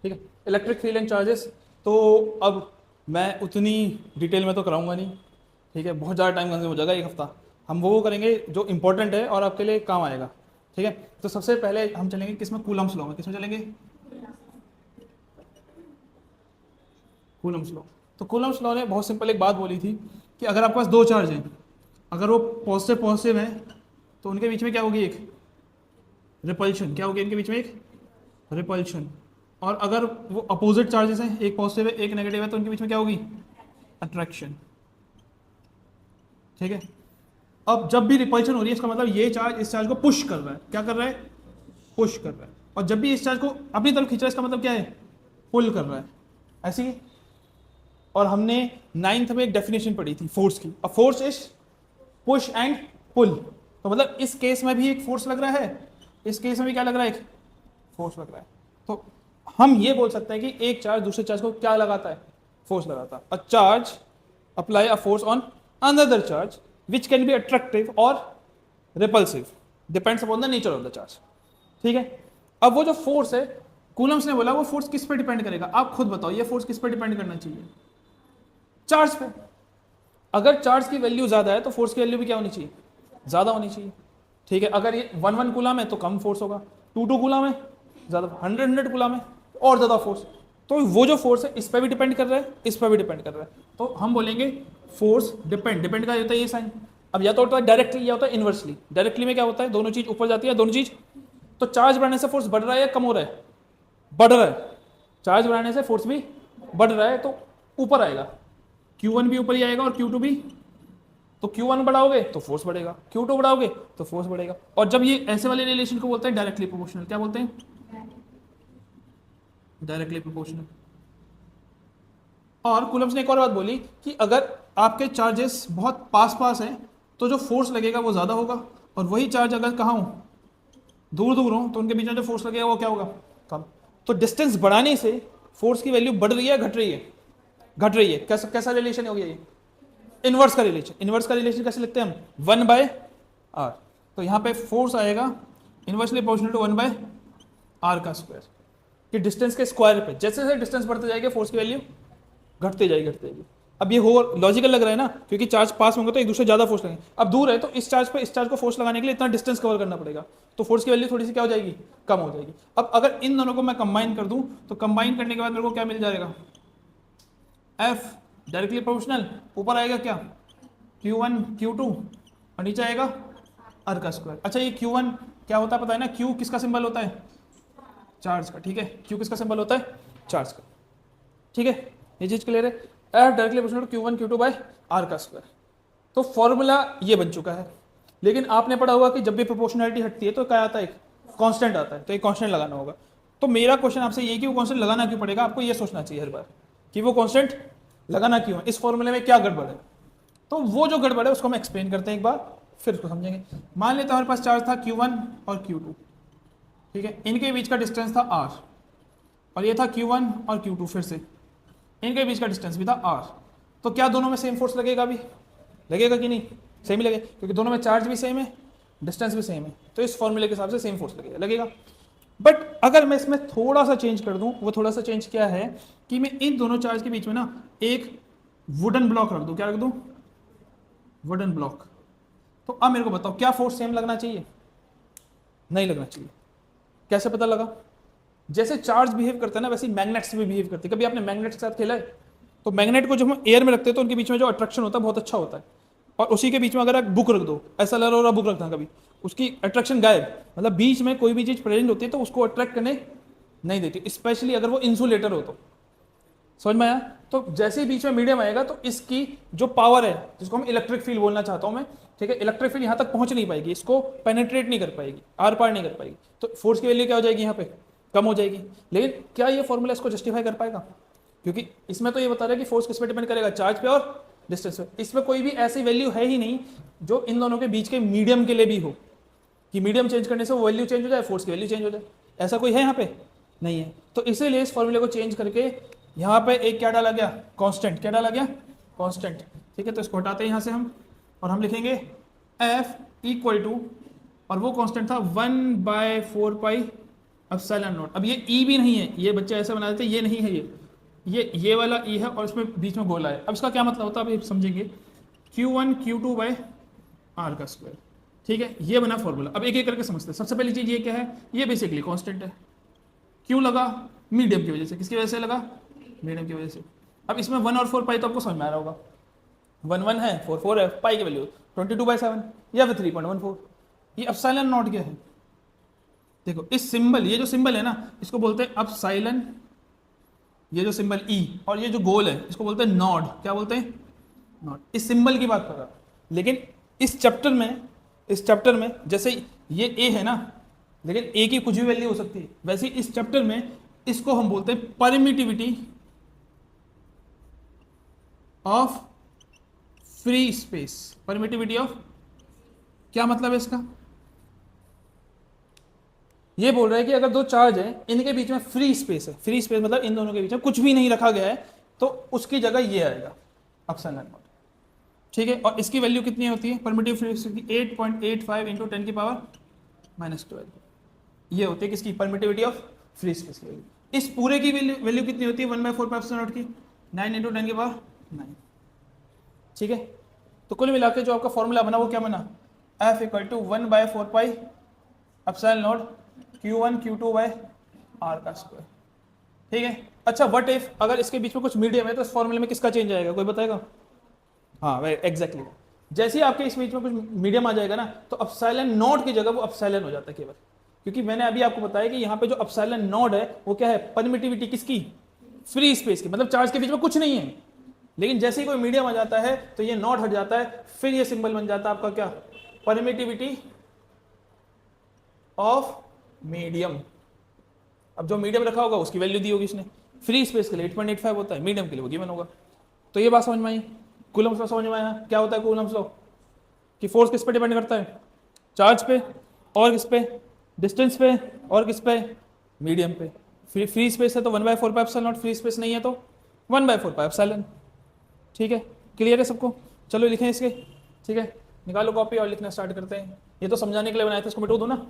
ठीक है, electric field and charges. तो अब मैं उतनी डिटेल में तो कराऊंगा नहीं, ठीक है, बहुत ज़्यादा टाइम कंज्यूम हो जाएगा, एक हफ्ता। हम वो करेंगे जो इंपॉर्टेंट है और आपके लिए काम आएगा। ठीक है, तो सबसे पहले हम चलेंगे किसमें, कूलम्स लॉ में। किसमें चलेंगे? Coulomb's law. तो कूलम्स लॉ ने बहुत सिंपल एक बात बोली थी कि अगर आपके पास दो चार्ज हैं, अगर वो पॉजिटिव पॉजिटिव हैं, तो उनके बीच में क्या होगी? एक रिपल्शन। क्या होगी इनके बीच में? एक रिपल्शन। और अगर वो अपोजिट चार्जेस हैं, एक पॉजिटिव है एक नेगेटिव है, तो उनके बीच में क्या होगी? अट्रैक्शन। ठीक है, अब जब भी रिपल्शन हो रही है इसका मतलब ये चार्ज इस चार्ज को पुश कर रहा है। क्या कर रहा है? पुश कर रहा है। और जब भी इस चार्ज को अपनी तरफ खींच रहा है इसका मतलब क्या है? पुल कर रहा है। ऐसे ही। और हमने नाइन्थ में एक डेफिनेशन पढ़ी थी फोर्स की, a force is push and pull. तो मतलब इस केस में भी एक फोर्स लग रहा है, इस केस में भी क्या लग रहा है? एक फोर्स लग रहा है। तो हम ये बोल सकते हैं कि एक चार्ज दूसरे चार्ज को क्या लगाता है? फोर्स लगाता है। A charge apply a force on another charge which can be attractive और repulsive, depends upon the nature of the charge. ठीक है, अब वो जो फोर्स है, कूलम्स ने बोला वो फोर्स किस पे डिपेंड करेगा? आप खुद बताओ ये फोर्स किस पे डिपेंड करना चाहिए? चार्ज पे। अगर चार्ज की वैल्यू ज्यादा है तो फोर्स की वैल्यू भी क्या होनी चाहिए? ज्यादा होनी चाहिए। ठीक है, अगर ये 1 कूलम है तो कम फोर्स होगा, 2 कूलम है ज्यादा, 100 कूलम है और ज्यादा फोर्स। तो वो जो फोर्स है इस पर भी डिपेंड कर रहा है, इस पर भी डिपेंड कर रहा है। तो हम बोलेंगे फोर्स डिपेंड। डिपेंड का होता है ये साइन। अब या तो होता है डायरेक्टली या होता है इनवर्सली। डायरेक्टली में क्या होता है? दोनों चीज ऊपर जाती है, दोनों चीज। तो चार्ज बढ़ने से फोर्स बढ़ रहा है या कम हो रहा है? बढ़ रहा है। चार्ज बढ़ाने से फोर्स भी बढ़ रहा है, तो ऊपर आएगा। Q1 भी ऊपर ही आएगा और Q2 भी। तो Q1 बढ़ाओगे तो फोर्स बढ़ेगा, Q2 बढ़ाओगे तो फोर्स बढ़ेगा। और जब ये ऐसे वाले रिलेशन को बोलते हैं डायरेक्टली प्रोपोर्शनल। क्या बोलते हैं? Directly proportional. और कूलम्स ने एक और बात बोली कि अगर आपके चार्जेस बहुत पास पास हैं तो जो फोर्स लगेगा वो ज़्यादा होगा, और वही चार्ज अगर कहाँ हो, दूर दूर हो, तो उनके बीच में जो फोर्स लगेगा वो क्या होगा? कम। तो डिस्टेंस बढ़ाने से फोर्स की वैल्यू बढ़ रही है घट रही है? घट रही है। कैसा कैसा रिलेशन हो गया ये? इनवर्स का रिलेशन। इनवर्स का रिलेशन कैसे लिखते हैं हम? 1/r। तो यहाँ पे फोर्स आएगा इनवर्सली प्रोपोर्शनल टू 1/r का स्क्वायर, कि डिस्टेंस के स्क्वायर पे जैसे जैसे डिस्टेंस बढ़ते जाएगा फोर्स की वैल्यू घटते जाएगी घटते जाएगी। अब ये हो लॉजिकल लग रहा है ना, क्योंकि चार्ज पास में होंगे तो एक दूसरे ज्यादा फोर्स लगेंगे। अब दूर है तो इस चार्ज पे इस चार्ज को फोर्स लगाने के लिए इतना डिस्टेंस कवर करना पड़ेगा, तो फोर्स की वैल्यू थोड़ी सी क्या हो जाएगी? कम हो जाएगी। अब अगर इन दोनों को मैं कंबाइन कर दूं तो कंबाइन करने के बाद मेरे को क्या मिल जाएगा? F directly proportional. ऊपर आएगा क्या? Q1 Q2 और नीचे आएगा R का स्क्वायर। अच्छा ये Q1 क्या होता है पता है ना? Q किसका सिंबल होता है? चार्ज का। ठीक है, Q किसका सिंबल होता है? चार्ज का। ठीक है, ये चीज क्लियर है। F directly proportional to Q1 Q2 by R का स्क्वायर। तो फॉर्मूला ये बन चुका है। लेकिन आपने पढ़ा होगा कि जब भी प्रोपोर्शनलिटी हटती है तो क्या आता है? एक कांस्टेंट आता है, तो एक कांस्टेंट लगाना होगा। तो मेरा क्वेश्चन आपसे ये कि वो कांस्टेंट लगाना क्यों पड़ेगा? आपको ये सोचना चाहिए हर बार कि वो कांस्टेंट लगाना क्यों है, इस फॉर्मूले में क्या गड़बड़ है। तो वो जो गड़बड़ है उसको हम एक्सप्लेन करते हैं एक बार, फिर उसको समझेंगे। मान लेते हैं हमारे पास चार्ज था Q1 और Q2। ठीक है, इनके बीच का डिस्टेंस था R, और ये था Q1 और Q2, फिर से इनके बीच का डिस्टेंस भी था R। तो क्या दोनों में सेम फोर्स लगेगा? भी लगेगा कि नहीं? सेम ही लगेगा, क्योंकि दोनों में चार्ज भी सेम है, डिस्टेंस भी सेम है, तो इस फॉर्मूले के हिसाब से सेम फोर्स लगेगा लगेगा। बट अगर मैं इसमें थोड़ा सा चेंज कर दूं, वो थोड़ा सा चेंज क्या है कि मैं इन दोनों चार्ज के बीच में ना एक वुडन ब्लॉक रख दूं। क्या रख दूं? Wooden block. तो अब मेरे को बताओ क्या फोर्स सेम लगना चाहिए? नहीं लगना चाहिए। कैसे पता लगा? जैसे चार्ज बिहेव करता है ना वैसे मैग्नेट्स भी बिहेव करते हैं। कभी आपने मैग्नेट के साथ खेला है? तो मैग्नेट को जब हम एयर में रखते हैं तो उनके बीच में जो अट्रैक्शन होता है बहुत अच्छा होता है। और उसी के बीच में अगर आप बुक रख दो, ऐसा लग रहा बुक रखना, कभी उसकी अट्रैक्शन गायब। मतलब बीच में कोई भी चीज प्रेजेंट होती है तो उसको अट्रैक्ट करने नहीं देती, स्पेशली अगर वो इंसुलेटर हो तो। समझ में आया? तो जैसे ही बीच में मीडियम आएगा तो इसकी जो पावर है, जिसको हम इलेक्ट्रिक फील्ड बोलना चाहता हूं मैं, ठीक है, इलेक्ट्रिक फील्ड यहां तक पहुंच नहीं पाएगी, इसको पेनिट्रेट नहीं कर पाएगी, आर पार नहीं कर पाएगी। तो फोर्स की वैल्यू क्या हो जाएगी? यहाँ पे कम हो जाएगी। लेकिन क्या ये फॉर्मूला इसको जस्टिफाई कर पाएगा? क्योंकि इसमें तो ये बता रहा है कि फोर्स किस पे डिपेंड करेगा? चार्ज पे और डिस्टेंस पे। इसमें कोई भी ऐसी वैल्यू है ही नहीं जो इन दोनों के बीच के मीडियम के लिए भी हो, कि मीडियम चेंज करने से वो वैल्यू चेंज हो जाए, फोर्स की वैल्यू चेंज हो जाए। ऐसा कोई है यहाँ पे? नहीं है। तो इसीलिए इस फॉर्मूले को चेंज करके यहाँ पे एक क्या डाला गया? कांस्टेंट। क्या डाला गया? कांस्टेंट। ठीक है, तो इसको हटाते हैं यहाँ से हम, और हम लिखेंगे F इक्वल टू, और वो कांस्टेंट था 1/4 पाई एप्सिलॉन नॉट। अब ये ई भी नहीं है, ये बच्चे ऐसे बना देते हैं, ये नहीं है, ये वाला ई है और इसमें बीच में गोला है। अब इसका क्या मतलब होता है, अब ये समझेंगे। Q1 Q2 बाय आर का स्क्वायर, ठीक है, ये बना फॉर्मूला। अब एक एक करके समझते हैं। सबसे पहली चीज ये क्या है, ये बेसिकली कांस्टेंट है। क्यों लगा, मीडियम की वजह से। किसकी वजह से लगा, मीडियम की वजह से। अब इसमें 1 और 4 पाई तो आपको समझ में आ रहा होगा। 1 1 है, 4 4 है, पाई की वैल्यू 22/7 या फिर 3.14। ये एप्सिलॉन नॉट क्या है, देखो इस सिंबल, ये जो सिंबल है ना, इसको बोलते हैं एप्सिलॉन। ये जो सिंबल ई और ये जो गोल है, इसको बोलते हैं नॉड। क्या बोलते हैं, नॉट। इस सिंबल की बात कर रहा हूं। लेकिन इस चैप्टर में जैसे ये ए है ना, लेकिन ए की कुछ भी वैल्यू हो सकती है, वैसे इस चैप्टर में इसको हम बोलते हैं permittivity of free space. Permittivity of, क्या मतलब है इसका, ये बोल रहा है कि अगर दो चार्ज है, इनके बीच में फ्री स्पेस है। फ्री स्पेस मतलब इन दोनों के बीच में कुछ भी नहीं रखा गया है, तो उसकी जगह ये आएगा एप्सिलॉन नॉट, ठीक है। और इसकी वैल्यू कितनी होती है, परमिटिव फ्री स्पेस की 8.85 इंटू 10⁻⁻12। ये होती है किसकी, परमिटिविटी ऑफ फ्री स्पेस की वैल्यू। इस पूरे की वैल्यू कितनी होती है, 1/4 एप्सिलॉन नॉट की, 9 इंटू 10⁻9, ठीक है। तो कुल मिला के जो आपका फॉर्मूला बना वो क्या बना, F = 1/4 pi epsilon naught Q1 Q2 by R का स्क्वायर, ठीक है। अच्छा व्हाट इफ अगर इसके बीच में कुछ मीडियम है, तो इस फॉर्मूले में किसका चेंज आएगा, कोई बताएगा। हाँ एग्जैक्टली, जैसे ही आपके इस बीच में कुछ मीडियम आ जाएगा ना, तो एप्सिलॉन नॉट की जगह वो एप्सिलॉन हो जाता है केवल। क्योंकि मैंने अभी आपको बताया कि यहाँ पे जो एप्सिलॉन नॉट है वो क्या है, परमिटिविटी किसकी, फ्री स्पेस की, मतलब चार्ज के बीच में कुछ नहीं है। लेकिन जैसे ही कोई मीडियम आ जाता है तो ये नॉट हट जाता है, फिर ये सिंबल बन जाता है आपका क्या, परमिटिविटी ऑफ मीडियम। अब जो मीडियम रखा होगा उसकी वैल्यू दी होगी इसने। फ्री स्पेस के लिए 8.85 होता है, मीडियम के लिए वो गिवन होगा। तो ये बात समझ में आई, कूलम्स लॉ समझ में आया। क्या होता है कूलम्स लॉ, कि फोर्स किस पे डिपेंड करता है, चार्ज पे, और किस पे, डिस्टेंस पे, और किस पे, मीडियम पे। फ्री स्पेस है तो 1/4 pi epsilon not, free space नहीं है तो 1/4 पाई एप्सिलॉन, ठीक है। क्लियर है सबको, चलो लिखें इसके, ठीक है। निकालो कॉपी और लिखना स्टार्ट करते हैं। ये तो समझाने के लिए बनाया था, इसको मिटो दो ना।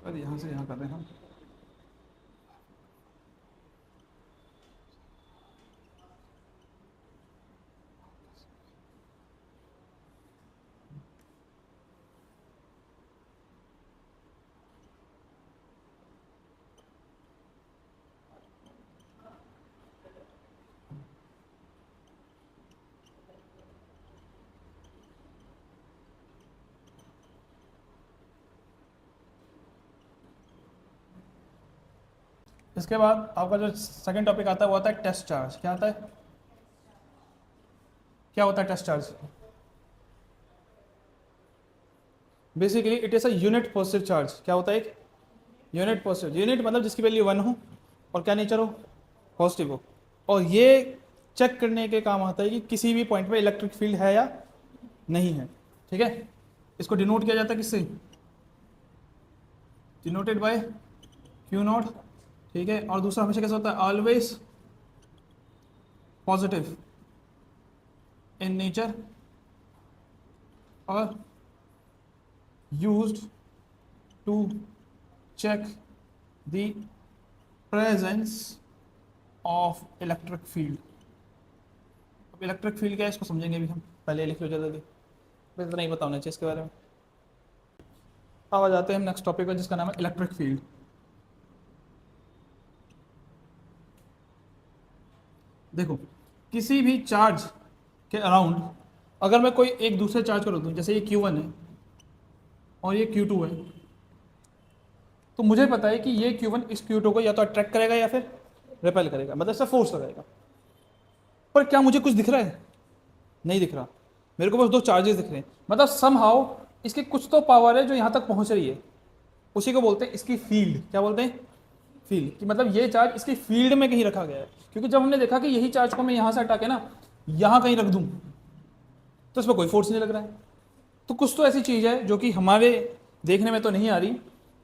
अरे यहाँ से यहाँ कर रहे हैं हम। इसके बाद आपका जो सेकंड टॉपिक आता है वो आता है टेस्ट चार्ज। क्या आता है, क्या होता है test charge, basically it is a unit positive charge. क्या होता है, एक यूनिट पॉजिटिव, यूनिट मतलब जिसकी वैल्यू 1 हो और क्या नेचर हो, पॉजिटिव हो। और ये चेक करने के काम आता है कि किसी भी पॉइंट पे इलेक्ट्रिक फील्ड है या नहीं है, ठीक है। इसको डिनोट किया जाता है किससे, डिनोटेड बाय Q0 ठीक है, और दूसरा हमेशा कैसा होता है, ऑलवेज पॉजिटिव इन नेचर और used to check the presence of electric field. अब इलेक्ट्रिक फील्ड क्या है इसको समझेंगे अभी हम, पहले लिख लो जल्दी, बस इतना ही पता होना चाहिए इसके बारे में। अब आ जाते हैं हम नेक्स्ट टॉपिक पर जिसका नाम है इलेक्ट्रिक फील्ड। देखो, किसी भी चार्ज के अराउंड अगर मैं कोई एक दूसरे चार्ज को रख दूं, जैसे ये Q1 है और ये Q2 है, तो मुझे पता है कि ये Q1 इस Q2 को या तो अट्रैक्ट करेगा या फिर रिपेल करेगा, मतलब इससे फोर्स लगाएगा। पर क्या मुझे कुछ दिख रहा है? नहीं दिख रहा, मेरे को बस दो चार्जेस दिख रहे हैं। मतलब समहाउ इसकी कुछ तो पावर है जो यहाँ तक पहुँच रही है, उसी को बोलते हैं इसकी फील्ड। क्या बोलते हैं? फील्ड। कि मतलब ये चार्ज इसकी फील्ड में कहीं रखा गया है, क्योंकि जब हमने देखा कि यही चार्ज को मैं यहाँ से हटा के ना यहाँ कहीं रख दूँ तो इस पर कोई फोर्स नहीं लग रहा है। तो कुछ तो ऐसी चीज़ है जो कि हमारे देखने में तो नहीं आ रही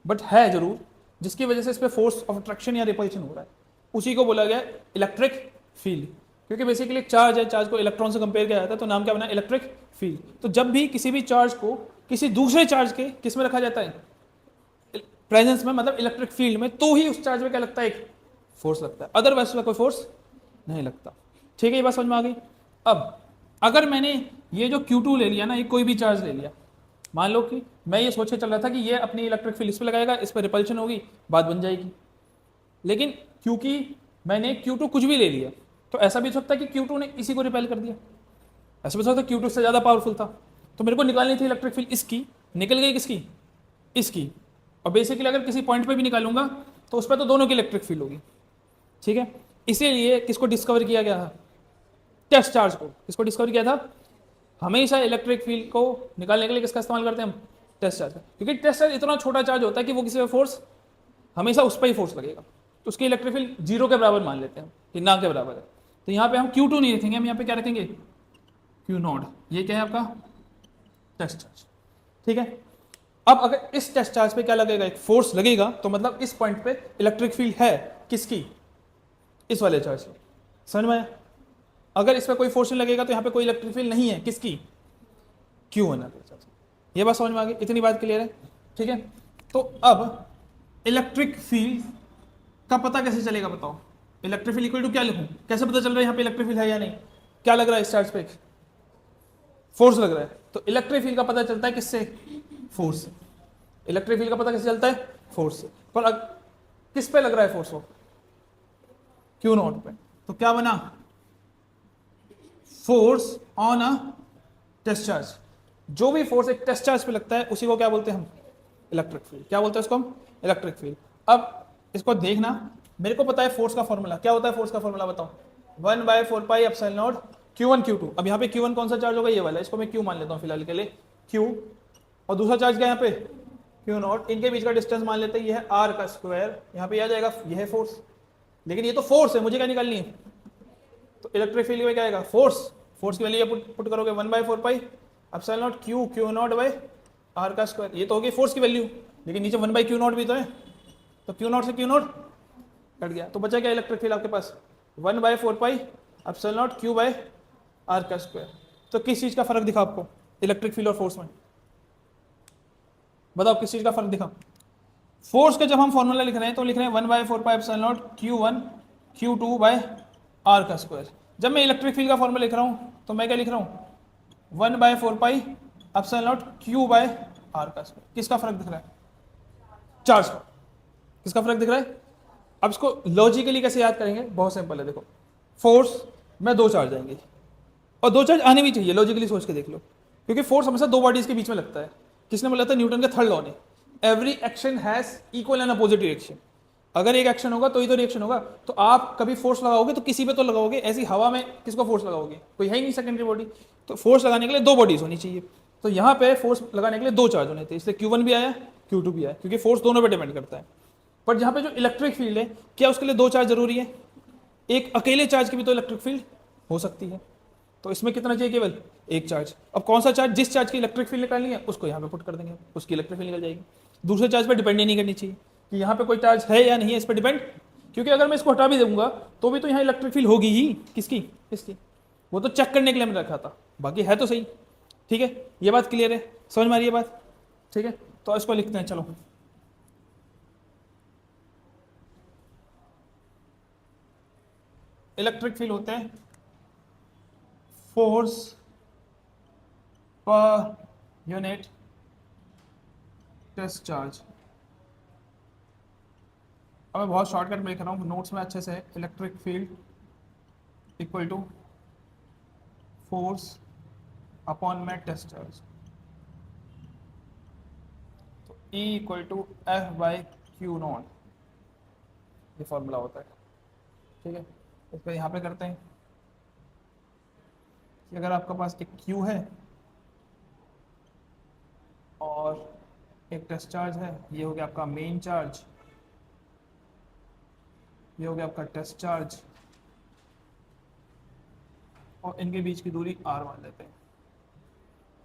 बट है जरूर, जिसकी वजह से इस पर फोर्स ऑफ अट्रैक्शन या रिपल्शन हो रहा है, उसी को बोला गया इलेक्ट्रिक फील्ड। क्योंकि बेसिकली एक चार्ज है, चार्ज को इलेक्ट्रॉन से कंपेयर किया जाता है, तो नाम क्या बना? Electric field. तो जब भी किसी भी चार्ज को किसी दूसरे चार्ज के किस में रखा जाता है? प्रेजेंस में, मतलब इलेक्ट्रिक फील्ड में, तो ही उस चार्ज में क्या लगता है? एक फोर्स लगता है, अदरवाइज उसका कोई फोर्स नहीं लगता। ठीक है, ये बात समझ में आ गई। अब अगर मैंने ये जो Q2 ले लिया ना, ये कोई भी चार्ज ले लिया, मान लो कि मैं ये सोच के चल रहा था कि ये अपनी इलेक्ट्रिक फील्ड इस पर लगाएगा, इस पर रिपल्शन होगी, बात बन जाएगी। लेकिन क्योंकि मैंने Q2 कुछ भी ले लिया, तो ऐसा भी हो सकता है कि Q2 ने इसी को रिपेल कर दिया, ऐसा भी हो सकता है Q2 से ज़्यादा पावरफुल था। तो मेरे को निकालनी थी इलेक्ट्रिक फील्ड इसकी, निकल गई किसकी? इसकी। और बेसिकली अगर किसी पॉइंट पे भी निकालूंगा तो उस पर तो दोनों की इलेक्ट्रिक फील्ड होगी। ठीक है, इसीलिए किसको डिस्कवर किया गया था? टेस्ट चार्ज को। किसको डिस्कवर किया था? हमेशा इलेक्ट्रिक फील्ड को निकालने के लिए किसका इस्तेमाल करते हैं हम? टेस्ट चार्ज का। क्योंकि टेस्ट चार्ज इतना छोटा चार्ज होता है कि वो किसी पे फोर्स हमेशा उस पर ही फोर्स लगेगा, तो उसकी इलेक्ट्रिक फील्ड 0 के बराबर मान लेते हैं कि ना के बराबर है। तो यहाँ पे हम Q2 नहीं रखेंगे, हम यहाँ पे क्या रखेंगे? Q0। ये क्या है आपका? Test charge. ठीक है, अब अगर इस टेस्ट चार्ज पे क्या लगेगा? एक फोर्स लगेगा, तो मतलब इस पॉइंट पे इलेक्ट्रिक फील्ड है किसकी? इस वाले चार्ज की। समझ में आया? अगर इस पर कोई फोर्स नहीं लगेगा तो यहाँ पे कोई इलेक्ट्रिक फील्ड नहीं है, किसकी? Q1 charge. ये बात समझ में आ गई? इतनी बात क्लियर है? ठीक है, तो अब इलेक्ट्रिक फील्ड का पता कैसे चलेगा बताओ? इलेक्ट्रिक फील्ड इक्वल टू क्या लिखूं? कैसे पता चल रहा है यहाँ पे इलेक्ट्रिक फील्ड है या नहीं? क्या लग रहा है इस चार्ज पे? फोर्स लग रहा है। तो इलेक्ट्रिक फील्ड का पता चलता है किससे? फोर्स से। इलेक्ट्रिक फील्ड का पता कैसे चलता है? फोर्स से। पर किस पे लग रहा है फोर्स? वो Q0 पे। तो क्या बना? Force on a test charge. जो भी फोर्स एक टेस्ट चार्ज पे लगता है उसी को क्या बोलते हैं हम? Electric field. क्या बोलते हैं उसको हम? Electric field. अब इसको देखना, मेरे को पता है फोर्स का फॉर्मूला। क्या होता है फोर्स का फॉर्मूला बताओ? 1/4πε0 Q1 Q2। अब यहाँ पे Q1 कौन सा चार्ज होगा? ये वाला, इसको मैं Q मान लेता हूँ फिलहाल के लिए, Q। और दूसरा चार्ज क्या यहाँ पे? Q0। इनके बीच का डिस्टेंस मान लेते हैं ये है R का स्क्वायर। यहाँ पे आ जाएगा, ये है फोर्स। लेकिन ये तो फोर्स है, मुझे क्या निकालनी है? तो इलेक्ट्रिक फील्ड में क्या आएगा? फोर्स। फोर्स की वैल्यू पुट करोगे 1/4πε0 Q/R का स्क्वायर। ये तो हो गई फोर्स की वैल्यू, लेकिन नीचे 1/Q0 भी तो है, तो Q0 से Q0 कट गया, तो बचा क्या इलेक्ट्रिक फील्ड आपके पास? 1/4πε0 Q/R का स्क्वायर। तो किस चीज का फर्क दिखा आपको इलेक्ट्रिक फील्ड और फोर्स में? बताओ किस चीज का फर्क दिखा? फोर्स का जब हम फॉर्मूला लिख रहे हैं तो लिख रहे हैं 1/4πε0 Q1 Q2/R का स्क्वायर। जब मैं इलेक्ट्रिक फील्ड का फॉर्मूला लिख रहा हूं तो मैं क्या लिख रहा हूं? 1/4πε0 Q/R का स्क्वायर। किसका फर्क दिख रहा है? चार्ज का। किसका फर्क दिख रहा है? अब इसको लॉजिकली कैसे याद करेंगे? बहुत सिंपल है। देखो, फोर्स में दो चार्ज आएंगे और दो चार्ज आने भी चाहिए, लॉजिकली सोच के देख लो, क्योंकि फोर्स हमेशा दो बॉडीज के बीच में लगता है। किसने बोला था? न्यूटन के थर्ड लॉ ने, every action has equal and opposite reaction. अगर एक एक्शन होगा तो ही तो रिएक्शन होगा। तो आप कभी फोर्स लगाओगे तो किसी पे तो लगाओगे, ऐसी हवा में किसको फोर्स लगाओगे? कोई है ही नहीं सेकेंडरी बॉडी। तो फोर्स लगाने के लिए दो बॉडीज होनी चाहिए। तो यहाँ पे फोर्स लगाने के लिए दो चार्ज होने थे, इसलिए Q1 भी आया, Q2 भी आया, क्योंकि फोर्स दोनों पे डिपेंड करता है। पर जहाँ पे जो इलेक्ट्रिक फील्ड है, क्या उसके लिए दो चार्ज जरूरी है? एक अकेले चार्ज की भी तो इलेक्ट्रिक फील्ड हो सकती है, तो इसमें कितना चाहिए? केवल एक चार्ज। अब कौन सा चार्ज? जिस चार्ज की इलेक्ट्रिक फील्ड निकालनी है उसको यहाँ पे पुट कर देंगे, उसकी इलेक्ट्रिक फील्ड निकल जाएगी। दूसरे चार्ज पे डिपेंड ही नहीं करनी चाहिए कि यहाँ पे कोई चार्ज है या नहीं है, इस पर डिपेंड क्योंकि अगर मैं इसको हटा भी दूंगा तो भी तो यहाँ इलेक्ट्रिक फील्ड होगी ही, किसकी, इसकी। वो तो चेक करने के लिए मैंने रखा था, बाकी है तो सही। ठीक है, ये बात क्लियर है, समझ में आ रही है बात। ठीक है, तो इसको लिखते हैं, चलो। इलेक्ट्रिक फील्ड होते हैं force per unit test charge. अब मैं बहुत शॉर्टकट में लिख रहा हूँ नोट्स में अच्छे से। Electric field equal to force upon में टेस्ट चार्ज, तो E equal to F by Q naught, ये फॉर्मूला होता है। ठीक है, इसको यहाँ पे करते हैं कि अगर आपके पास एक Q है और एक टेस्ट चार्ज है, ये हो गया आपका मेन चार्ज, ये हो गया आपका टेस्ट चार्ज, और इनके बीच की दूरी r मान लेते हैं।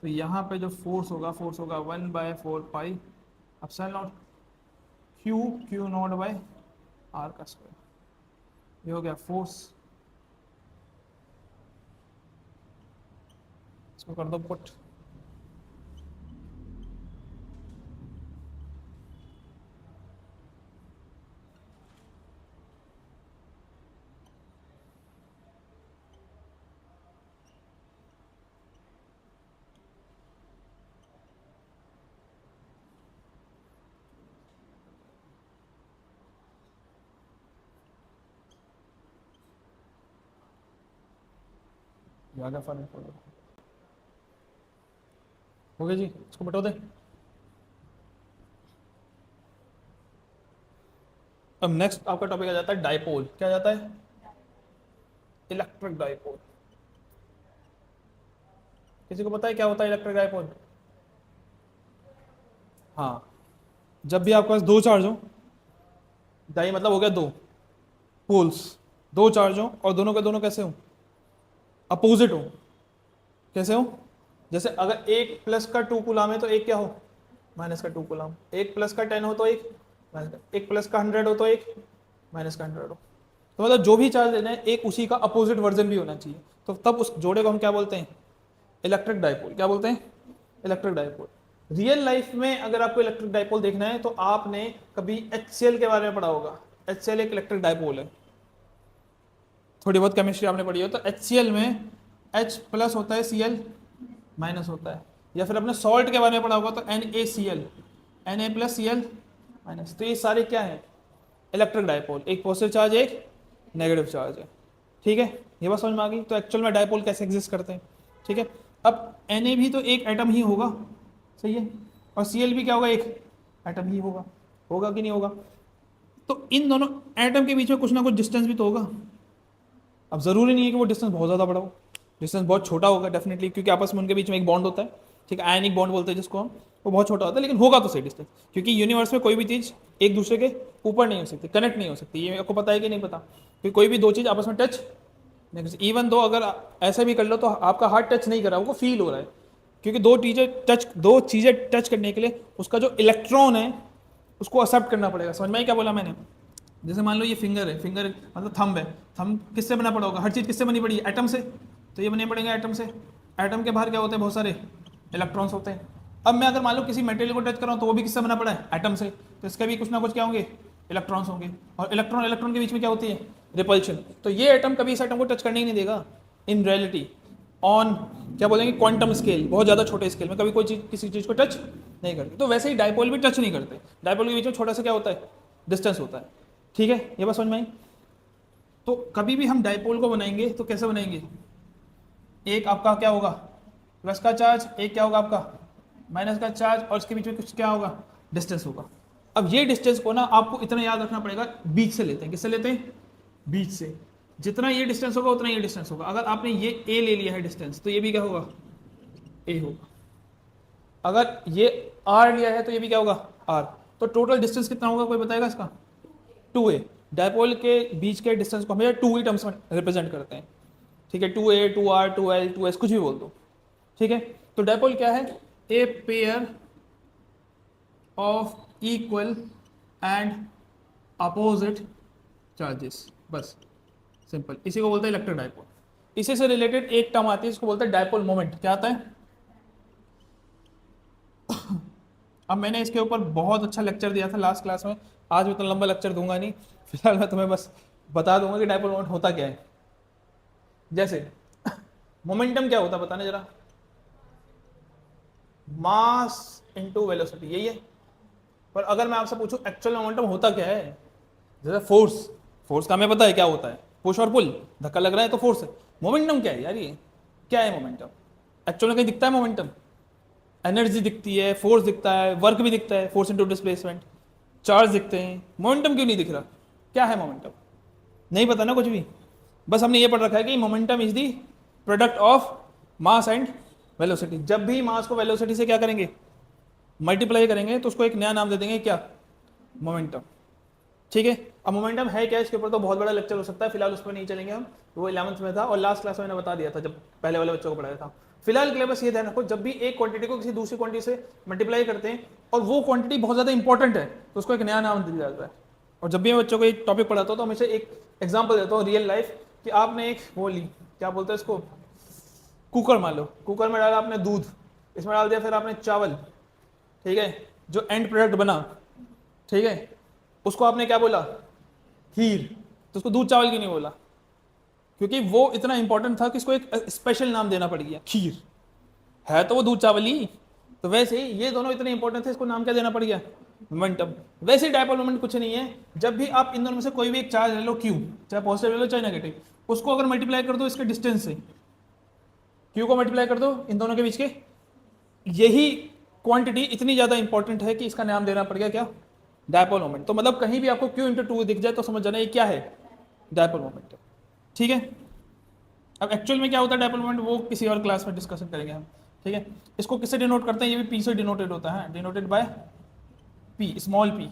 तो यहाँ पे जो फोर्स होगा 1/4 pi epsilon naught Q naught by r का स्क्वायर, ये हो गया फोर्स। इसको कर दो पुट, ज़्यादा फर्क पड़ेगा। हो गया जी, इसको बटो दे। अब नेक्स्ट आपका टॉपिक आ जाता है डाइपोल। क्या आ जाता है? Electric dipole. किसी को पता है क्या होता है इलेक्ट्रिक डाइपोल? हाँ, जब भी आपके पास दो चार्ज हो, डाई मतलब हो गया दो पोल्स, दो चार्ज हो और दोनों के दोनों कैसे हो? अपोजिट हो। कैसे हो? जैसे अगर एक प्लस का 2 कूलाम है तो एक क्या हो? माइनस का 2 कूलाम। एक प्लस का 10 हो तो एक माइनस का, एक प्लस का 100 हो तो एक माइनस का 100 हो। तो मतलब जो भी चार्ज लेना है एक उसी का अपोजिट वर्जन भी होना चाहिए, तो तब उस जोड़े को हम क्या बोलते हैं? Electric dipole. क्या बोलते हैं? Electric dipole. रियल लाइफ में अगर आपको इलेक्ट्रिक डाइपोल देखना है तो आपने कभी HCl के बारे में पढ़ा होगा। HCl एक इलेक्ट्रिक डाइपोल है, थोड़ी बहुत केमिस्ट्री आपने पढ़ी हो। तो HCl में H प्लस होता है, Cl माइनस होता है। या फिर आपने सॉल्ट के बारे में पढ़ा होगा तो NaCl, Na plus Cl minus. तो ये सारे क्या है? Electric dipole. एक पॉजिटिव चार्ज एक नेगेटिव चार्ज है। ठीक है, ये बात समझ में आ गई। तो एक्चुअल में डाइपोल कैसे एग्जिस्ट करते हैं। ठीक है, अब Na भी तो एक एटम ही होगा, सही है, और Cl भी क्या होगा? एक एटम ही होगा। होगा कि नहीं होगा? तो इन दोनों एटम के बीच में कुछ ना कुछ डिस्टेंस भी तो होगा। अब जरूरी नहीं है कि वो डिस्टेंस बहुत ज़्यादा बड़ा हो, डिस्टेंस बहुत छोटा होगा डेफिनेटली, क्योंकि आपस में उनके बीच में एक बॉन्ड होता है। ठीक है, आयनिक बॉन्ड बोलते हैं जिसको हम, वो बहुत छोटा होता है, लेकिन होगा तो सही डिस्टेंस, क्योंकि यूनिवर्स में कोई भी चीज़ एक दूसरे के ऊपर नहीं हो सकती, कनेक्ट नहीं हो सकती। ये आपको पता है कि नहीं पता? क्योंकि कोई भी दो चीज़ आपस में टच नहीं, इवन दो अगर ऐसा भी कर लो तो आपका हाथ टच नहीं कर रहा, वो फील हो रहा है, क्योंकि दो चीज़ें टच करने के लिए उसका जो इलेक्ट्रॉन है उसको एक्सेप्ट करना पड़ेगा। समझ में क्या बोला मैंने? जैसे मान लो ये फिंगर है, फिंगर मतलब थंब है, थंब किससे बना पड़ा होगा? हर चीज़ किससे बनी पड़ी है? एटम से। तो ये बने पड़ेंगे एटम से। एटम के बाहर क्या होते हैं? बहुत सारे इलेक्ट्रॉन्स होते हैं। अब मैं अगर मान लो किसी मेटेरियल को टच कर रहा हूँ तो वो भी किससे बना पड़ा है? एटम से। तो इसके भी कुछ ना कुछ क्या होंगे? इलेक्ट्रॉन्स होंगे। और इलेक्ट्रॉन इलेक्ट्रॉन के बीच में क्या होती है? रिपल्शन। तो ये एटम कभी इस एटम को टच करने ही नहीं देगा इन रियलिटी, ऑन क्या बोलेंगे, क्वांटम स्केल, बहुत ज़्यादा छोटे स्केल में कभी कोई चीज़ किसी चीज़ को टच नहीं करती। तो वैसे ही डाइपोल भी टच नहीं करते। डाइपोल के बीच में छोटा सा क्या होता है? डिस्टेंस होता है। ठीक है, ये बात समझ में आई? तो कभी भी हम डाइपोल को बनाएंगे तो कैसे बनाएंगे? एक आपका क्या होगा? प्लस का चार्ज, एक क्या होगा आपका? माइनस का चार्ज, और इसके बीच में कुछ क्या होगा? डिस्टेंस होगा। अब ये डिस्टेंस को ना आपको इतना याद रखना पड़ेगा, बीच से लेते हैं। किससे लेते हैं? बीच से। जितना ये डिस्टेंस होगा उतना ये डिस्टेंस होगा। अगर आपने ये ए ले लिया है डिस्टेंस, तो ये भी क्या होगा? ए होगा। अगर ये आर लिया है तो ये भी क्या होगा? आर। तो टोटल डिस्टेंस कितना होगा, कोई बताएगा इसका? 2a। डायपोल के बीच के डिस्टेंस को हमेशा 2 ही टर्म्स में रिप्रेजेंट करते हैं। ठीक है, 2a 2r 2l 2s कुछ भी बोल दो। ठीक है, तो डायपोल क्या है? A pair of equal and opposite charges, बस सिंपल। इसी को बोलते हैं इलेक्ट्रिक डायपोल। इसी से रिलेटेड एक टर्म आती है, इसको बोलते हैं डायपोल मोमेंट। क्या आता है? अब मैंने इसके ऊपर बहुत अच्छा लेक्चर दिया था लास्ट क्लास में, आज मैं इतना लंबा लेक्चर दूंगा नहीं, फिलहाल मैं तुम्हें बस बता दूंगा कि डायपोल मोमेंट होता क्या है। जैसे मोमेंटम क्या होता है बताने जरा? मास इनटू वेलोसिटी, यही है। पर अगर मैं आपसे पूछूं एक्चुअल मोमेंटम होता क्या है, जैसे फोर्स, फोर्स का हमें पता है क्या होता है, पुश और पुल, धक्का लग रहा है तो फोर्स है। मोमेंटम क्या है यार? ये क्या है मोमेंटम? एक्चुअल में कहीं दिखता है मोमेंटम? एनर्जी दिखती है, फोर्स दिखता है, वर्क भी दिखता है, फोर्स इनटू डिस्प्लेसमेंट, चार्ज दिखते हैं, मोमेंटम क्यों नहीं दिख रहा? क्या है मोमेंटम? नहीं पता ना कुछ भी, बस हमने ये पढ़ रखा है कि momentum is the product of mass and velocity. जब भी मास को वेलोसिटी से क्या करेंगे, मल्टीप्लाई करेंगे, तो उसको एक नया नाम दे देंगे, क्या? मोमेंटम। ठीक है। अब मोमेंटम है क्या, इसके ऊपर तो बहुत बड़ा लेक्चर हो सकता है, फिलहाल उस पर नहीं चलेंगे हम, वो 11th में था और लास्ट क्लास में मैंने बता दिया था जब पहले वाले बच्चों को पढ़ाया था। फिलहाल के लिए बस ये ध्यान रखो, जब भी एक क्वांटिटी को किसी दूसरी क्वांटिटी से मल्टीप्लाई करते हैं और वो क्वांटिटी बहुत ज्यादा इंपॉर्टेंट है, तो उसको एक नया नाम दिया जाता है। और जब भी मैं बच्चों को एक टॉपिक पढ़ाता हूँ तो हमेशा एक एग्जाम्पल देता हूँ रियल लाइफ, कि आपने एक वो ली, क्या बोलते हैं इसको, कुकर मान लो, कुकर में डाला आपने दूध, इसमें डाल दिया फिर आपने चावल, ठीक है, जो एंड प्रोडक्ट बना, ठीक है, उसको आपने क्या बोला? खीर। तो उसको दूध चावल क्यों नहीं बोला? क्योंकि वो इतना इंपॉर्टेंट था कि इसको एक स्पेशल नाम देना पड़ गया, खीर। है तो वो दूध चावल ही। तो वैसे ही ये दोनों इतने इंपॉर्टेंट थे, इसको नाम क्या देना पड़ गया? मोमेंटम। वैसे ही डायपोल मोमेंट कुछ नहीं है, जब भी आप इन दोनों में से कोई भी एक चार्ज ले लो, क्यू, चाहे पॉजिटिव ले लो चाहे नेगेटिव, उसको अगर मल्टीप्लाई कर दो इसके डिस्टेंस से, क्यू को मल्टीप्लाई कर दो इन दोनों के बीच के, यही क्वांटिटी इतनी ज्यादा इंपॉर्टेंट है कि इसका नाम देना पड़ गया क्या? Dipole moment. तो मतलब कहीं भी आपको Q इंटू टू दिख जाए तो समझ जाना ये क्या है? Dipole moment. ठीक है। अब एक्चुअल में क्या होता है डायपोल मोमेंट, वो किसी और क्लास में डिस्कशन करेंगे हम। ठीक है। इसको किससे डिनोट करते हैं? ये भी P से डिनोटेड होता है, denoted by P, small p।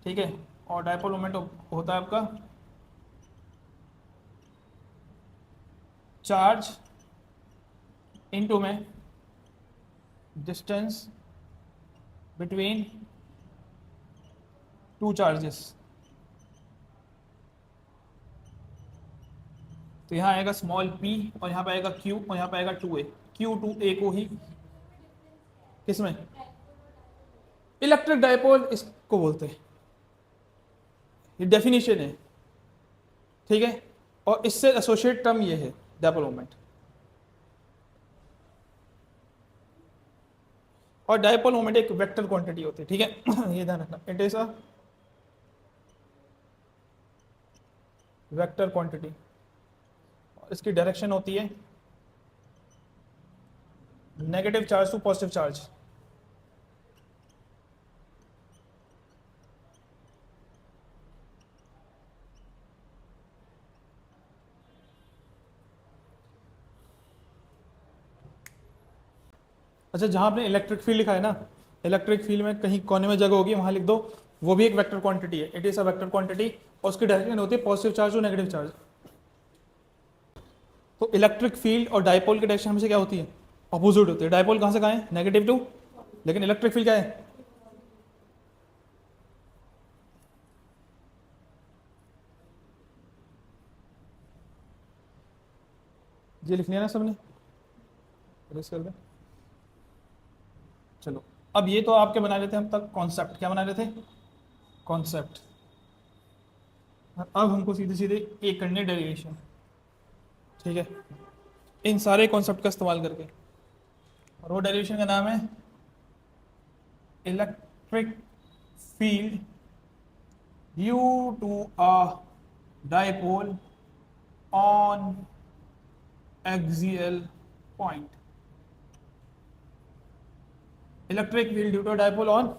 ठीक है। और डायपोल मोमेंट होता है आपका चार्ज इनटू में डिस्टेंस बिटवीन टू चार्जेस। तो यहाँ आएगा स्मॉल p और यहाँ पे आएगा q और यहाँ पे आएगा 2a। q2a को ही किसमें? इलेक्ट्रिक डायपोल इसको बोलते हैं, ये डेफिनेशन है। ठीक है। और इससे एसोसिएट टर्म ये है डायपोल मोमेंट। और डायपोल मोमेंट एक वेक्टर क्वांटिटी होती है। ठीक है। ये ध्यान रखना, it is a vector quantity. इसकी डायरेक्शन होती है negative charge to positive charge. अच्छा, जहां आपने इलेक्ट्रिक फील्ड लिखा है ना, इलेक्ट्रिक फील्ड में कहीं कोने में जगह होगी, वहां लिख दो, वो भी एक वेक्टर क्वांटिटी है। It is a vector quantity और उसकी डायरेक्शन होती है positive charge to negative charge. तो इलेक्ट्रिक फील्ड और डायपोल की डायरेक्शन हमेशा क्या होती है? अपोजिट होती है। डायपोल कहां से कहां है? नेगेटिव टू, लेकिन इलेक्ट्रिक फील्ड क्या है? ये लिख लिया ना सबने? कर दे। चलो, अब ये तो आपके बना लेते हैं हम तक कॉन्सेप्ट। क्या बना रहे थे? कॉन्सेप्ट। अब हमको सीधे सीधे एक करने डेरिवेशन। ठीक है। इन सारे कॉन्सेप्ट का इस्तेमाल करके, और वो डेरिवेशन का नाम है electric field due to a dipole on axial point. Electric field due to dipole on,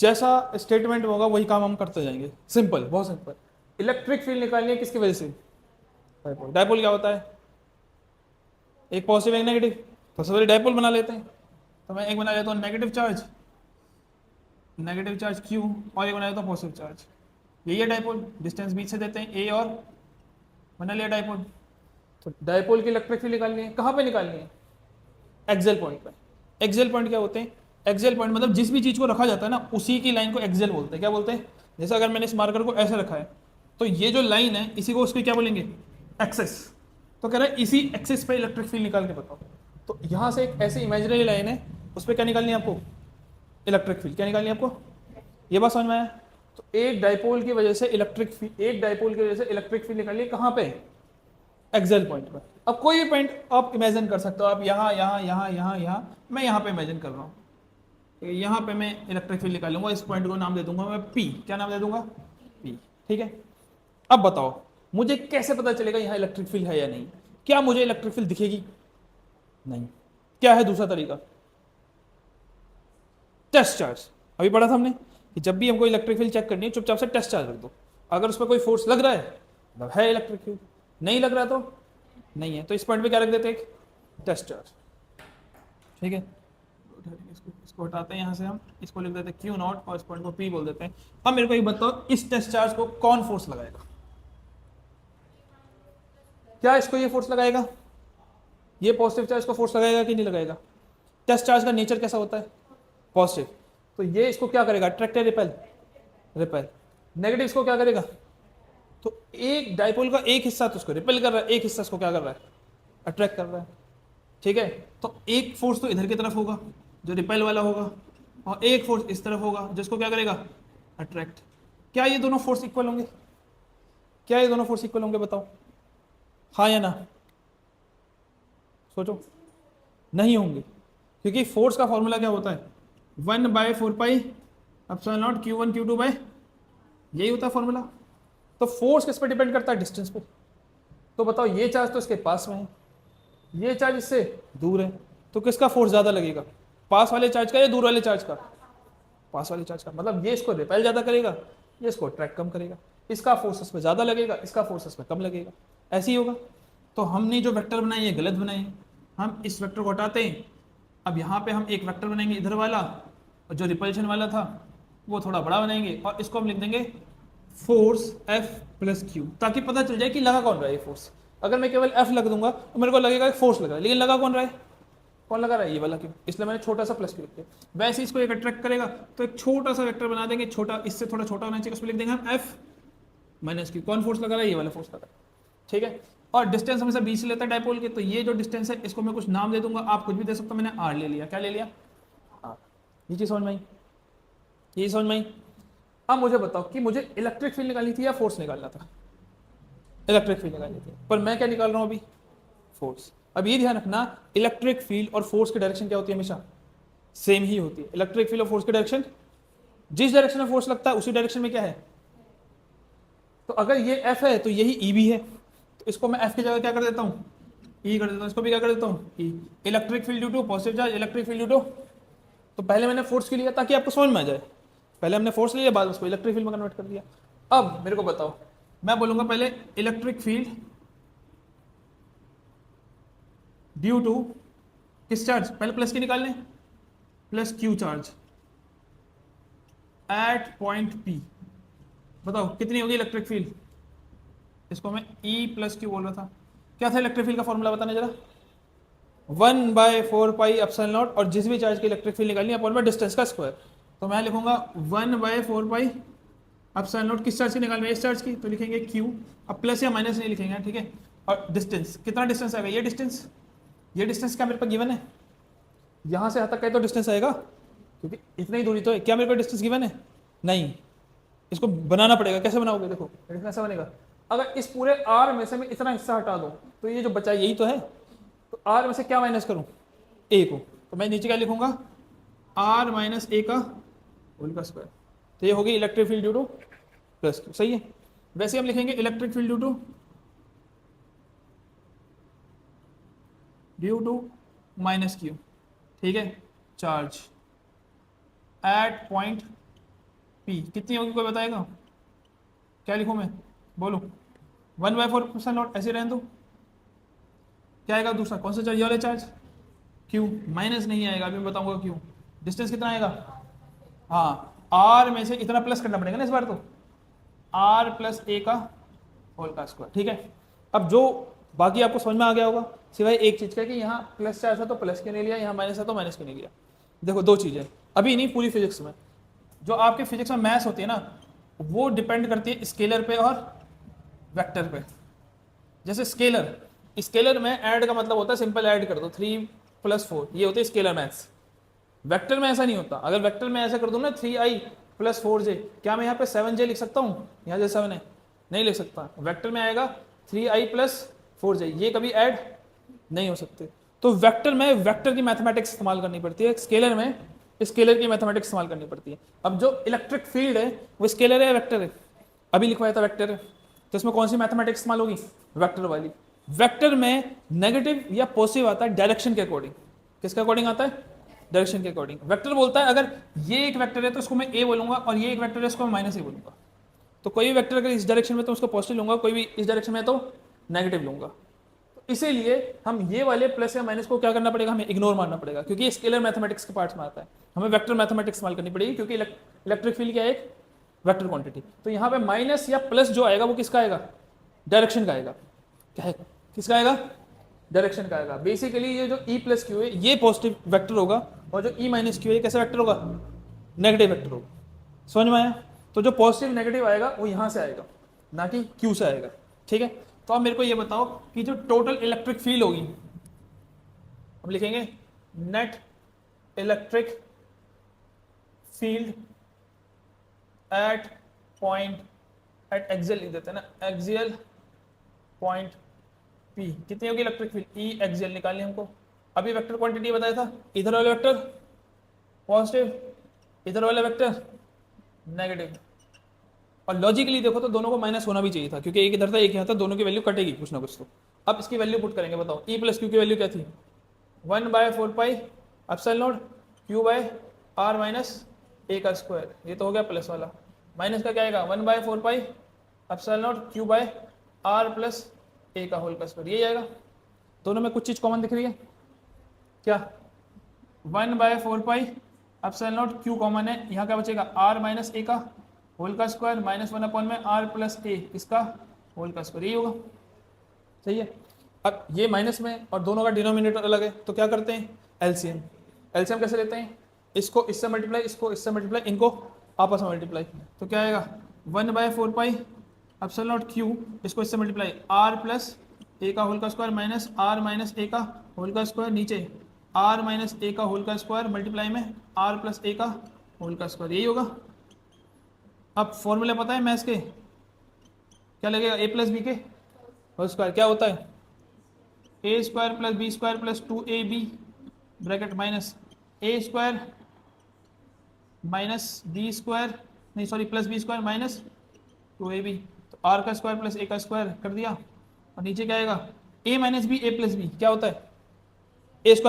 जैसा स्टेटमेंट होगा वही काम हम करते जाएंगे। सिंपल, बहुत सिंपल। इलेक्ट्रिक फील्ड निकालनी है किसकी वजह से? डायपोल। डायपोल क्या होता है? एक पॉजिटिव एक नेगेटिव। तो सबसे पहले डायपोल बना लेते हैं। तो मैं एक बना लेता हूँ नेगेटिव चार्ज Q, और एक बना लेता हूँ पॉजिटिव चार्ज। यही है डायपोल। डिस्टेंस बीच से देते हैं a, और बना लिया डायपोल। तो डायपोल की इलेक्ट्रिक फील्ड निकालनी है, कहाँ पे निकालनी है? एक्सियल पॉइंट पे। एक्सियल पॉइंट क्या होते हैं? एक्सियल पॉइंट मतलब जिस भी चीज को रखा जाता है ना, उसी की लाइन को एक्सियल बोलते हैं। क्या बोलते हैं? जैसे अगर मैंने इस मार्कर को ऐसे रखा है तो ये जो लाइन है इसी को उसकी क्या बोलेंगे, एक्सेस। तो कह रहा है इसी एक्सेस पे इलेक्ट्रिक फील्ड निकाल के बताओ। तो यहाँ से एक ऐसी इमेजिनरी लाइन है, उस पर क्या निकालनी है आपको, इलेक्ट्रिक फील्ड। क्या निकालनी है आपको, ये बात समझ में आया। तो एक डाइपोल की वजह से इलेक्ट्रिक फील्ड, एक डाइपोल की वजह से इलेक्ट्रिक फील्ड निकालिए कहाँ पे, एक्सेल पॉइंट पर। अब कोई भी पॉइंट आप इमेजिन कर सकते हो, आप यहाँ यहाँ यहाँ यहाँ यहाँ, मैं यहाँ पे इमेजिन कर रहा हूँ, यहाँ पे मैं इलेक्ट्रिक फील्ड निकालूंगा, इस पॉइंट को नाम दे दूंगा मैं पी। क्या नाम दे दूंगा, पी। ठीक है, अब बताओ मुझे कैसे पता चलेगा यहाँ इलेक्ट्रिक फील्ड है या नहीं। क्या मुझे इलेक्ट्रिक फील्ड दिखेगी, नहीं। क्या है दूसरा तरीका, टेस्ट चार्ज। अभी पढ़ा था हमने कि जब भी हमको इलेक्ट्रिक फील्ड चेक करनी है चुपचाप से टेस्ट चार्ज रख दो। अगर उस पर कोई फोर्स लग रहा है मतलब है इलेक्ट्रिक फील्ड, नहीं लग रहा तो नहीं है। तो इस पॉइंट पे क्या रख देते हैं, एक टेस्ट चार्ज। ठीक है, इसको हटाते हैं यहाँ से, हम इसको लिख देते हैं क्यू नॉट और इस पॉइंट को पी बोल देते हैं। अब मेरे को ये बताओ इस टेस्ट चार्ज को कौन फोर्स लगाएगा, क्या इसको ये फोर्स लगाएगा, ये पॉजिटिव चार्ज को फोर्स लगाएगा कि नहीं लगाएगा। टेस्ट चार्ज का नेचर कैसा होता है, पॉजिटिव। तो ये इसको क्या करेगा, अट्रैक्ट है रिपेल, रिपेल। नेगेटिव इसको क्या करेगा, तो एक डाइपोल का एक हिस्सा तो उसको रिपेल कर रहा है, एक हिस्सा इसको क्या कर रहा है, अट्रैक्ट कर रहा है। ठीक है, तो एक फोर्स तो इधर की तरफ होगा जो रिपेल वाला होगा, और एक फोर्स इस तरफ होगा जिसको क्या करेगा, अट्रैक्ट। क्या ये दोनों फोर्स इक्वल होंगे, क्या ये दोनों फोर्स इक्वल होंगे बताओ, हाँ या ना, सोचो। नहीं होंगे, क्योंकि फोर्स का फॉर्मूला क्या होता है, 1/4 epsilon naught Q1 Q2 bye, यही होता है फॉर्मूला। तो फोर्स किस पे डिपेंड करता है, डिस्टेंस पे। तो बताओ ये चार्ज तो इसके पास में है, ये चार्ज इससे दूर है, तो किसका फोर्स ज्यादा लगेगा, पास वाले चार्ज का या दूर वाले चार्ज का, पास वाले चार्ज का। मतलब ये इसको रिपेल ज्यादा करेगा, ये इसको अट्रैक्ट कम करेगा, इसका फोर्स इसमें ज्यादा लगेगा, इसका फोर्स इसमें कम लगेगा, ऐसे ही होगा। तो हमने जो वेक्टर बनाए ये गलत बनाए हैं, हम इस वेक्टर को हटाते हैं। अब यहाँ पे हम एक वेक्टर बनाएंगे इधर वाला, और जो रिपल्शन वाला था वो थोड़ा बड़ा बनाएंगे, और इसको हम लिख देंगे फोर्स F प्लस Q, ताकि पता चल जाए कि लगा कौन रहा है ये फोर्स। अगर मैं केवल F लग दूंगा तो मेरे को लगेगा कि फोर्स लगा है, लेकिन लगा कौन रहा है, कौन लगा रहा है, ये वाला क्यों, इसलिए मैंने छोटा सा प्लस Q लिख दिया। वैसे इसको एक अट्रैक्ट करेगा तो एक छोटा सा वेक्टर बना देंगे, छोटा, इससे थोड़ा छोटा होना चाहिए, उसमें लिख देंगे हम F माइनस Q। कौन फोर्स लगा रहा है, ये वाला फोर्स लगा रहा है। ठीक है, और डिस्टेंस हमेशा बीच से लेता है डाइपोल के, तो ये जो डिस्टेंस है इसको मैं कुछ नाम दे दूंगा, आप कुछ भी दे सकते हो। मैंने R ले लिया, क्या ले लिया, R। ये चीज समझ में आई, ये समझ में आई। अब मुझे बताओ कि मुझे इलेक्ट्रिक फील्ड निकालनी थी या फोर्स निकालना था, इलेक्ट्रिक फील्ड निकालनी थी, पर मैं क्या निकाल रहा हूं अभी, फोर्स। अब ये ध्यान रखना, इलेक्ट्रिक फील्ड और फोर्स की डायरेक्शन क्या होती है, हमेशा सेम ही होती है। इलेक्ट्रिक फील्ड और फोर्स की डायरेक्शन, जिस डायरेक्शन में फोर्स लगता है उसी डायरेक्शन में क्या है। तो अगर ये F है तो यही E भी है, तो इसको मैं F की जगह क्या कर देता हूँ, E कर देता हूँ, इसको भी क्या कर देता हूँ, E। Electric field due to positive charge, electric field due to, तो पहले मैंने फोर्स की लिया ताकि आपको समझ में आ जाए, पहले हमने फोर्स लिया, बाद उसको इलेक्ट्रिक फील्ड में कन्वर्ट कर दिया। अब मेरे को बताओ, मैं बोलूंगा पहले इलेक्ट्रिक फील्ड ड्यू टू किस चार्ज, पहले प्लस की निकालने, plus Q charge at point P। बताओ कितनी होगी इलेक्ट्रिक फील्ड, इसको मैं E प्लस Q बोल रहा था। क्या था इलेक्ट्रिक फील्ड का फॉर्मूला बताने जरा, 1/4 एप्सिलॉन नॉट, और जिस भी चार्ज की इलेक्ट्रिक फील्ड निकालनी है अपॉन में डिस्टेंस का स्क्वायर। तो मैं लिखूंगा 1/4 एप्सिलॉन नॉट, किस चार्ज की निकालनी है, इस चार्ज की, तो लिखेंगे Q। अब प्लस या माइनस नहीं लिखेंगे, ठीक है। और डिस्टेंस, कितना डिस्टेंस आएगा, ये डिस्टेंस, ये डिस्टेंस क्या मेरे पास गिवन है, यहाँ से यहाँ तक का तो डिस्टेंस आएगा, क्योंकि इतनी ही दूरी तो है। क्या मेरे पास डिस्टेंस गिवन है, नहीं, इसको बनाना पड़ेगा। कैसे बनाओगे, देखो ऐसा बनेगा, अगर इस पूरे R में से मैं इतना हिस्सा हटा दूं तो ये जो बचा यही तो है, तो R में से क्या माइनस करूं, A को, तो मैं नीचे क्या लिखूंगा, R माइनस A का होल का स्क्वायर। तो ये होगी electric field due to plus Q, सही है। वैसे हम लिखेंगे electric field due to minus Q, ठीक है, चार्ज एट पॉइंट P। कितनी होगी कोई बताएगा, क्या लिखूं मैं, बोलो, 1/4 नॉट, ऐसे रहने दो। क्या आएगा दूसरा, कौन सा चार्ज, ये वाला चार्ज Q, माइनस नहीं आएगा, अभी मैं बताऊंगा क्यों। डिस्टेंस कितना आएगा, हाँ, R में से इतना प्लस करना पड़ेगा ना इस बार, तो R प्लस A का होल का स्क्वायर, ठीक है। अब जो बाकी आपको समझ में आ गया होगा, सिवाय एक चीज का कि यहाँ प्लस चार्ज है तो प्लस क्यों नहीं लिया, यहाँ माइनस है तो माइनस क्यों नहीं लिया। देखो दो चीजें, अभी नहीं पूरी फिजिक्स में, जो आपके फिजिक्स में मैथ्स होती है ना, वो डिपेंड करती है स्केलर पे और वेक्टर पे। जैसे स्केलर में ऐड का मतलब होता है सिंपल ऐड कर दो 3 + 4, ये होते हैं स्केलर मैथ्स। वेक्टर में ऐसा नहीं होता। अगर वेक्टर में ऐसा कर दूं ना 3i + 4j, क्या मैं यहाँ पे 7j लिख सकता हूँ? यहाँ से 7 है, नहीं लिख सकता। वेक्टर में आएगा 3i + 4j, ये कभी ऐड नहीं हो सकते। तो वेक्टर में वेक्टर की मैथमेटिक्स इस्तेमाल करनी पड़ती है, स्केलर में स्केलर की मैथमेटिक्स इस्तेमाल करनी पड़ती है। अब जो इलेक्ट्रिक फील्ड है वो स्केलर है या वेक्टर है? अभी लिखवाया था वेक्टर है, तो इसमें कौन सी मैथमेटिक्स इस्तेमाल होगी? वेक्टर वाली। वेक्टर में नेगेटिव या पॉजिटिव आता है डायरेक्शन के अकॉर्डिंग। किसके अकॉर्डिंग आता है? डायरेक्शन के अकॉर्डिंग। वेक्टर बोलता है अगर ये एक वेक्टर है तो इसको मैं ए बोलूंगा, और ये एक वेक्टर है इसको मैं -a बोलूंगा। तो कोई भी वेक्टर अगर इस डायरेक्शन में तो उसको पॉजिटिव लूंगा, कोई भी इस डायरेक्शन में तो नेगेटिव लूंगा। तो इसीलिए हम ये वाले प्लस या माइनस को क्या करना पड़ेगा? हमें इग्नोर मारना पड़ेगा, क्योंकि ये स्केलर मैथमेटिक्स के पार्ट्स में आता है। हमें वेक्टर मैथमेटिक्स इस्तेमाल करनी पड़ेगी, क्योंकि इलेक्ट्रिक फील्ड क्या है? एक वेक्टर क्वांटिटी। तो यहाँ पे माइनस या प्लस जो आएगा वो किसका आएगा? डायरेक्शन का आएगा। क्या है? किसका आएगा? डायरेक्शन का आएगा। बेसिकली ये जो E + Q है ये पॉजिटिव वेक्टर होगा, और जो E - Q है ये कैसा वेक्टर होगा? नेगेटिव वेक्टर होगा। समझ में आया? तो जो पॉजिटिव नेगेटिव आएगा वो यहाँ से आएगा, ना कि Q से आएगा। ठीक है, तो आप मेरे को ये बताओ कि जो टोटल इलेक्ट्रिक फील्ड होगी, हम लिखेंगे net electric field eight point, eight axial लिख देते हैं ना, एक्सियल पॉइंट P। कितनी होगी इलेक्ट्रिक फील्ड? E एक्सियल निकालनी हमको। अभी वेक्टर क्वांटिटी बताया था, इधर वाला वेक्टर पॉजिटिव, इधर वाला वेक्टर नेगेटिव। और लॉजिकली देखो तो दोनों को माइनस होना भी चाहिए था, क्योंकि एक इधर था एक यहाँ था, दोनों की वैल्यू कटेगी कुछ ना कुछ। तो अब इसकी वैल्यू पुट करेंगे। बताओ E + Q की वैल्यू क्या थी? 1/4πε0 Q/r - a का स्क्वायर। ये तो हो गया प्लस वाला। माइनस का क्या आएगा? 1/4πε0 Q/r + a का होल का स्क्वायर। ये आएगा। दोनों में कुछ चीज कॉमन दिख रही है क्या? 1/4πε0 Q कॉमन है, यहाँ क्या बचेगा? r - a का होल का स्क्वायर -1 में r + a इसका होल का स्क्वायर। यही होगा। सही है। अब ये माइनस में और दोनों का डिनोमिनेटर अलग है, तो क्या करते हैं? एलसीएम। एलसीएम कैसे लेते हैं? इसको इससे मल्टीप्लाई, इसको इससे मल्टीप्लाई, इनको आपस में मल्टीप्लाई। तो क्या आएगा? 1/4πε0 Q, इसको इससे मल्टीप्लाई, r + a का होल का स्क्वायर माइनस r - a का होल का स्क्वायर, नीचे r - a का होल का स्क्वायर मल्टीप्लाई में r + a का होल का स्क्वायर। यही होगा। अब फॉर्मूला पता है मैथ्स के? क्या लगेगा? a + b के होल स्क्वायर क्या होता है? a² + b² + 2ab bracket minus a² - b² नहीं सॉरी +b² माइनस 2ab। तो r का स्क्वायर + a का स्क्वायर कर दिया, और नीचे क्या आएगा? a - b, a + b क्या होता है? a² -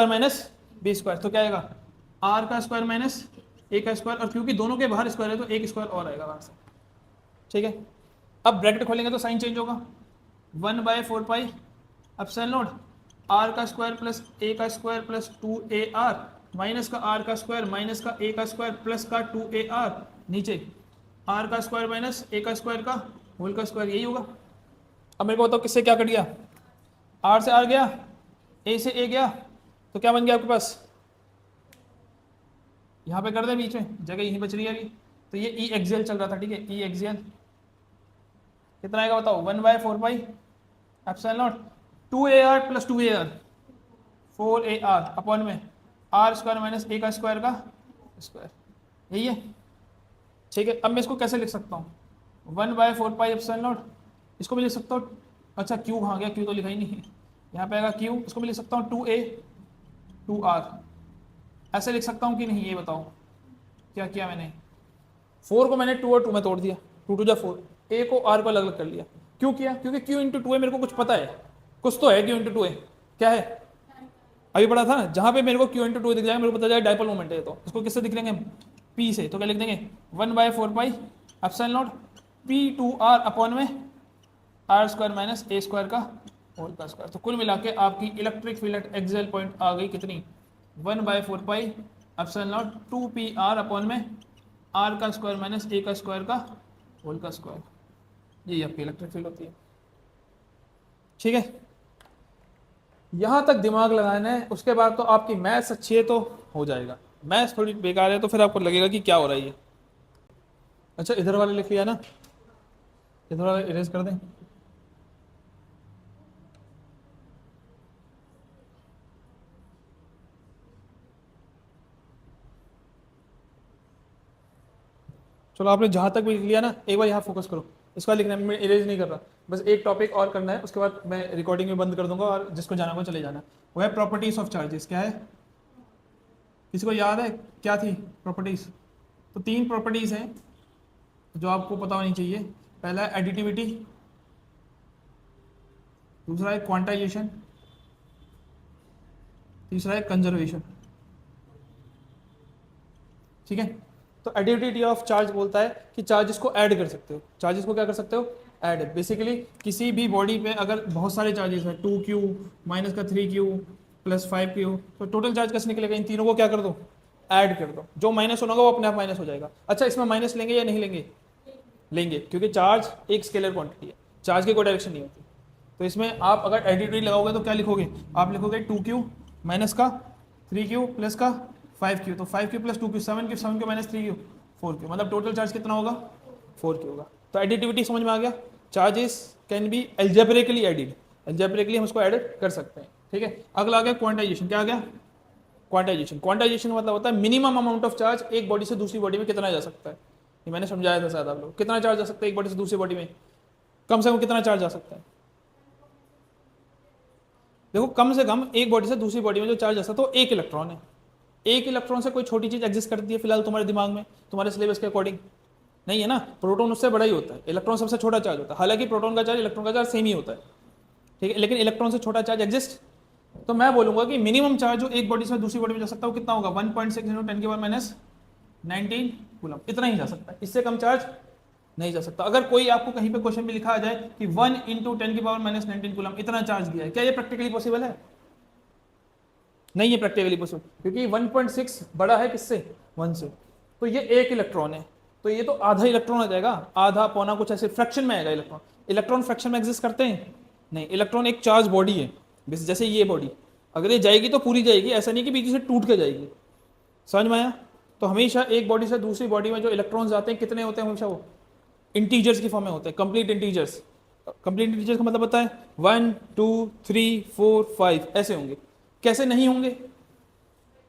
b²। तो क्या आएगा? r का स्क्वायर माइनस a का स्क्वायर, और क्योंकि दोनों के बाहर स्क्वायर है तो एक स्क्वायर और आएगा बाहर से। ठीक है, अब ब्रैकेट खोलेंगे तो साइन चेंज होगा। 1/4πε0 r का स्क्वायर + a का स्क्वायर + 2ar माइनस का r का स्क्वायर माइनस का a का स्क्वायर प्लस का 2ar, नीचे r का स्क्वायर माइनस a का स्क्वायर का होल का स्क्वायर। यही होगा। अब मेरे को बताओ किससे क्या कट गया? r से r गया, a से a गया, तो क्या बन गया आपके पास? यहाँ पे कर दे, बीच में जगह यहीं बच रही है अभी। तो ये E एक्सियल चल रहा था, ठीक है। E एक्सियल कितना आएगा बताओ? 1/4πε0 2ar + 2ar 4ar अपॉन में r² माइनस a का स्क्वायर का स्क्वायर। यही है। ठीक है, अब मैं इसको कैसे लिख सकता हूँ? 1/4πε0, इसको भी लिख सकता हूँ। अच्छा Q कहाँ गया? Q तो लिखा ही नहीं है। यहाँ पे आएगा Q, इसको भी लिख सकता हूँ 2a 2r। ऐसे लिख सकता हूँ कि नहीं, ये बताओ। क्या किया मैंने? 4 को मैंने 2 और 2 में तोड़ दिया, 2 2 जा 4, a को r को अलग अलग कर लिया। क्यों किया? क्योंकि q × 2 है, मेरे को कुछ पता है, कुछ तो है q × 2 है। क्या है? अभी पढ़ा था ना, जहाँ पे मेरे को q × 2 दिख जाएगा मेरे को पता जाएगा डाइपोल मोमेंट है। तो इसको किससे दिख लेंगे हम? p से। तो क्या लिख देंगे? 1/4πε0 p2r अपॉन में r² माइनस a² का होल का स्क्वायर। तो कुल मिला के आपकी electric field at axial point आ गई कितनी? 1/4πε0 2pr अपॉन में r का स्क्वायर माइनस a का स्क्वायर का होल का स्क्वायर। यही आपकी इलेक्ट्रिक फील्ड होती है। ठीक है, यहां तक दिमाग लगाना है। उसके बाद तो आपकी मैथ्स अच्छी है तो हो जाएगा। मैथ्स थोड़ी बेकार है तो फिर आपको लगेगा कि क्या हो रहा है ये। अच्छा इधर वाले लिख लिया ना, इधर वाले इरेज कर दें। चलो आपने जहां तक भी लिख लिया ना, एक बार यहाँ फोकस करो, इसका लिखना है, मैं इरेज नहीं कर रहा, बस एक टॉपिक और करना है, उसके बाद मैं रिकॉर्डिंग में बंद कर दूंगा और जिसको जाना वो चले जाना। वो है प्रॉपर्टीज ऑफ चार्जेस। क्या है, किसी को याद है क्या थी प्रॉपर्टीज? तो 3 प्रॉपर्टीज हैं जो आपको पता होनी चाहिए। पहला है एडिटिविटी, दूसरा है क्वांटाइजेशन, तीसरा है कंजर्वेशन। ठीक है, तो एडिटिविटी ऑफ चार्ज बोलता है कि चार्जेस को ऐड कर सकते हो। चार्जेस को क्या कर सकते हो? ऐड। बेसिकली किसी भी बॉडी पे अगर बहुत सारे चार्जेस है, 2q माइनस का 3q प्लस 5q, तो टोटल चार्ज कैसे निकलेगा? इन तीनों को क्या कर दो? ऐड कर दो। जो माइनस होना होगा वो अपने आप माइनस हो जाएगा। अच्छा इसमें माइनस लेंगे या नहीं लेंगे? लेंगे, क्योंकि चार्ज एक स्केलर क्वांटिटी है, चार्ज की कोई डायरेक्शन नहीं होती। तो इसमें आप अगर एडिटिविटी लगाओगे तो क्या लिखोगे? आप लिखोगे 2q माइनस का 3q प्लस का 5q, तो 5q plus 2q 7q, 7q minus 3q 4q, मतलब टोटल चार्ज कितना होगा? 4q होगा। तो एडिटिविटी समझ में आ गया। Charges can be algebraically added, algebraically हम उसको ऐड कर सकते हैं। ठीक है, अगला आ गया क्वांटाइजेशन। क्या आ गया? क्वांटाइजेशन। क्वांटाइजेशन का मतलब होता है मिनिमम अमाउंट ऑफ चार्ज एक बॉडी से दूसरी बॉडी में कितना जा सकता है। ये मैंने समझाया था शायद आप लोग, कितना चार्ज जा सकता है एक बॉडी से दूसरी बॉडी में? कम से कम कितना चार्ज जा सकता है? देखो कम से कम एक बॉडी से दूसरी बॉडी में जो चार्ज जा सकता है वो 1 इलेक्ट्रॉन है। 1 इलेक्ट्रॉन से कोई छोटी चीज एग्जिस्ट करती है फिलहाल तुम्हारे दिमाग में, तुम्हारे सिलेबस के अकॉर्डिंग? नहीं है ना, प्रोटॉन उससे बड़ा ही होता है, इलेक्ट्रॉन सबसे छोटा चार्ज होता है। हालांकि प्रोटॉन का चार्ज इलेक्ट्रॉन का चार्ज सेम ही होता है, ठीक है, लेकिन इलेक्ट्रॉन से छोटा चार्ज एग्जिस्ट। तो मैं बोलूंगा कि मिनिमम चार्ज जो एक बॉडी से दूसरी बॉडी में जा सकता है वो कितना होगा? 1.6 × 10 की पावर माइनस 19 कूलम, इतना ही जा सकता है, इससे कम चार्ज नहीं जा सकता। अगर कोई आपको कहीं पे क्वेश्चन में लिखा आ जाए कि 1 × 10 की पावर माइनस 19 कूलम इतना चार्ज दिया है, क्या ये प्रैक्टिकली पॉसिबल है? नहीं है प्रैक्टिकली पॉसिबल, क्योंकि 1.6 बड़ा है किससे? 1 से। तो ये 1 इलेक्ट्रॉन है, तो ये तो आधा इलेक्ट्रॉन आ जाएगा, आधा पौना कुछ ऐसे फ्रैक्शन में आएगा इलेक्ट्रॉन। इलेक्ट्रॉन फ्रैक्शन में एग्जिस्ट करते हैं? नहीं, इलेक्ट्रॉन एक चार्ज बॉडी है, जैसे ये बॉडी, अगर ये जाएगी तो पूरी जाएगी, ऐसा नहीं कि बीच से टूट के जाएगी। समझ में आया? तो हमेशा एक बॉडी से दूसरी बॉडी में जो इलेक्ट्रॉन्स जाते हैं कितने होते हैं? हमेशा वो इंटीजर्स की फॉर्म में होते हैं, कंप्लीट इंटीजर्स। कंप्लीट इंटीजर्स का मतलब होता है 1 2 3 4 5 ऐसे होंगे। कैसे नहीं होंगे?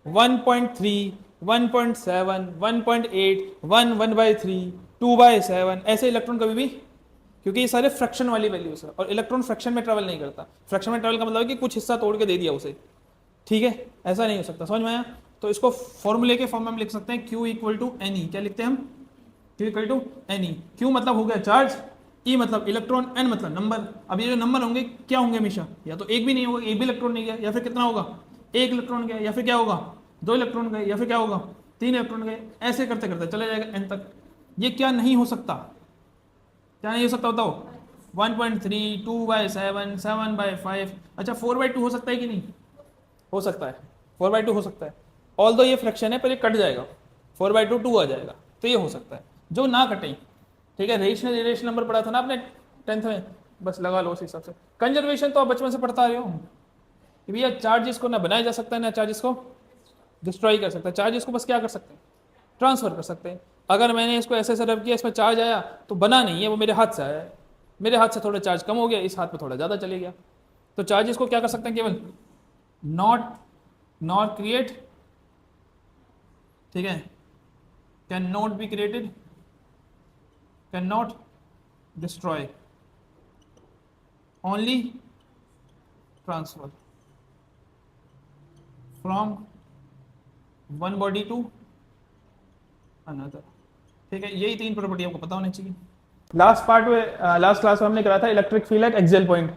1.3 1.7 1.8 1/3 2/7 ऐसे इलेक्ट्रॉन कभी भी, क्योंकि ये सारे फ्रैक्शन वाली वैल्यूज है और इलेक्ट्रॉन फ्रैक्शन में ट्रैवल नहीं करता। फ्रैक्शन में ट्रैवल का मतलब है कि कुछ हिस्सा तोड़ के दे दिया उसे, ठीक है, ऐसा नहीं हो सकता। समझ में आया? तो इसको फॉर्मूले के फॉर्म में हम लिख सकते हैं Q = Ne। क्या लिखते हैं हम? Q = Ne। Q मतलब हो गया चार्ज, E मतलब इलेक्ट्रॉन, N मतलब नंबर। अब ये जो नंबर होंगे क्या होंगे? हमेशा या तो एक भी नहीं होगा, एक भी इलेक्ट्रॉन नहीं गया, या फिर कितना होगा? 1 इलेक्ट्रॉन गया, या फिर क्या होगा? 2 इलेक्ट्रॉन गए, या फिर क्या होगा? 3 इलेक्ट्रॉन गए। ऐसे करते करते चले जाएगा N तक। ये क्या नहीं हो सकता? क्या नहीं हो सकता बताओ? 1.3 2/7 7/5। अच्छा 4/2 हो सकता है कि नहीं? हो सकता है, 4/2 हो सकता है। ऑल दो ये फ्रैक्शन है, पर ये कट जाएगा, 4/2 2 आ जाएगा, तो ये हो सकता है जो ना कटे। ठीक है, रेशनल इरेशनल नंबर पढ़ा था ना आपने 10th में, बस लगा लो उस हिसाब से। कंजर्वेशन तो आप बचपन से पढ़ता रहे हो कि भैया चार्जेस को ना बनाया जा सकता है ना चार्जेस को डिस्ट्रॉय कर सकता है। चार्जेस को बस क्या कर सकते हैं? ट्रांसफर कर सकते हैं। अगर मैंने इसको ऐसे रब किया, इसमें चार्ज आया तो बना नहीं है, वो मेरे हाथ से आया है, मेरे हाथ से थोड़ा चार्ज कम हो गया, इस हाथ में थोड़ा ज़्यादा चले गया। तो चार्जेस को क्या कर सकते हैं? केवल नॉट नॉर क्रिएट, ठीक है, can not be created, can not destroy, only transfer from one body to another. ठीक है, यही 3 प्रॉपर्टी आपको पता होनी चाहिए। लास्ट पार्ट में, लास्ट क्लास में हमने करा था electric field at axial point,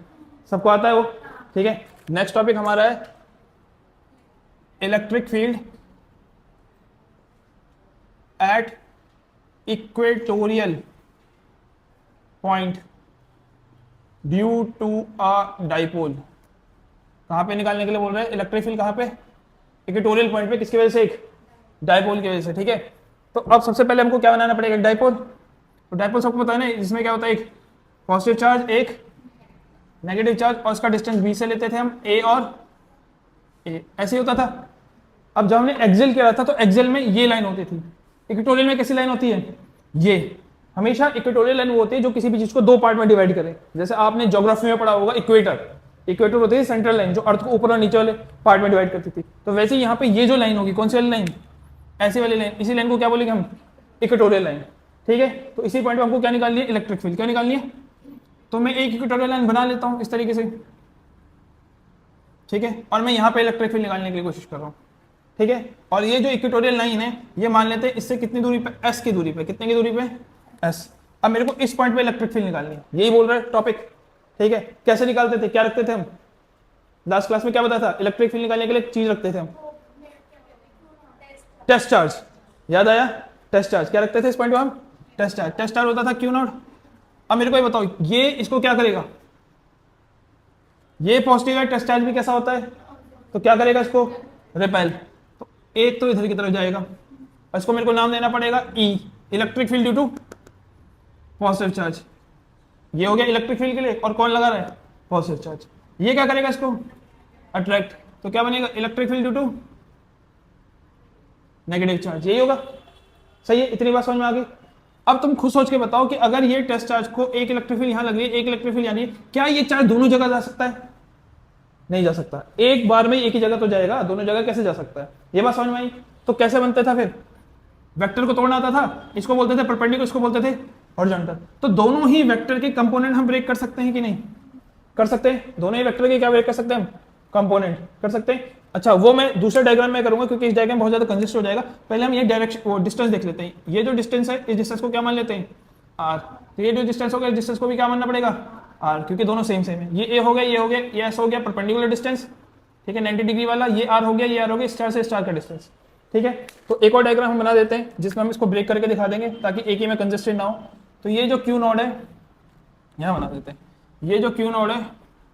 सबको आता है वो? ठीक है, नेक्स्ट टॉपिक हमारा है electric field at equatorial point due to a dipole. कहां पे निकालने के लिए बोल रहे हैं? इलेक्ट्रिक फील्ड कहां पे? इक्वेटोरियल पॉइंट पे। किसकी वजह से? एक डाइपोल की वजह से। ठीक है, तो अब सबसे पहले हमको क्या बनाना पड़ेगा? एक डाइपोल। तो डाइपोल सबको पता है ना, जिसमें क्या होता है? एक पॉजिटिव चार्ज, एक नेगेटिव चार्ज, और उसका डिस्टेंस बी से लेते थे हम, ए और ए, ऐसे ही होता था। अब जब हमने एक्सियल किया था तो एक्सियल में ये लाइन होती थी, इक्वेटोरियल में कैसी लाइन होती है? ये हमेशा इक्वेटोरियल लाइन वो होती है जो किसी भी चीज को दो पार्ट में डिवाइड करे। जैसे आपने ज्योग्राफी में पढ़ा होगा इक्वेटर, इक्वेटर होती है सेंट्रल लाइन जो अर्थ को ऊपर और नीचे वाले पार्ट में डिवाइड करती थी। तो वैसे ही यहाँ पे ये जो लाइन होगी, कौन सी वाली लाइन, ऐसी वाली लाइन, इसी लाइन को क्या बोलेंगे हम, इक्वेटोरियल लाइन। ठीक है, तो इसी पॉइंट पे हमको क्या निकालनी है, इलेक्ट्रिक फील्ड। क्या निकालनी है, तो मैं एक इक्वेटोरियल लाइन बना लेता हूँ इस तरीके से। ठीक है, और मैं यहाँ पे इलेक्ट्रिक फील्ड निकालने की लिए कोशिश कर रहा हूँ। ठीक है, और ये जो इक्वेटोरियल लाइन है ये मान लेते हैं इससे कितनी दूरी पे, एस की दूरी पे, कितने की दूरी पे, एस। अब मेरे को इस पॉइंट पे इलेक्ट्रिक फील्ड निकालनी है, यही बोल रहा है टॉपिक। ठीक है, कैसे निकालते थे, क्या रखते थे हम लास्ट क्लास में, क्या बताया था, इलेक्ट्रिक फील्ड निकालने के लिए एक चीज रखते थे हम, टेस्ट चार्ज। याद आया, टेस्ट चार्ज क्या रखते थे इस पॉइंट पे हम, टेस्ट चार्ज। टेस्ट चार्ज होता था क्यू नॉट। अब मेरे को ये बताओ, ये इसको क्या करेगा, ये पॉजिटिव है, टेस्ट चार्ज भी कैसा होता है, तो क्या करेगा इसको, रिपेल। तो एक तो इधर की तरफ जाएगा, और इसको मेरे को नाम देना पड़ेगा E, electric field due to positive charge. ये हो गया इलेक्ट्रिक फील्ड के लिए, और कौन लगा रहा है, पॉजिटिव चार्ज। ये क्या करेगा इसको, अट्रैक्ट। तो क्या बनेगा, electric field due to negative charge. यही होगा, सही है, इतनी बात समझ में आ गई। अब तुम खुद सोच के बताओ कि अगर ये टेस्ट चार्ज को एक इलेक्ट्रिक फील्ड यहां लग रही है, एक इलेक्ट्रिक फील्ड यानी क्या ये चार्ज दोनों जगह जा सकता है, नहीं जा सकता। एक बार में एक ही जगह तो जाएगा, दोनों जगह कैसे जा सकता है, ये बात समझ में आई। तो कैसे बनता था फिर, वेक्टर को तोड़ना आता था, इसको बोलते थे परपेंडिकुलर, इसको बोलते थे हॉरिजॉन्टल। तो दोनों ही वेक्टर के कंपोनेंट हम ब्रेक कर सकते हैं कि नहीं, कर सकते हैं। दोनों ही वेक्टर के क्या ब्रेक कर सकते हैं हम, कंपोनेंट कर सकते हैं। अच्छा, वो मैं दूसरे डायग्राम में करूंगा क्योंकि इस डायग्राम बहुत ज्यादा कंजेस्ट हो जाएगा। पहले हम ये डायरेक्शन, वो डिस्टेंस देख लेते हैं। ये जो डिस्टेंस है, इस डिस्टेंस को क्या मान लेते हैं, आर। तो ये जो डिस्टेंस होगा, इस डिस्टेंस को भी क्या मानना पड़ेगा, आर, क्योंकि दोनों सेम सेम है। ये ए हो गया, ये हो गया, ये एस हो गया, परपेंडिकुलर डिस्टेंस। ठीक है, 90 डिग्री वाला, ये आर हो गया, ये आर हो गया, स्टार से स्टार का डिस्टेंस। ठीक है, तो एक और डायग्राम हम बना देते हैं जिसमें हम इसको ब्रेक करके दिखा देंगे ताकि एक ही में कंजेस्टेड ना हो। तो ये जो क्यू नोड है, यहाँ बना देते हैं, ये जो क्यू नोड है,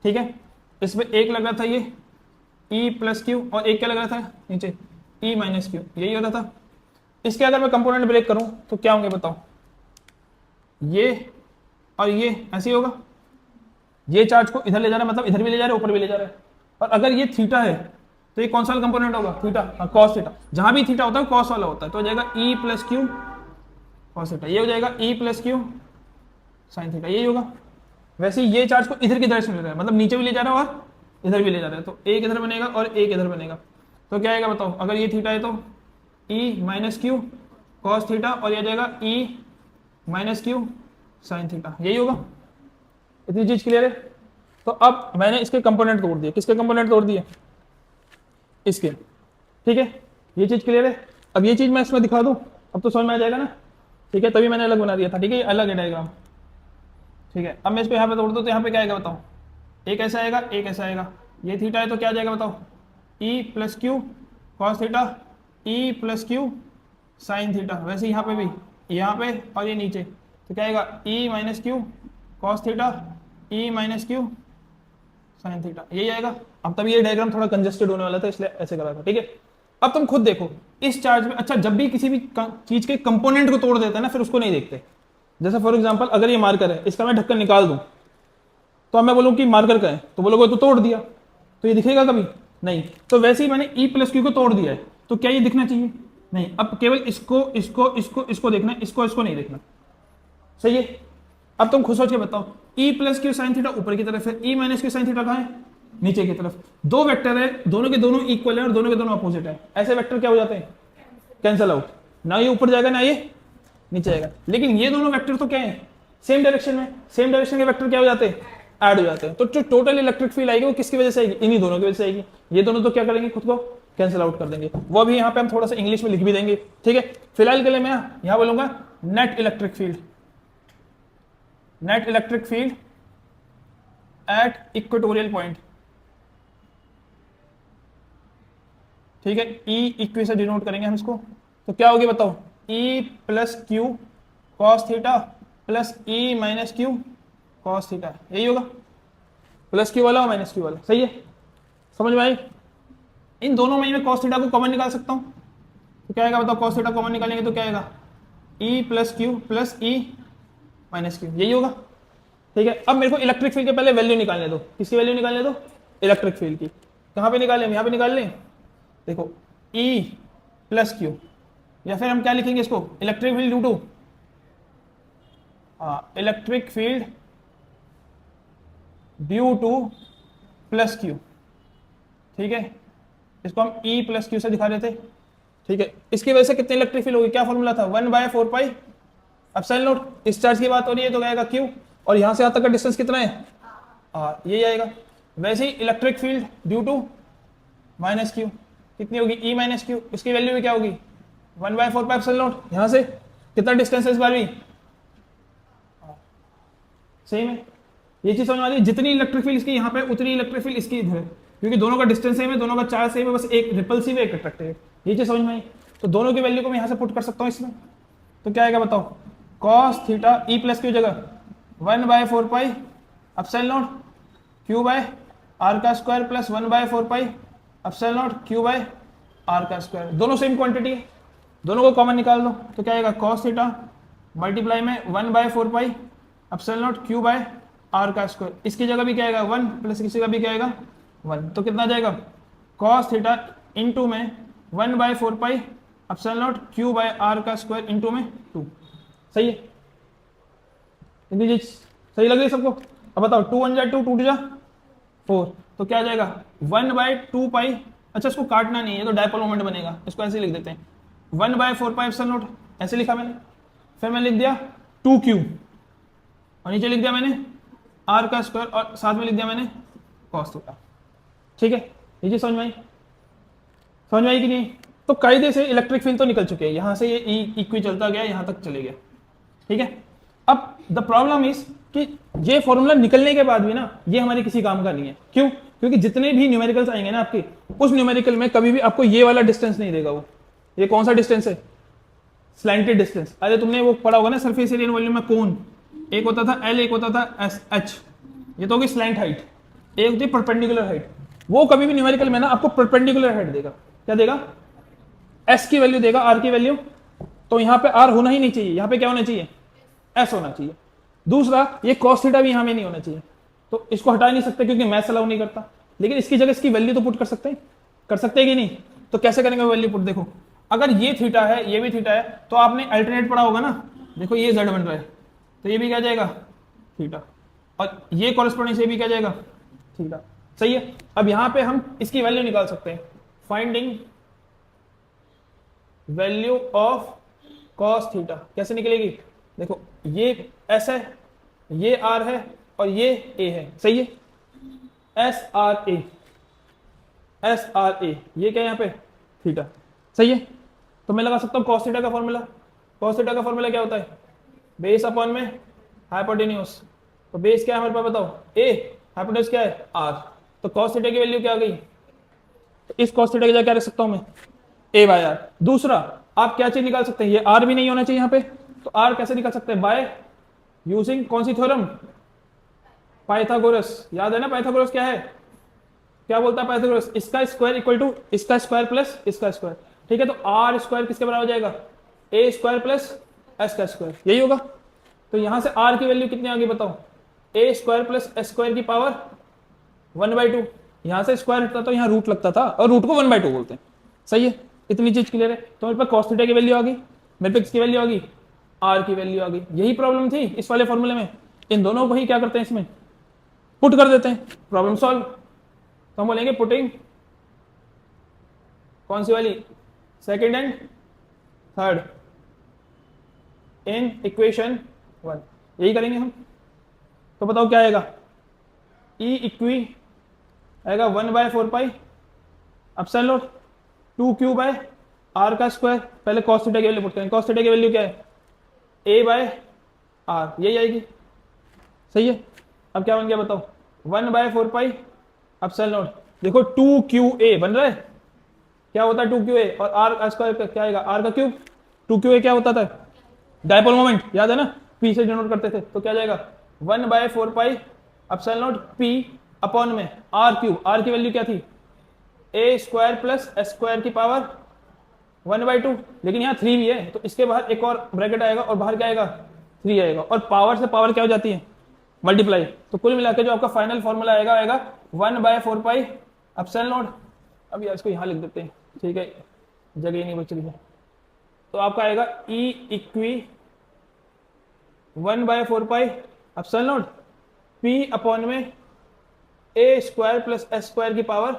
ठीक है, इसमें एक लग रहा था ये E प्लस क्यू, और एक क्या लग रहा था नीचे, E माइनस क्यू, यही हो रहा था। इसके अगर मैं कंपोनेंट ब्रेक करूं तो क्या होंगे बताओ, ये और ये ऐसे ही होगा। ये चार्ज को इधर ले जा रहा है, मतलब इधर भी ले जा रहा है, ऊपर भी ले जा रहा है। और अगर ये थीटा है तो ये कौन सा कंपोनेंट होगा, थीटा, कॉस थीटा। जहां भी थीटा होता है कॉस वाला होता है, तो हो जाएगा E plus Q cos theta. ये हो जाएगा E plus Q sine theta, यही होगा। वैसे ये चार्ज को इधर की डायरेक्शन में ले रहा है, मतलब नीचे भी ले जा रहा है और इधर भी ले जा रहा है। तो एक इधर बनेगा और एक इधर बनेगा। तो क्या आएगा बताओ, अगर ये थीटा है तो E minus Q cos theta, और ये आ जाएगा E minus Q sine theta, यही होगा। इतनी चीज क्लियर है। तो अब मैंने इसके कंपोनेंट तोड़ दिए, किसके कंपोनेंट तोड़ दिए, इसके। ठीक है, ये चीज क्लियर है। अब ये चीज मैं इसमें दिखा दूं, अब तो समझ में आ जाएगा ना। ठीक है, तभी मैंने अलग बना दिया था। ठीक है, ये अलग है डायग्राम। ठीक है, अब मैं इसको यहाँ पे तोड़ दूं तो यहाँ पे क्या आएगा बताओ, एक ऐसा आएगा, एक ऐसा आएगा। ये थीटा है तो क्या आ जाएगा बताओ, E plus Q cos theta, E plus Q sine theta. वैसे यहाँ पे भी, यहाँ पे और ये नीचे, तो क्या आएगा, E minus Q cos theta, E minus Q sine theta, यही आएगा। अब तब ये डायग्राम थोड़ा कंजेस्टेड होने वाला था इसलिए ऐसे करा था। ठीक है, अब तुम खुद देखो इस चार्ज में। अच्छा, जब भी किसी भी चीज के कंपोनेंट को तोड़ देते हैं ना, फिर उसको नहीं देखते। जैसे फॉर एग्जांपल अगर ये मार्कर है, इसका मैं ढक्कन निकाल दूं, तो अब मैं बोलूं कि मार्कर का है, तो बोलोगे तो तोड़ दिया, तो ये दिखेगा कभी नहीं। तो वैसे ही मैंने E प्लस क्यू को तोड़ दिया है, तो क्या ये दिखना चाहिए, नहीं। अब केवल इसको इसको इसको इसको देखना है, इसको इसको नहीं देखना। सही है। अब तुम खुद सोच के बताओ, E plus Q sine theta ऊपर की तरफ है, E minus Q sine theta कहाँ है, नीचे की तरफ। दो वेक्टर है, दोनों के दोनों इक्वल है और दोनों के दोनों अपोजिट है। ऐसे वेक्टर क्या हो जाते हैं, कैंसल आउट। ना ये ऊपर जाएगा ना ये नीचे जाएगा। लेकिन ये दोनों वेक्टर तो क्या है, सेम डायरेक्शन में। सेम डायरेक्शन के वेक्टर क्या हो जाते हैं, ऐड हो जाते हैं। तो जो टोटल इलेक्ट्रिक फील्ड आएगी वो किसकी वजह से आएगी, इन्हीं दोनों की वजह से आएगी। ये दोनों तो क्या करेंगे, खुद को कैंसिल आउट कर देंगे। वो भी यहाँ पे हम थोड़ा सा इंग्लिश में लिख भी देंगे। ठीक है, फिलहाल के लिए मैं यहाँ बोलूंगा net electric field, net electric field at equatorial point. ठीक है, E इक्वी से डिनोट करेंगे हम इसको। तो क्या होगी बताओ, E plus Q cos theta plus E minus Q cos theta, यही होगा। प्लस क्यू वाला और माइनस क्यू वाला, सही है, समझ में आई। इन दोनों में मैं कॉस थीटा को कॉमन निकाल सकता हूँ, तो क्या आएगा बताओ, कॉस थीटा कॉमन निकालेंगे तो क्या आएगा, E plus Q plus E minus Q, यही होगा। ठीक है, अब मेरे को इलेक्ट्रिक फील्ड के पहले वैल्यू निकालने दो। किसकी वैल्यू निकालने दो, इलेक्ट्रिक फील्ड की। कहाँ पे निकालें, यहाँ पे निकाल लें। देखो E प्लस क्यू, या फिर हम क्या लिखेंगे इसको, electric field due to electric field due to plus Q, ठीक है, इसको हम ई प्लस क्यू से दिखा रहे थे, ठीक है। इसकी वजह से कितनी इलेक्ट्रिक फील्ड होगी, क्या फॉर्मूला था, 1/4 पाई एप्सिलॉन नॉट। इस चार्ज की बात हो रही है तो क्या आएगा क्यू, और यहां से यहां तक का डिस्टेंस कितना है यही आएगा। वैसे ही electric field due to minus Q कितनी होगी, ई माइनस क्यू, इसकी वैल्यू भी क्या होगी 1/4 पाई एप्सिलॉन नॉट। यहां से कितना डिस्टेंस है इस बार भी, सही में ये चीज समझ आ रही है, जितनी इलेक्ट्रिक फील्ड इसकी यहाँ पे उतनी इलेक्ट्रिक फील्ड इसकी इधर है, क्योंकि दोनों का डिस्टेंस सेम है, दोनों का चार्ज सेम है, बस एक रिपल्सिव है एक अट्रैक्टिव है। ये चीज समझ में आई, तो दोनों की वैल्यू को मैं यहाँ से पुट कर सकता हूँ इसमें, तो क्या आएगा बताओ, cos theta E plus Q जगह 1/4 pi epsilon naught Q by R का square plus 1/4 pi epsilon naught Q by R का स्क्वायर, दोनों सेम क्वांटिटी है, दोनों को कॉमन निकाल दो, तो क्या आएगा कॉस थीटा मल्टीप्लाई में 1/4 pi epsilon naught Q by R का स्क्वायर, इसकी जगह भी क्या आएगा 1 प्लस किसी का भी क्या आएगा 1, तो कितना जाएगा कॉस थीटा इंटू में 1/4 pi epsilon naught Q by R का स्क्वायर इंटू में 2, सही है, इतनी चीज सही लग रही है सबको। अब बताओ 2 1 जा 2 2 जा 4, तो क्या आ जाएगा 1/2 पाई, अच्छा इसको काटना नहीं है, ये तो डायपोल मोमेंट बनेगा, इसको ऐसे लिख देते हैं 1/4 पाई एप्सिलॉन नॉट, ऐसे लिखा मैंने, फिर मैं लिख दिया 2q और नीचे लिख दिया मैंने आर का स्क्वायर और साथ में लिख दिया मैंने कॉस थीटा, ठीक है। ये चीज समझ में आई, समझ में आई कि नहीं, तो कायदे से इलेक्ट्रिक फील्ड तो निकल चुके हैं, यहां से ये इक्वी चलता गया यहां तक चले गया, ठीक है। अब द प्रॉब्लम इज कि ये फॉर्मूला निकलने के बाद भी ना ये हमारे किसी काम का नहीं है, क्यों, क्योंकि जितने भी न्यूमेरिकल्स आएंगे ना आपके, उस न्यूमेरिकल में कभी भी आपको ये वाला डिस्टेंस नहीं देगा। वो ये कौन सा डिस्टेंस है, स्लैंटेड डिस्टेंस, अरे तुमने वो पढ़ा होगा ना सरफेस एरिया वॉल्यूम में कोन, एक होता था एल एक होता था एस एच, ये तो होगी स्लैंट हाइट, एक होती है परपेंडिकुलर हाइट, वो कभी भी न्यूमेरिकल में ना आपको परपेंडिकुलर हाइट देगा, क्या देगा एस की वैल्यू देगा, आर की वैल्यू, तो यहाँ पे आर होना ही नहीं चाहिए, यहाँ पे क्या होना चाहिए एस होना चाहिए। दूसरा ये कॉस थीटा भी यहाँ में नहीं होना चाहिए, तो इसको हटा नहीं सकते क्योंकि मैथ्स अलाउ नहीं करता, लेकिन इसकी जगह इसकी वैल्यू तो पुट कर सकते हैं कि नहीं, तो कैसे करेंगे वैल्यू पुट, देखो अगर ये थीटा है ये भी थीटा है तो आपने अल्टरनेट पढ़ा होगा ना, देखो ये जेड बन रहा है तो ये भी क्या जाएगा थीटा, और ये कॉरेस्पॉन्डिंग से भी क्या जाएगा थीटा, सही है। अब यहां पे हम इसकी वैल्यू निकाल सकते हैं, finding value of cos theta कैसे निकलेगी, देखो ये एस है, ये आर है और ये ए है, सही है, S R A, S R A, ये क्या यहाँ पे थीटा, सही है। तो मैं लगा सकता हूँ कॉस थीटा का फॉर्मूला, कॉस थीटा का फॉर्मूला क्या होता है बेस अपॉन में हाइपोटेन्यूज, तो बेस क्या है हमारे पास बताओ ए, हाइपोटेन्यूज क्या है आर, तो कॉस थीटा की वैल्यू क्या आ गई, तो इस कॉस थीटा की जगह क्या रख सकता हूं मैं ए बाय आर। दूसरा आप क्या चीज निकाल सकते हैं, ये आर भी नहीं होना चाहिए यहाँ पे, तो आर कैसे निकाल सकते हैं बाय यूजिंग कौन सी थ्योरम, पाइथागोरस, याद है ना पाइथागोरस क्या है, क्या बोलता है पाइथागोरस, इसका स्क्वायर इक्वल टू इसका स्क्वायर प्लस इसका स्क्वायर, ठीक है, तो आर स्क्वायर किसके बराबर हो जाएगा ए स्क्वायर प्लस एस का स्क्वायर, यही होगा। तो यहां से आर की वैल्यू कितनी आ गई बताओ, ए स्क्वायर प्लस एस स्क्वायर की पावर 1/2, यहां से स्क्वायर हटता तो यहाँ रूट लगता था और रूट को 1/2 बोलते हैं, सही है, इतनी चीज क्लियर है। तो मेरे पास कॉस थीटा की वैल्यू आ गई, मेरे पे किसकी वैल्यू आ गई आर की वैल्यू आ गई, यही प्रॉब्लम थी इस वाले फॉर्मूले में, इन दोनों को ही क्या करते हैं इसमें पुट कर देते हैं, प्रॉब्लम सॉल्व। तो हम बोलेंगे पुटिंग कौन सी वाली second and third in equation 1, यही करेंगे हम। तो बताओ क्या आएगा, ई इक्वी आएगा 1/4 pi epsilon naught 2q by R का स्क्वायर, पहले कॉस थीटा की वैल्यू पुट करें, कॉस थीटा की वैल्यू क्या है ए बाय आर, यही आएगी, सही है। अब क्या बन गया बताओ 1/4 पाई एप्सिलॉन नॉट, देखो 2qa बन रहा है, क्या होता है 2qa और आर का स्क्वायर क्या आएगा आर का क्यूब, 2qa क्या होता था डायपोल मोमेंट, याद है ना पी से डिनोट करते थे, तो क्या जाएगा 1/4 pi epsilon naught P upon में आर क्यूब, आर की वैल्यू क्या थी ए स्क्वायर प्लस एस स्क्वायर की पावर 1/2, लेकिन यहाँ 3 भी है तो इसके बाहर एक और ब्रैकेट आएगा और बाहर क्या आएगा 3 आएगा, और पावर से पावर क्या हो जाती है मल्टीप्लाई, तो कुल मिलाकर जो आपका फाइनल फॉर्मूला आएगा 1/4 पाई एप्सिलॉन नॉट, अब यार इसको यहाँ लिख देते हैं, ठीक है जगह नहीं बच रही है, तो आपका आएगा E equal 1/4 pi epsilon naught P upon में A square plus S square की पावर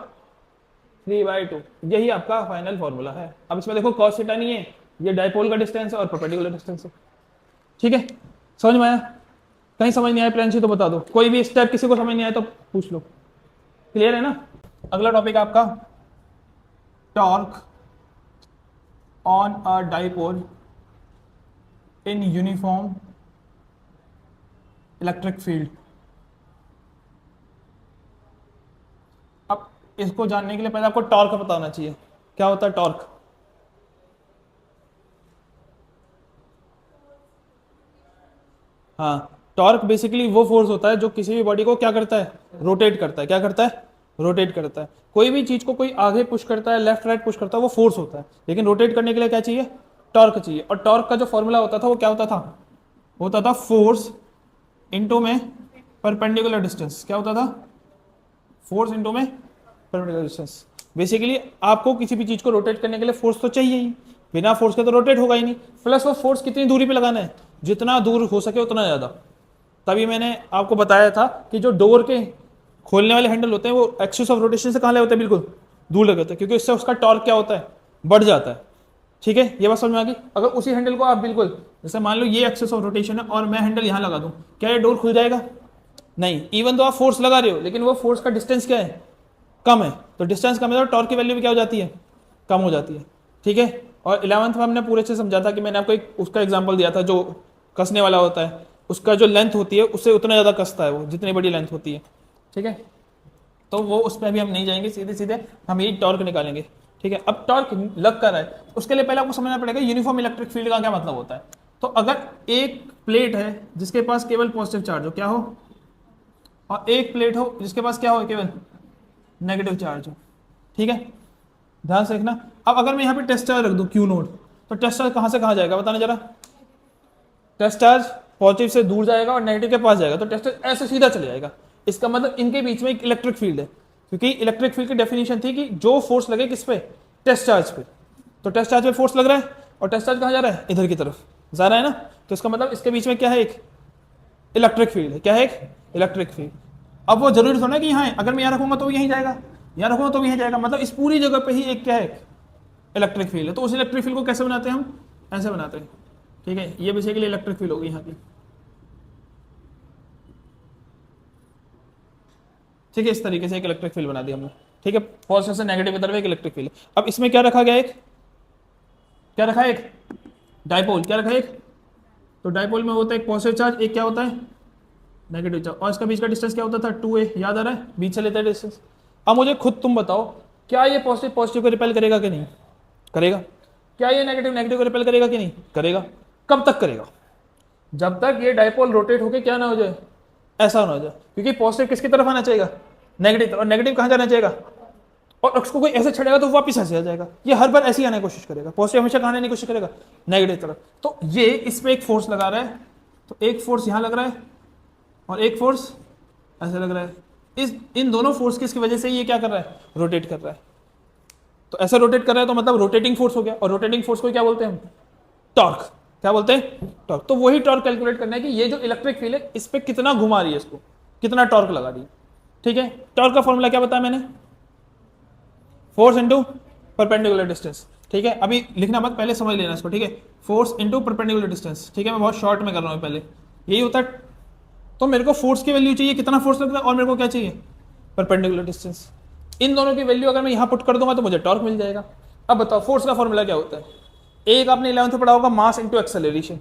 3/2। यही आपका फाइनल फॉर्मूला है। अब इसमें देखो कॉस थीटा नहीं है, ये डायपोल का डिस्टेंस है और परपेंडिकुलर डिस्टेंस है। ठीक है, समझ में आया? कहीं समझ नहीं आया प्लान तो बता दो, कोई भी स्टेप किसी को समझ नहीं आया तो पूछ लो। क्लियर है ना? अगला टॉपिक आपका torque on a dipole in uniform electric field. अब इसको जानने के लिए पहले आपको टॉर्क पता होना चाहिए। क्या होता है टॉर्क? हाँ, टॉर्क बेसिकली वो फोर्स होता है जो किसी भी बॉडी को क्या करता है, रोटेट करता है। क्या करता है? रोटेट करता है। कोई भी चीज को कोई आगे पुश करता है, लेफ्ट राइट पुश करता है, वो फोर्स होता है। लेकिन रोटेट करने के लिए क्या चाहिए? टॉर्क चाहिए। और टॉर्क का जो फॉर्मूला होता था वो क्या होता था? होता था फोर्स इंटू में परपेंडिकुलर डिस्टेंस। क्या होता था? फोर्स इंटू में परपेंडिकुलर डिस्टेंस। बेसिकली आपको किसी भी चीज को रोटेट करने के लिए फोर्स तो चाहिए ही, बिना फोर्स के तो रोटेट होगा ही नहीं। प्लस वो फोर्स कितनी दूरी पे लगाना है? जितना दूर हो सके उतना ज्यादा। तभी मैंने आपको बताया था कि जो डोर के खोलने वाले हैंडल होते हैं वो एक्सिस ऑफ रोटेशन से कहाँ लगे होते हैं? बिल्कुल दूर लगे होते हैं, क्योंकि इससे उसका टॉर्क क्या होता है? बढ़ जाता है। ठीक है, ये बात समझ में आ गई? अगर उसी हैंडल को आप बिल्कुल, जैसे मान लो ये एक्सिस ऑफ रोटेशन है और मैं हैंडल यहाँ लगा दूं, क्या ये डोर खुल जाएगा? नहीं। इवन तो आप फोर्स लगा रहे हो, लेकिन वो फोर्स का डिस्टेंस क्या है? कम है। तो डिस्टेंस कम है तो टॉर्क की वैल्यू भी क्या हो जाती है? कम हो जाती है। ठीक है, और 11th में हमने पूरे से समझा था कि मैंने आपको एक उसका एग्जाम्पल दिया था, जो कसने वाला होता है उसका जो लेंथ होती है उससे उतना ज़्यादा कसता है वो, जितनी बड़ी लेंथ होती है। ठीक है, तो वो उस पर भी हम नहीं जाएंगे, सीधे सीधे हम यही टॉर्क निकालेंगे। ठीक है, अब टॉर्क लग कर रहा है, उसके लिए पहले आपको समझना पड़ेगा यूनिफॉर्म इलेक्ट्रिक फील्ड का क्या मतलब होता है। तो अगर एक प्लेट है जिसके पास केवल पॉजिटिव चार्ज हो, क्या हो, और एक प्लेट हो जिसके पास क्या हो, केवल नेगेटिव चार्ज हो। ठीक है, ध्यान से देखना। अब अगर मैं यहाँ पे टेस्ट चार्ज रख दूं Q नोड, तो टेस्ट चार्ज कहाँ से कहाँ जाएगा बताना जरा? टेस्ट चार्ज पॉजिटिव से दूर जाएगा और नेगेटिव के पास जाएगा, तो टेस्ट चार्ज ऐसे सीधा चले जाएगा। इसका मतलब इनके बीच में एक इलेक्ट्रिक फील्ड है, क्योंकि इलेक्ट्रिक फील्ड की डेफिनेशन थी कि जो फोर्स लगे किस पे? टेस्ट चार्ज पे। तो टेस्ट चार्ज पे फोर्स लग रहा है और टेस्ट चार्ज कहाँ जा रहा है? इधर की तरफ जा रहा है ना। तो इसका मतलब इसके बीच में क्या है? एक इलेक्ट्रिक फील्ड है। क्या है? एक इलेक्ट्रिक फील्ड। अब वो जरूरी थोड़ा कि यहाँ है, अगर मैं यहाँ रखूंगा तो यहीं जाएगा, यहाँ रखूंगा तो यहीं जाएगा, मतलब इस पूरी जगह पे ही एक क्या है? इलेक्ट्रिक फील्ड है। तो उस इलेक्ट्रिक फील्ड को कैसे बनाते हैं हम? ऐसे बनाते हैं। ठीक है, ये बेसिकली इलेक्ट्रिक फील्ड होगी यहाँ की। ठीक है, इस तरीके से एक इलेक्ट्रिक फील्ड बना दी हमने। ठीक है, पॉजिटिव से नेगेटिव की तरफ एक इलेक्ट्रिक फील्ड। अब इसमें क्या रखा गया? एक क्या रखा है? एक डाइपोल। क्या रखा है? एक तो डाइपोल में होता है एक पॉजिटिव चार्ज, एक क्या होता है? Negative charge. और इसका बीच का डिस्टेंस क्या होता था? 2a। याद आ रहा है? बीच से लेता है डिस्टेंस। अब मुझे खुद तुम बताओ, क्या ये पॉजिटिव पॉजिटिव को रिपेल करेगा कि नहीं करेगा? क्या ये नेगेटिव नेगेटिव को रिपेल करेगा कि नहीं करेगा? कब तक करेगा? जब तक ये डाइपोल रोटेट होके क्या ना हो जाए, ऐसा ना हो जाए। क्योंकि पॉजिटिव किसकी तरफ आना चाहिए? नेगेटिव। और नेगेटिव कहाँ जाना चाहिए? और उसको कोई ऐसे छड़ेगा तो वापस ऐसे आ जाएगा। ये हर बार ऐसे ही आने की कोशिश करेगा, पॉजिटिव हमेशा कहाँ आने की कोशिश करेगा? नेगेटिव तरफ। तो ये इस पे एक फोर्स लगा रहा है, तो एक फोर्स यहाँ लग रहा है और एक फोर्स ऐसे लग रहा है। इन दोनों फोर्स की इसकी वजह से ये क्या कर रहा है? रोटेट कर रहा है। तो ऐसा रोटेट कर रहा है तो मतलब रोटेटिंग फोर्स हो गया। और रोटेटिंग फोर्स को क्या बोलते हैं हम? टॉर्क। क्या बोलते हैं? टॉर्क। तो वही टॉर्क कैलकुलेट करना है कि ये जो इलेक्ट्रिक फील्ड है इस पर कितना घुमा रही है, इसको कितना टॉर्क लगा रही है। ठीक है, टॉर्क का फॉर्मूला क्या बताया मैंने? Force into perpendicular distance. ठीक है, अभी लिखना मत, पहले समझ लेना इसको। ठीक है, फोर्स इंटू परपेंडिकुलर डिस्टेंस। ठीक है, मैं बहुत शॉर्ट में कर रहा हूँ पहले, यही होता है। तो मेरे को फोर्स की वैल्यू चाहिए, कितना फोर्स लगता है, और मेरे को क्या चाहिए? Perpendicular distance. इन दोनों की वैल्यू अगर मैं यहाँ पुट कर दूंगा तो मुझे टॉर्क मिल जाएगा। अब बताओ फोर्स का फॉर्मूला क्या होता है? एक आपने 11th में पढ़ा होगा, मास इंटू एक्सेलरेशन।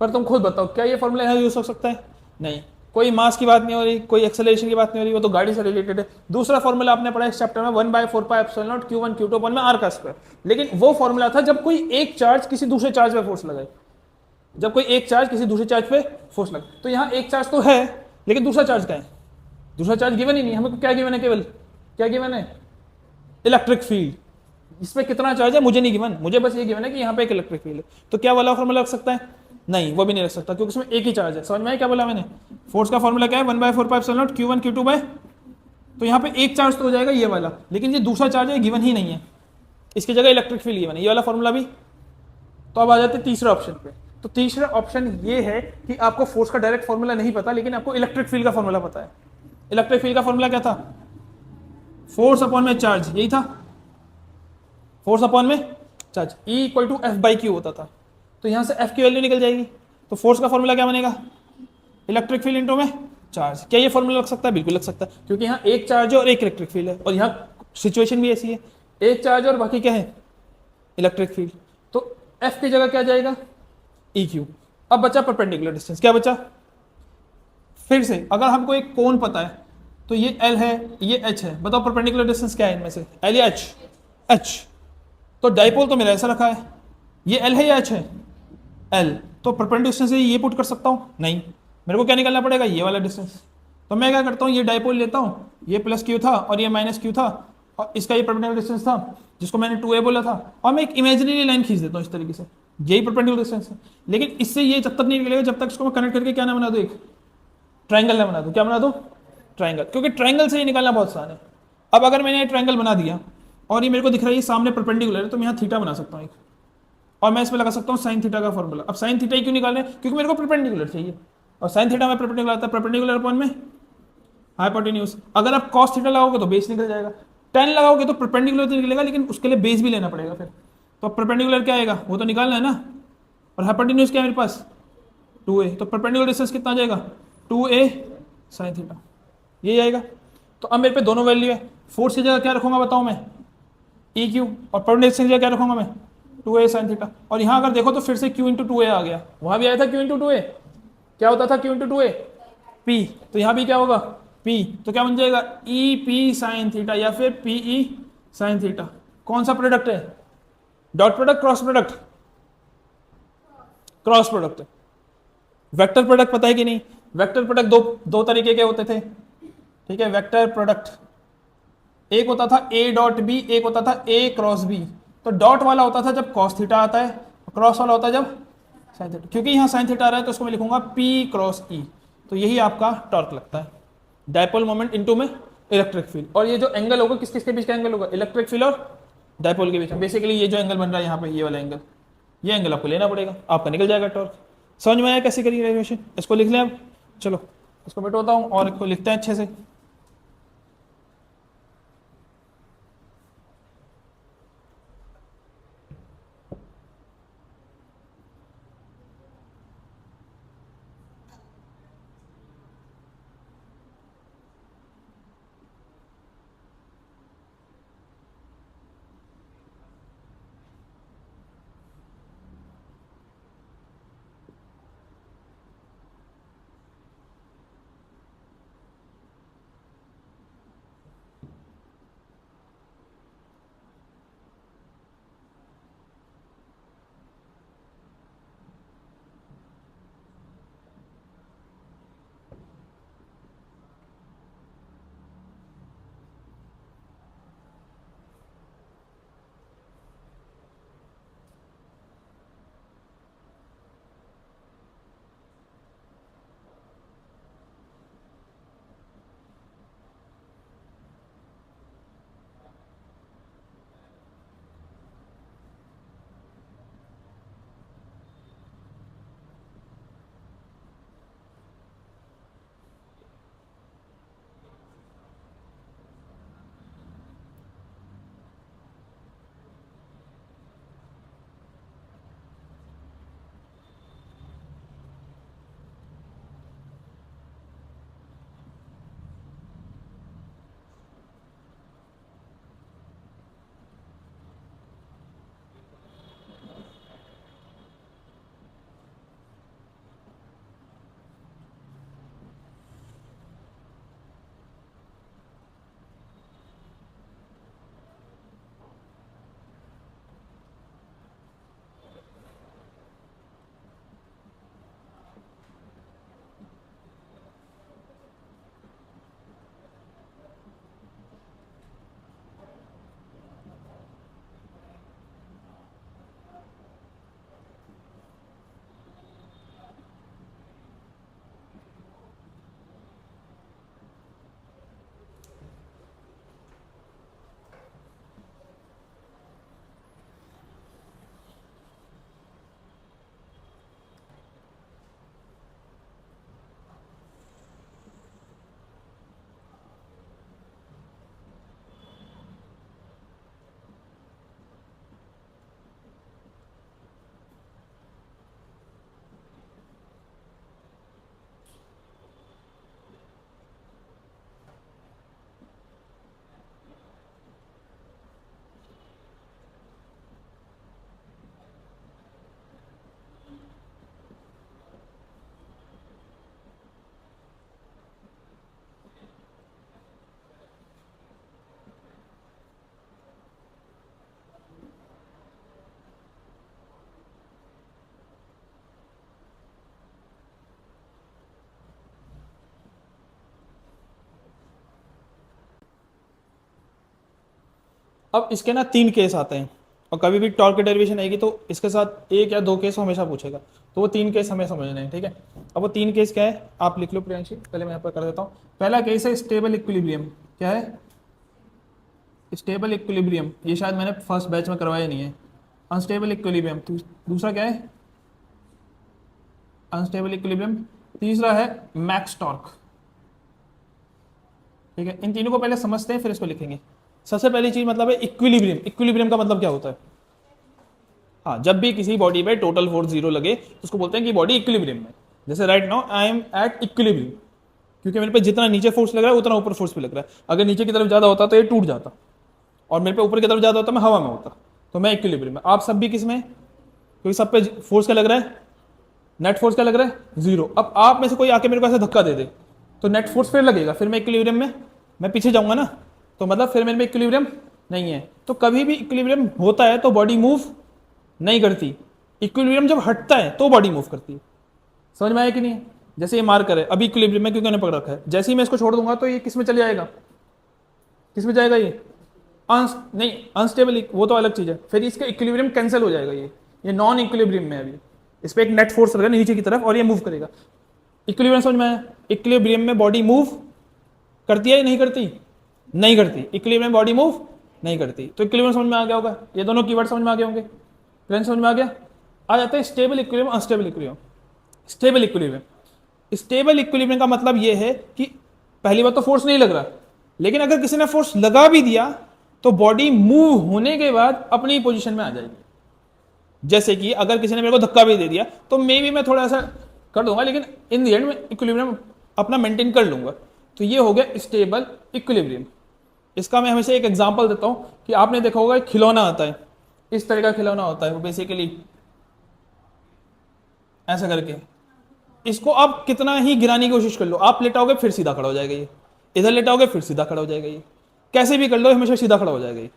पर तुम खुद बताओ, क्या ये फॉर्मूला यहाँ यूज हो सकता है? नहीं। कोई मास की बात नहीं हो रही, कोई एक्सेलरेशन की बात नहीं हो रही, वो तो गाड़ी से रिलेटेड है। दूसरा फॉर्मूला आपने पढ़ा इस चैप्टर में 1/4 pi epsilon naught Q1 Q2 upon में R का स्क्वायर। लेकिन वो फॉर्मूला था जब कोई एक चार्ज किसी दूसरे चार्ज पे फोर्स लगाए, जब कोई एक चार्ज किसी दूसरे चार्ज पे फोर्स लगे। तो यहाँ एक चार्ज तो है, लेकिन दूसरा चार्ज क्या है? दूसरा चार्ज गिवन ही नहीं। हमें क्या गिवन है? केवल क्या गिवन है? Electric field. इसमें कितना चार्ज है मुझे नहीं गिवन, मुझे बस ये गिवन है कि यहाँ पे एक इलेक्ट्रिक फील्ड है। तो क्या वाला फॉर्मूला रख सकता है? नहीं, वो भी नहीं रख सकता, क्योंकि उसमें एक ही चार्ज है। समझ में आया क्या बोला मैंने? फोर्स का फॉर्मूला क्या है? 1/4 pi epsilon naught Q1 Q2 bye. तो यहाँ पे एक चार्ज तो हो जाएगा ये वाला, लेकिन ये दूसरा चार्ज है गिवन ही नहीं है, इसकी जगह इलेक्ट्रिक फील्ड गिवन है, ये वाला फॉर्मूला भी। तो अब आ जाते तीसरे ऑप्शन पे। तो तीसरा ऑप्शन ये है कि आपको फोर्स का डायरेक्ट फॉर्मूला नहीं पता, लेकिन आपको इलेक्ट्रिक फील्ड का फॉर्मूला पता है। इलेक्ट्रिक फील्ड का फॉर्मूला क्या था? फोर्स अपॉन में चार्ज, यही था, फोर्स अपॉन में charge, E equal to F by Q होता था। तो यहां से एफ की वैल्यू निकल जाएगी। तो फोर्स का फॉर्मूला क्या बनेगा? इलेक्ट्रिक फील्ड इंटू में चार्ज। क्या ये फॉर्मूला लग सकता है? बिल्कुल लग सकता है, क्योंकि यहाँ एक चार्ज है और एक इलेक्ट्रिक फील्ड है, और यहाँ सिचुएशन भी ऐसी है, एक चार्ज और बाकी क्या है? Electric field. तो एफ की जगह क्या जाएगा? E Q. अब बचा परपेंडिकुलर डिस्टेंस, क्या बचा? फिर से अगर हमको एक कोण पता है तो ये एल है, ये एच है, बताओ परपेंडिकुलर डिस्टेंस क्या है इनमें से? एल या एच? एच। तो डाइपोल तो मेरा ऐसा रखा है, ये एल है या एच है? एल। तो परपेंडिकुलर डिस्टेंस ये पुट कर सकता हूँ? नहीं, मेरे को क्या निकालना पड़ेगा? ये वाला डिस्टेंस। तो मैं क्या करता हूँ, ये डाइपोल लेता हूँ, ये प्लस क्यू था और ये माइनस क्यू था, और इसका ये परपेंडिकुलर डिस्टेंस था जिसको मैंने 2a बोला था, और मैं एक इमेजिनरी लाइन खींच देता हूँ इस तरीके से, यही परपेंडिकुलर डिस्टेंस है। लेकिन इससे ये जब तक नहीं निकलेगा जब तक इसको मैं कनेक्ट करके क्या ना बना दूँ, एक ट्राइंगल ना बना दूँ। क्या बना दूँ? ट्राइंगल, क्योंकि ट्राइंगल से ये निकालना बहुत आसान है। अब अगर मैंने ये ट्राइंगल बना दिया और ये मेरे को दिख रहा है ये सामने परपेंडिकुलर है, तो मैं यहाँ थीटा बना सकता हूँ एक, और मैं इसमें लगा सकता हूँ साइन थीटा का फॉर्मूला। अब साइन थीटा क्यों निकालना है? क्योंकि मेरे को परपेंडिकुलर चाहिए, और साइन थीटा में परपेंडिकुलर आता है, परपेंडिकुलर अपॉन में हाइपोटेन्यूज। अगर आप कॉस थीटा लगाओगे तो बेस निकल जाएगा, टेन लगाओगे तो परपेंडिकुलर तो निकलेगा, लेकिन उसके लिए बेस भी लेना पड़ेगा फिर। तो अब परपेंडिकुलर क्या आएगा वो तो निकालना है ना, और हाइपोटेन्यूज क्या है मेरे पास? 2a। तो परपेंडिकुलर डिस्टेंस कितना आ जाएगा? 2a साइन थीटा, यही आएगा। तो अब मेरे पे दोनों वैल्यू है, फोर्स की जगह क्या रखूंगा बताओ मैं? ई क्यू, और परपेंडिकुलर डिस्टेंस की जगह क्या रखूंगा मैं? 2a sine theta. और यहाँ अगर देखो तो फिर से q इंटू 2a आ गया, वहां भी आया था q इंटू 2a, क्या होता था q इंटू 2a? p। तो यहाँ भी क्या होगा? p। तो क्या बन जाएगा? ई पी साइन थीटा, या फिर पी ई साइन थीटा। कौन सा प्रोडक्ट है? Dot product, cross product? Cross product. Vector product पता है कि नहीं? वेक्टर प्रोडक्ट दो दो तरीके के होते थे, ठीक है? वेक्टर प्रोडक्ट एक होता था a डॉट बी, एक होता था a क्रॉस बी। तो डॉट वाला होता था जब कॉस थीटा आता है, क्रॉस वाला होता है जब साइन थीटा। क्योंकि यहाँ साइन थीटा आ रहा है तो उसको मैं लिखूंगा p क्रॉस e। तो यही आपका टॉर्क लगता है, डायपोल मोमेंट इनटू में इलेक्ट्रिक फील्ड। और ये जो एंगल होगा किस किस के बीच का एंगल होगा? इलेक्ट्रिक फील्ड और डायपोल के बीच में। बेसिकली ये जो एंगल बन रहा है यहाँ पे, ये वाला एंगल, ये एंगल आपको लेना पड़ेगा, आपका निकल जाएगा टॉर्क। समझ में आया कैसे करिए डेरिवेशन? इसको लिख लें अब। चलो इसको मिटवाता हूँ और इसको लिखते हैं अच्छे से। अब इसके ना 3 केस आते हैं, और कभी भी टॉर्क की डेरिवेशन आएगी तो इसके साथ 1 या 2 केस हमेशा पूछेगा, तो वो 3 केस हमें समझने हैं, ठीक है। अब वो 3 केस क्या है आप लिख लो प्रियांशी, पहले मैं यहाँ पर कर देता हूँ। पहला केस है स्टेबल इक्विलिब्रियम। क्या है? स्टेबल इक्विलिब्रियम, ये शायद मैंने फर्स्ट बैच में करवाया नहीं है। Unstable equilibrium. दूसरा क्या है? Unstable equilibrium. तीसरा है मैक्स टॉर्क। ठीक है, इन तीनों को पहले समझते हैं फिर इसको लिखेंगे। सबसे पहली चीज मतलब है इक्विलिब्रियम। इक्विलिब्रियम का मतलब क्या होता है? हाँ, जब भी किसी बॉडी पे टोटल फोर्स 0 लगे तो उसको बोलते हैं कि बॉडी इक्विलिब्रियम में। जैसे right now I am at equilibrium, क्योंकि मेरे पे जितना नीचे फोर्स लग रहा है उतना ऊपर फोर्स भी लग रहा है। अगर नीचे की तरफ ज्यादा होता तो ये टूट जाता, और मेरे पे ऊपर की तरफ ज्यादा होता मैं हवा में होता, तो मैं इक्विलिब्रियम में। आप सब भी किस में? क्योंकि सब पे फोर्स क्या लग रहा है? नेट फोर्स क्या लग रहा है? 0। अब आप में से कोई आके मेरे को ऐसे धक्का दे दे तो नेट फोर्स फिर लगेगा, फिर मैं इक्विलिब्रियम में, मैं पीछे जाऊंगा ना, तो मतलब फिर मेरे में इक्विलिब्रियम नहीं है। तो कभी भी इक्विलिब्रियम होता है तो बॉडी मूव नहीं करती, इक्विलिब्रियम जब हटता है तो बॉडी मूव करती है। समझ में आया कि नहीं? जैसे ये मार्कर है अभी इक्विलिब्रियम में क्योंकि मैंने पकड़ रखा है, जैसे ही मैं इसको छोड़ दूंगा तो ये किस में चले जाएगा? किस में जाएगा ये? नहीं, अनस्टेबल, वो तो अलग चीज है, फिर इसका इक्विलिब्रियम कैंसिल हो जाएगा। ये नॉन इक्विलिब्रियम में अभी इस पर एक नेट फोर्स लगेगा नीचे की तरफ और ये मूव करेगा। इक्विलिब्रियम समझ में आया? इक्विलिब्रियम में बॉडी मूव करती है या नहीं करती? नहीं करती। इक्विलिब्रियम बॉडी मूव नहीं करती। तो इक्विलिब्रियम समझ में आ गया होगा, ये दोनों कीवर्ड समझ में आ गए होंगे। प्लान समझ में आ गया? आ जाता है stable equilibrium, unstable equilibrium. Stable equilibrium, stable equilibrium का मतलब ये है कि पहली बात तो फोर्स नहीं लग रहा, लेकिन अगर किसी ने फोर्स लगा भी दिया तो बॉडी मूव होने के बाद अपनी पोजीशन में आ जाएगी। जैसे कि अगर किसी ने मेरे को धक्का भी दे दिया तो मे भी मैं थोड़ा सा कर दूंगा, लेकिन इन द एंड में इक्विलिब्रियम अपना मेंटेन कर लूंगा। तो ये हो गया स्टेबल इक्विलिब्रियम। इसका मैं हमेशा एक एग्जांपल देता हूं कि आपने देखा होगा एक खिलौना आता है, इस तरह का खिलौना होता है, वो बेसिकली ऐसा करके, इसको आप कितना ही गिराने की कोशिश कर लो, आप लेटाओगे फिर सीधा खड़ा हो जाएगा ये, इधर लेटाओगे फिर सीधा खड़ा हो जाएगा ये, कैसे भी कर लो हमेशा सीधा खड़ा हो जाएगा ये।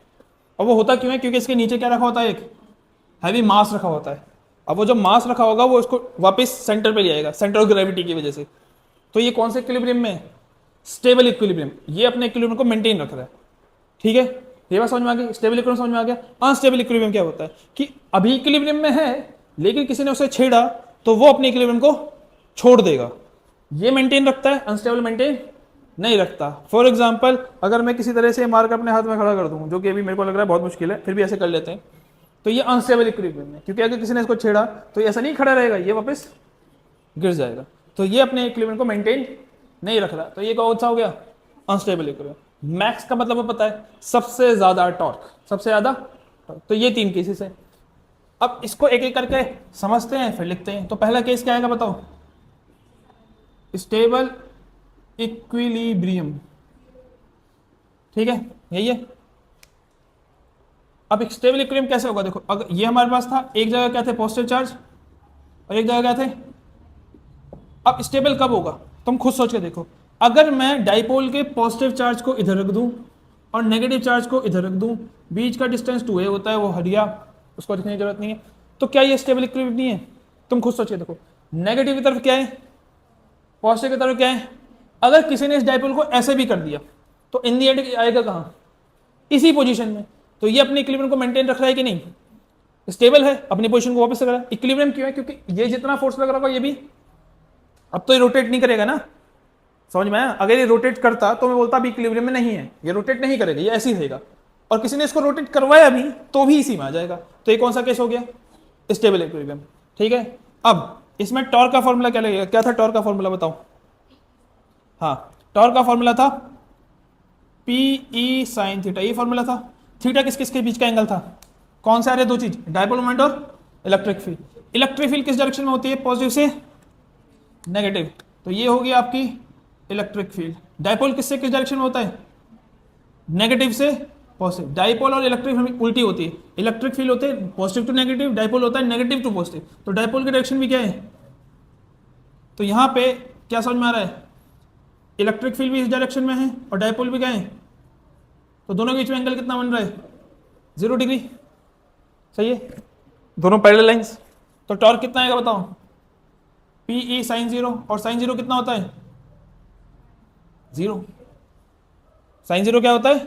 और वो होता क्यों है? क्योंकि इसके नीचे क्या रखा होता है? एक हैवी मास रखा होता है। अब वो जो मास रखा होगा वो इसको वापस सेंटर पे ले आएगा, सेंटर ऑफ ग्रेविटी की वजह से। तो ये कौन से इक्विलिब्रियम में है? Stable equilibrium. ये अपने इक्विलिब्रियम को मेंटेन रख रहा है। ठीक है, ये बात समझ में आ गई? स्टेबल इक्विलिब्रियम समझ में आ गया। अनस्टेबल इक्विलिब्रियम क्या होता है कि अभी इक्विलिब्रियम में है लेकिन किसी ने उसे छेड़ा तो वो अपने इक्विलिब्रियम को छोड़ देगा। ये मेंटेन रखता है, अनस्टेबल मेंटेन नहीं रखता। फॉर एग्जाम्पल, अगर मैं किसी तरह से मार्क अपने हाथ में खड़ा कर दूं, जो कि अभी मेरे को लग रहा है बहुत मुश्किल है, फिर भी ऐसे कर लेते हैं, तो ये अनस्टेबल इक्विलिब्रियम है, क्योंकि अगर किसी ने इसको छेड़ा तो ये ऐसा नहीं खड़ा रहेगा, ये वापस गिर जाएगा। तो ये अपने इक्विलिब्रियम को मेंटेन नहीं रख रहा, तो ये कौन सा हो गया? Unstable equilibrium. मैक्स का मतलब पता है, सबसे ज्यादा टॉर्क, सबसे ज्यादा टॉर्क। तो ये 3 केसेस है। अब इसको एक एक करके समझते हैं फिर लिखते हैं। तो पहला केस क्या आएगा बताओ? Stable equilibrium. ठीक है, यही है। अब स्टेबल इक्विलिब्रियम कैसे होगा? देखो, अगर ये हमारे पास था, एक जगह क्या थे? पॉजिटिव चार्ज, और एक जगह क्या थे? अब स्टेबल कब होगा तुम खुद सोच के देखो। अगर मैं डाइपोल के पॉजिटिव चार्ज को इधर रख दूं और नेगेटिव चार्ज को इधर रख दूं, बीच का डिस्टेंस 2a होता है, वो हट गया, उसको लिखने की जरूरत नहीं है। तो क्या ये स्टेबल इक्विलिब्रियम नहीं है? तुम खुद सोच के देखो। नेगेटिव की तरफ क्या है, पॉजिटिव की तरफ क्या है? अगर किसी ने इस डाइपोल को ऐसे भी कर दिया तो इन दी एंड आएगा कहाँ? इसी पोजीशन में। तो ये अपने इक्विलिब्रियम को मेंटेन रख रहा है कि नहीं? स्टेबल है, अपनी पोजीशन को वापस लग रहा है। इक्विलिब्रियम क्यों है? क्योंकि ये जितना फोर्स लग रहा होगा ये भी, अब तो ये रोटेट नहीं करेगा ना, समझ में आया? अगर ये रोटेट करता तो मैं बोलता अभी इक्विलिब्रियम में नहीं है, ये रोटेट नहीं करेगा, ये ऐसे ही रहेगा। और किसी ने इसको रोटेट करवाया भी तो भी इसी में आ जाएगा। तो ये कौन सा केस हो गया? Stable equilibrium. ठीक है, अब इसमें टॉर्क का फॉर्मूला क्या लगेगा? क्या था टॉर्क का फॉर्मूला बताओ? हाँ, टॉर्क का फॉर्मूला था पी साइन थीटा, ये फॉर्मूला था। थीटा किस किस के बीच का एंगल था? कौन सा? अरे दो चीज, डायपोल मोमेंट और इलेक्ट्रिक फील्ड। इलेक्ट्रिक फील्ड किस डायरेक्शन में होती है? पॉजिटिव से नेगेटिव। तो ये होगी आपकी इलेक्ट्रिक फील्ड। डायपोल किससे किस डायरेक्शन में होता है? नेगेटिव से पॉजिटिव। डायपोल और इलेक्ट्रिक फील्ड उल्टी होती है। इलेक्ट्रिक फील्ड होते हैं पॉजिटिव टू नेगेटिव, डायपोल होता है नेगेटिव टू पॉजिटिव। तो डायपोल की डायरेक्शन भी क्या है? तो यहां पे क्या समझ में आ रहा है? इलेक्ट्रिक फील्ड भी इस डायरेक्शन में है और डायपोल भी क्या है, तो दोनों के बीच में एंगल कितना बन रहा है? 0 डिग्री। सही है, दोनों पैरेलल लाइंस। तो टॉर्क कितना आएगा बताओ? पी साइन 0, और साइन 0 कितना होता है? 0। साइन 0 क्या होता है?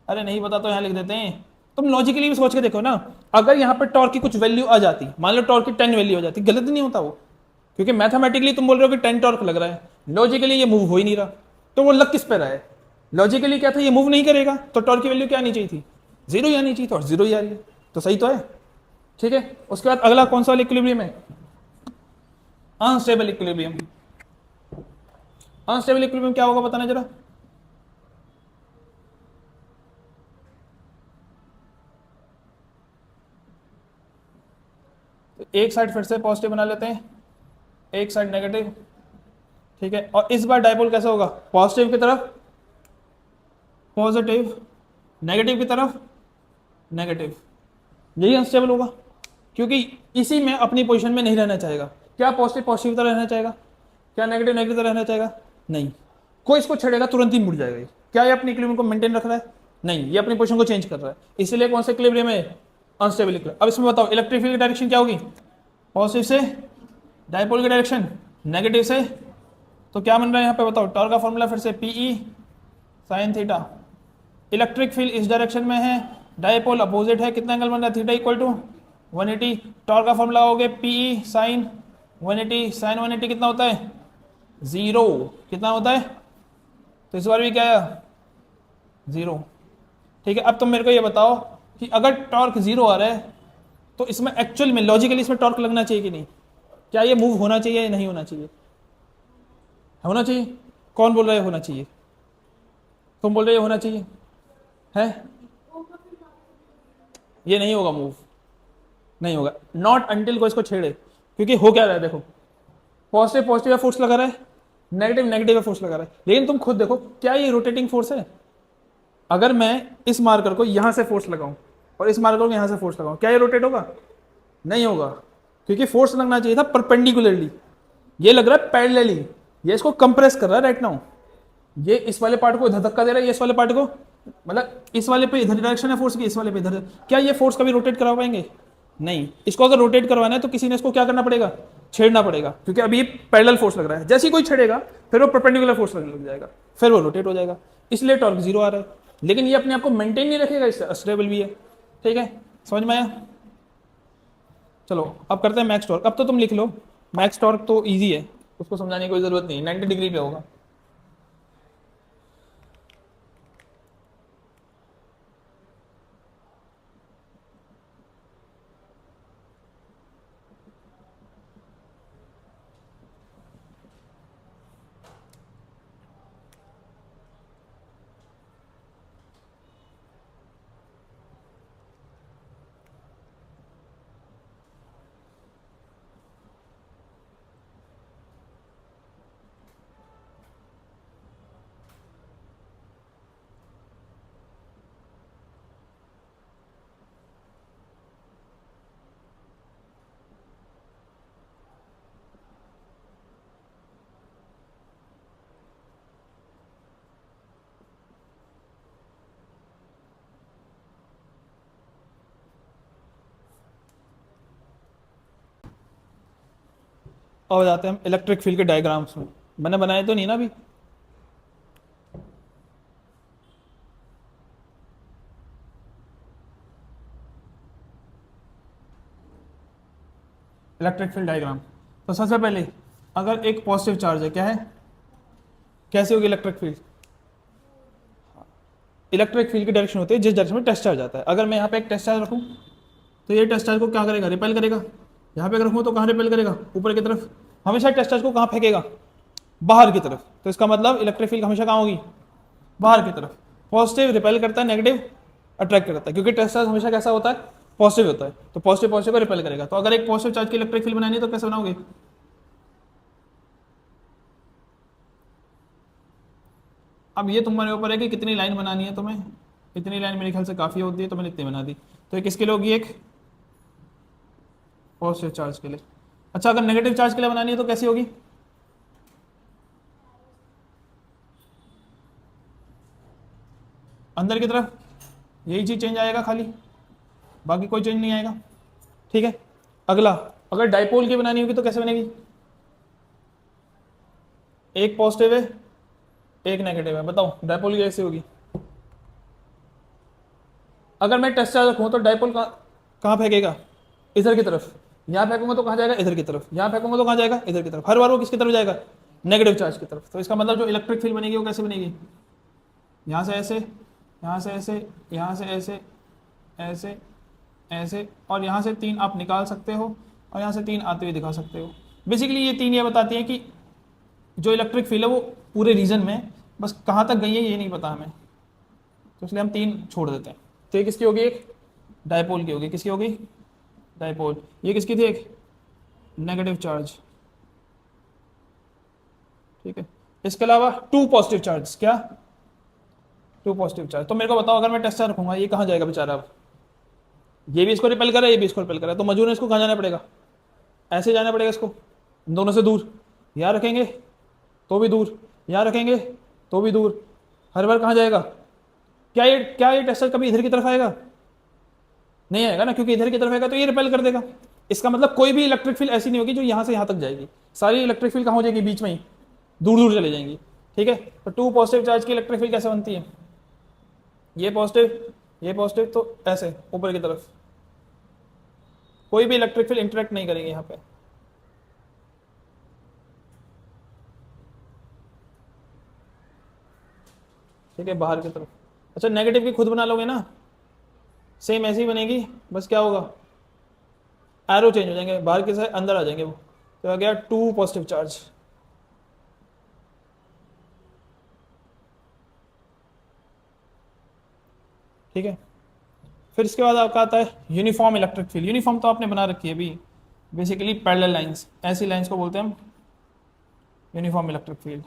अरे नहीं पता तो यहाँ लिख देते हैं। तुम लॉजिकली भी सोच के देखो ना, अगर यहाँ पर टॉर्क की कुछ वैल्यू आ जाती, मान लो टॉर्क की 10 वैल्यू आ जाती, गलत नहीं होता वो, क्योंकि मैथमेटिकली तुम बोल रहे हो कि 10 टॉर्क लग रहा है, लॉजिकली ये मूव हो ही नहीं रहा, तो वो लग किस पे रहा है? लॉजिकली क्या था, ये मूव नहीं करेगा, तो टॉर्क की वैल्यू क्या आनी चाहिए थी? 0 ही आनी चाहिए थी, और 0 ही आ रही है, तो सही तो है। ठीक है, उसके बाद अगला कौन सा वाला इक्विलिब्रियम है? Unstable equilibrium. अनस्टेबल इक्विलिब्रियम क्या होगा बताना जरा। तो एक साइड फिर से पॉजिटिव बना लेते हैं, एक साइड नेगेटिव। ठीक है, और इस बार डायपोल कैसा होगा? पॉजिटिव की तरफ पॉजिटिव, नेगेटिव की तरफ नेगेटिव। यही अनस्टेबल होगा, क्योंकि इसी में अपनी पोजीशन में नहीं रहना चाहेगा। क्या पॉजिटिव पॉजिटिव तरह रहना चाहेगा? क्या नेगेटिव नेगेटिव तरह रहना चाहेगा? नहीं। कोई इसको छेड़ेगा तुरंत ही मुड़ जाएगा ये। क्या ये अपनी इक्विलिब्रियम को मेंटेन रख रहा है? नहीं, ये अपनी पोजीशन को चेंज कर रहा है। इसलिए कौन सा इक्विलिब्रियम है? Unstable equilibrium. अब इसमें बताओ इलेक्ट्रिक फील्ड की डायरेक्शन क्या होगी? पॉजिटिव से डायपोल की डायरेक्शन, नेगेटिव से, तो क्या बन रहा है यहाँ पे बताओ? टॉर्क का फॉर्मूला फिर से PE sine theta. Electric field इस डायरेक्शन में है, डायपोल अपोजिट है, कितना एंगल बन रहा है? Theta equal to 180। टॉर्क का फॉर्मूला हो गया PE साइन 180। साइन 180 कितना होता है? 0। कितना होता है? तो इस बार भी क्या आया? 0। ठीक है, अब तुम मेरे को ये बताओ कि अगर टॉर्क 0 आ रहा है, तो इसमें एक्चुअल में लॉजिकली इसमें टॉर्क लगना चाहिए कि नहीं? क्या ये मूव होना चाहिए या नहीं होना चाहिए? होना चाहिए। कौन बोल रहा है होना चाहिए? तुम बोल रहे हो होना चाहिए है? ये नहीं होगा मूव, नहीं होगा, नॉट अंटिल को इसको छेड़े। क्योंकि हो क्या रहा है देखो, पॉजिटिव पॉजिटिव फोर्स लगा रहा है, नेगेटिव नेगेटिव फोर्स लगा रहा है, लेकिन तुम खुद देखो क्या ये रोटेटिंग फोर्स है? अगर मैं इस मार्कर को यहां से फोर्स लगाऊं और इस मार्कर को यहां से फोर्स लगाऊं, क्या ये रोटेट होगा? नहीं होगा, क्योंकि फोर्स लगना चाहिए था परपेंडिकुलरली, ये लग रहा है पैरेलली। ये इसको कंप्रेस कर रहा है राइट नाउ। ये इस वाले पार्ट को इधर धक्का दे रहा है, ये इस वाले पार्ट को, मतलब इस वाले पे इधर डायरेक्शन है फोर्स की, इस वाले पे इधर। क्या ये फोर्स कभी रोटेट करा पाएंगे? नहीं। इसको अगर रोटेट करवाना है तो किसी ने इसको क्या करना पड़ेगा? छेड़ना पड़ेगा, क्योंकि अभी ये पैरेलल फोर्स लग रहा है। जैसे ही कोई छेड़ेगा फिर वो परपेंडिकुलर फोर्स लगने लग जाएगा, फिर वो रोटेट हो जाएगा। इसलिए टॉर्क 0 आ रहा है, लेकिन ये अपने आप को मेंटेन नहीं रखेगा, इससे अस्टेबल भी है। ठीक है, समझ में आया? चलो अब करते हैं मैक्स टॉर्क। अब तो तुम लिख लो, मैक्स टॉर्क तो ईजी है, उसको समझाने की कोई जरूरत नहीं, 90 डिग्री पे होगा। और जाते हैं हम इलेक्ट्रिक फील्ड के डायग्राम्स में। मैंने बनाए तो नहीं ना अभी? Electric field diagram. तो सबसे पहले अगर एक पॉजिटिव चार्ज है, क्या है, कैसे होगी इलेक्ट्रिक फील्ड? इलेक्ट्रिक फील्ड की डायरेक्शन होती है जिस डायरेक्शन में टेस्ट चार्ज आता है। अगर मैं यहाँ पे एक टेस्ट चार्ज रखूँ तो ये टेस्ट चार्ज को क्या करेगा? रिपेल करेगा। यहाँ पे अगर रखूँ तो कहाँ रिपेल करेगा? ऊपर की तरफ। हमेशा टेस्ट चार्ज को कहाँ फेंकेगा? बाहर की तरफ। तो इसका मतलब इलेक्ट्रिक फील्ड हमेशा कहाँ होगी? बाहर की तरफ। पॉजिटिव रिपेल करता है, नेगेटिव अट्रैक्ट करता है, क्योंकि टेस्ट चार्ज हमेशा कैसा होता है? पॉजिटिव होता है। तो पॉजिटिव पॉजिटिव को रिपेल करेगा। तो अगर एक पॉजिटिव चार्ज की इलेक्ट्रिक फील्ड बनानी है तो कैसे बनाओगे? अब ये तुम्हारे ऊपर है कि कितनी लाइन बनानी है तुम्हें। इतनी लाइन मेरे ख्याल से काफ़ी होती है, तो मैंने इतनी बना दी। तो ये किसके लिए होगी? एक पॉजिटिव चार्ज के लिए। अच्छा, अगर नेगेटिव चार्ज के लिए बनानी है तो कैसी होगी? अंदर की तरफ। यही चीज़ चेंज आएगा खाली, बाकी कोई चेंज नहीं आएगा। ठीक है, अगला अगर डाइपोल की बनानी होगी तो कैसे बनेगी? एक पॉजिटिव है, एक नेगेटिव है, बताओ डाइपोल की कैसे होगी? अगर मैं टेस्ट चार्ज रखूँ तो डायपोल कहाँ फेंकेगा, इधर की तरफ। यहाँ फेंकूंगा तो कहाँ जाएगा, इधर की तरफ। यहाँ फेंकूंगा तो कहाँ जाएगा, इधर की तरफ। हर बार वो किसकी तरफ जाएगा, नेगेटिव चार्ज की तरफ। तो इसका मतलब जो इलेक्ट्रिक फील्ड बनेगी वो कैसे बनेगी, यहाँ से ऐसे, यहाँ से ऐसे, यहाँ से ऐसे, ऐसे, ऐसे, और यहाँ से 3 आप निकाल सकते हो और यहाँ से 3 आते हुए दिखा सकते हो। बेसिकली ये 3 ये बताती है कि जो इलेक्ट्रिक फील्ड है वो पूरे रीजन में, बस कहाँ तक गई है ये नहीं पता हमें, तो इसलिए हम 3 छोड़ देते हैं। तो ये किसकी होगी, एक डायपोल की होगी। किसकी होगी, डायपोल। ये किसकी थी, एक नेगेटिव चार्ज। ठीक है, इसके अलावा 2 पॉजिटिव चार्ज। क्या, 2 पॉजिटिव चार्ज। तो मेरे को बताओ, अगर मैं टेस्ट चार्ज रखूंगा, ये कहाँ जाएगा बेचारा, अब ये भी इसको रिपेल करे, ये भी इसको रिपेल करे, तो मजबूरन इसको कहाँ जाना पड़ेगा, ऐसे जाना पड़ेगा इसको, दोनों से दूर। यहाँ रखेंगे तो भी दूर, यहाँ रखेंगे तो भी दूर, हर बार कहाँ जाएगा। क्या ये टेस्ट चार्ज कभी इधर की तरफ आएगा, नहीं आएगा ना, क्योंकि इधर की तरफ आएगा तो ये रिपेल कर देगा। इसका मतलब कोई भी इलेक्ट्रिक फील्ड ऐसी नहीं होगी जो यहाँ से यहाँ तक जाएगी, सारी इलेक्ट्रिक फील्ड कहाँ हो जाएगी, बीच में ही, दूर दूर चले जाएंगी। ठीक है, तो 2 पॉजिटिव चार्ज की इलेक्ट्रिक फील्ड कैसे बनती है, ये पॉजिटिव तो ऐसे ऊपर की तरफ, कोई भी इलेक्ट्रिक फील्ड इंटरेक्ट नहीं करेंगे यहाँ पे। ठीक है, बाहर की तरफ। अच्छा, नेगेटिव की खुद बना लोगे ना, सेम ऐसी बनेगी, बस क्या होगा, एरो चेंज हो जाएंगे, बाहर के साइड अंदर आ जाएंगे वो। तो आ गया 2 पॉजिटिव चार्ज। ठीक है, फिर इसके बाद आपका आता है यूनिफॉर्म इलेक्ट्रिक फील्ड। यूनिफॉर्म तो आपने बना रखी है अभी, बेसिकली पैरेलल लाइंस, ऐसी लाइंस को बोलते हैं हम यूनिफॉर्म इलेक्ट्रिक फील्ड।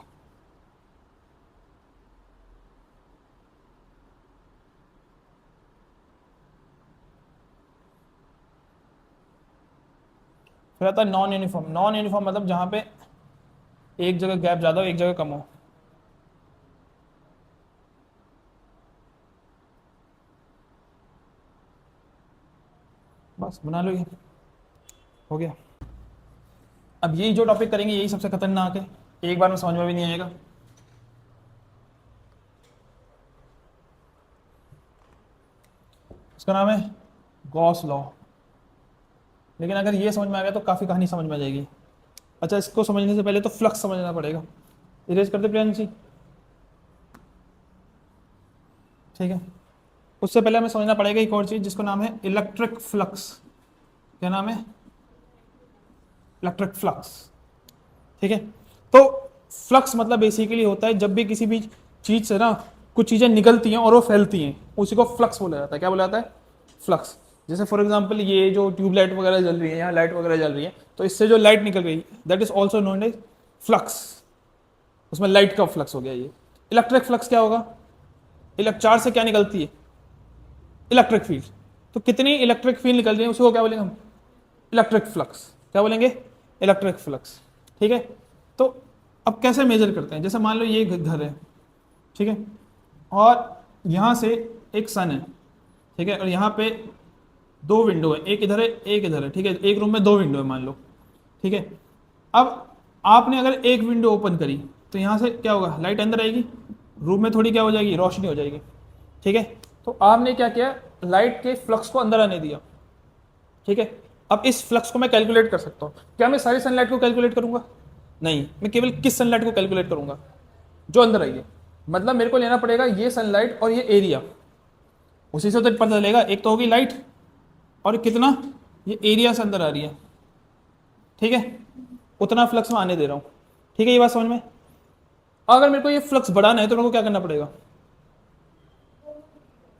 फिर आता है नॉन यूनिफॉर्म। नॉन यूनिफॉर्म मतलब जहां पे एक जगह गैप ज़्यादा हो, एक जगह कम हो। बस बना लो, ये हो गया। अब यही जो टॉपिक करेंगे यही सबसे खतरनाक है, एक बार में समझ में भी नहीं आएगा। इसका नाम है गॉस लॉ। लेकिन अगर ये समझ में आ गया तो काफ़ी कहानी समझ में आ जाएगी। अच्छा, इसको समझने से पहले तो फ्लक्स समझना पड़ेगा। इरेज करते प्रियांश जी, ठीक है। उससे पहले हमें समझना पड़ेगा एक और चीज़ जिसको नाम है इलेक्ट्रिक फ्लक्स। क्या नाम है, इलेक्ट्रिक फ्लक्स। ठीक है, तो फ्लक्स मतलब बेसिकली होता है जब भी किसी भी चीज़ से ना कुछ चीज़ें निकलती हैं और वो फैलती हैं, उसी को फ्लक्स बोला जाता है। क्या बोला जाता है, फ्लक्स। जैसे फॉर एग्जांपल ये जो ट्यूबलाइट वगैरह जल रही है, यहाँ लाइट वगैरह जल रही है, तो इससे जो लाइट निकल गई that is also known as flux, उसमें लाइट का फ्लक्स हो गया ये। इलेक्ट्रिक फ्लक्स क्या होगा, चार्ज से क्या निकलती है, इलेक्ट्रिक फील्ड। तो कितनी इलेक्ट्रिक फील्ड निकल रही है उसको क्या बोलेंगे हम, इलेक्ट्रिक फ्लक्स। क्या बोलेंगे, इलेक्ट्रिक फ्लक्स। ठीक है, तो अब कैसे मेजर करते हैं, जैसे मान लो ये घर है, ठीक है, और यहाँ से एक सन है, ठीक है, और यहाँ पे 2 विंडो है, एक इधर है एक इधर है। ठीक है, एक रूम में 2 विंडो है मान लो। ठीक है, अब आपने अगर एक विंडो ओपन करी तो यहाँ से क्या होगा, लाइट अंदर आएगी, रूम में थोड़ी क्या हो जाएगी, रोशनी हो जाएगी। ठीक है, तो आपने क्या किया, लाइट के फ्लक्स को अंदर आने दिया। ठीक है, अब इस फ्लक्स को मैं कैलकुलेट कर सकता हूँ। क्या मैं सारी सनलाइट को कैलकुलेट करूंगा, नहीं, मैं केवल किस सनलाइट को कैलकुलेट करूंगा, जो अंदर आई है। मतलब मेरे को लेना पड़ेगा ये सनलाइट और ये एरिया, उसी से तो पता चलेगा। एक तो होगी लाइट और कितना ये एरिया से अंदर आ रही है। ठीक है, उतना फ्लक्स में आने दे रहा हूँ। ठीक है, ये बात समझ में। अगर मेरे को ये फ्लक्स बढ़ाना है तो मेरे को क्या करना पड़ेगा,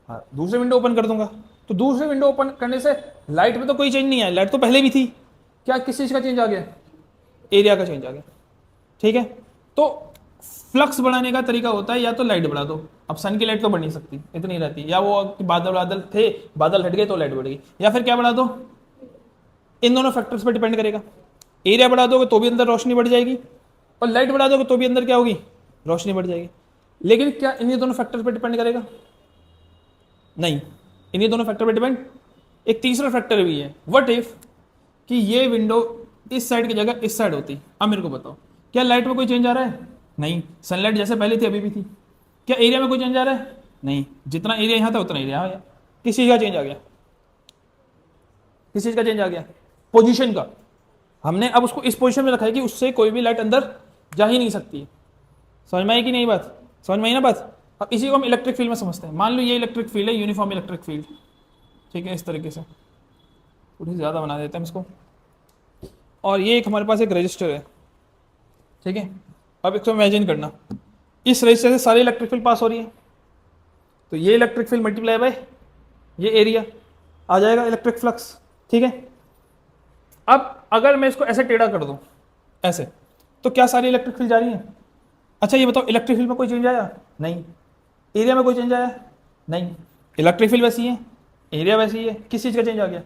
हाँ, दूसरी विंडो ओपन कर दूंगा। तो दूसरी विंडो ओपन करने से लाइट में तो कोई चेंज नहीं आया, लाइट तो पहले भी थी। क्या किस चीज का चेंज आ गया, एरिया का चेंज आ गया। ठीक है, तो फ्लक्स बढ़ाने का तरीका होता है या तो लाइट बढ़ा दो, अब सन की लाइट तो बढ़ नहीं सकती, इतनी रहती, या वो बादल बादल थे, बादल हट गए तो लाइट बढ़ गई, या फिर क्या बढ़ा दो, इन दोनों फैक्टर्स पर डिपेंड करेगा। एरिया बढ़ा दोगे तो भी अंदर रोशनी बढ़ जाएगी, और लाइट बढ़ा दोगे तो भी अंदर क्या होगी, रोशनी बढ़ जाएगी। लेकिन क्या इन्हीं दोनों फैक्टर्स पर डिपेंड करेगा, नहीं, इन्हीं दोनों फैक्टर पर डिपेंड एक तीसरा फैक्टर भी है। व्हाट इफ कि ये विंडो इस साइड की जगह इस साइड होती। अब मेरे को बताओ, क्या लाइट में कोई चेंज आ रहा है, नहीं, सनलाइट जैसे पहले थी अभी भी थी। क्या एरिया में कोई चेंज आ रहा है, नहीं, जितना एरिया यहाँ था उतना एरिया आया। किस चीज़ का चेंज आ गया, किस चीज़ का चेंज आ गया, पोजीशन का। हमने अब उसको इस पोजीशन में रखा है कि उससे कोई भी लाइट अंदर जा ही नहीं सकती। समझ में आई कि नहीं बात, समझ में आई ना बात। अब इसी को हम इलेक्ट्रिक फील्ड में समझते हैं। मान लो ये इलेक्ट्रिक फील्ड है, यूनिफॉर्म इलेक्ट्रिक फील्ड, ठीक है, इस तरीके से थोड़ी ज़्यादा बना देते हैं इसको। और ये एक हमारे पास एक रजिस्टर है, ठीक है। अब इसको इमेजिन करना, इस रजिस्टर से सारी इलेक्ट्रिक फील्ड पास हो रही है, तो ये इलेक्ट्रिक फील्ड मल्टीप्लाई बाय ये एरिया आ जाएगा इलेक्ट्रिक फ्लक्स, ठीक है। अब अगर मैं इसको ऐसे टेढ़ा कर दूं ऐसे, तो क्या सारी इलेक्ट्रिक फील्ड जा रही है? अच्छा ये बताओ, इलेक्ट्रिक फील्ड में कोई चेंज आया? नहीं। एरिया में कोई चेंज आया? नहीं। इलेक्ट्रिक फील्ड वैसी है, एरिया वैसी है, किस चीज़ का चेंज आ गया?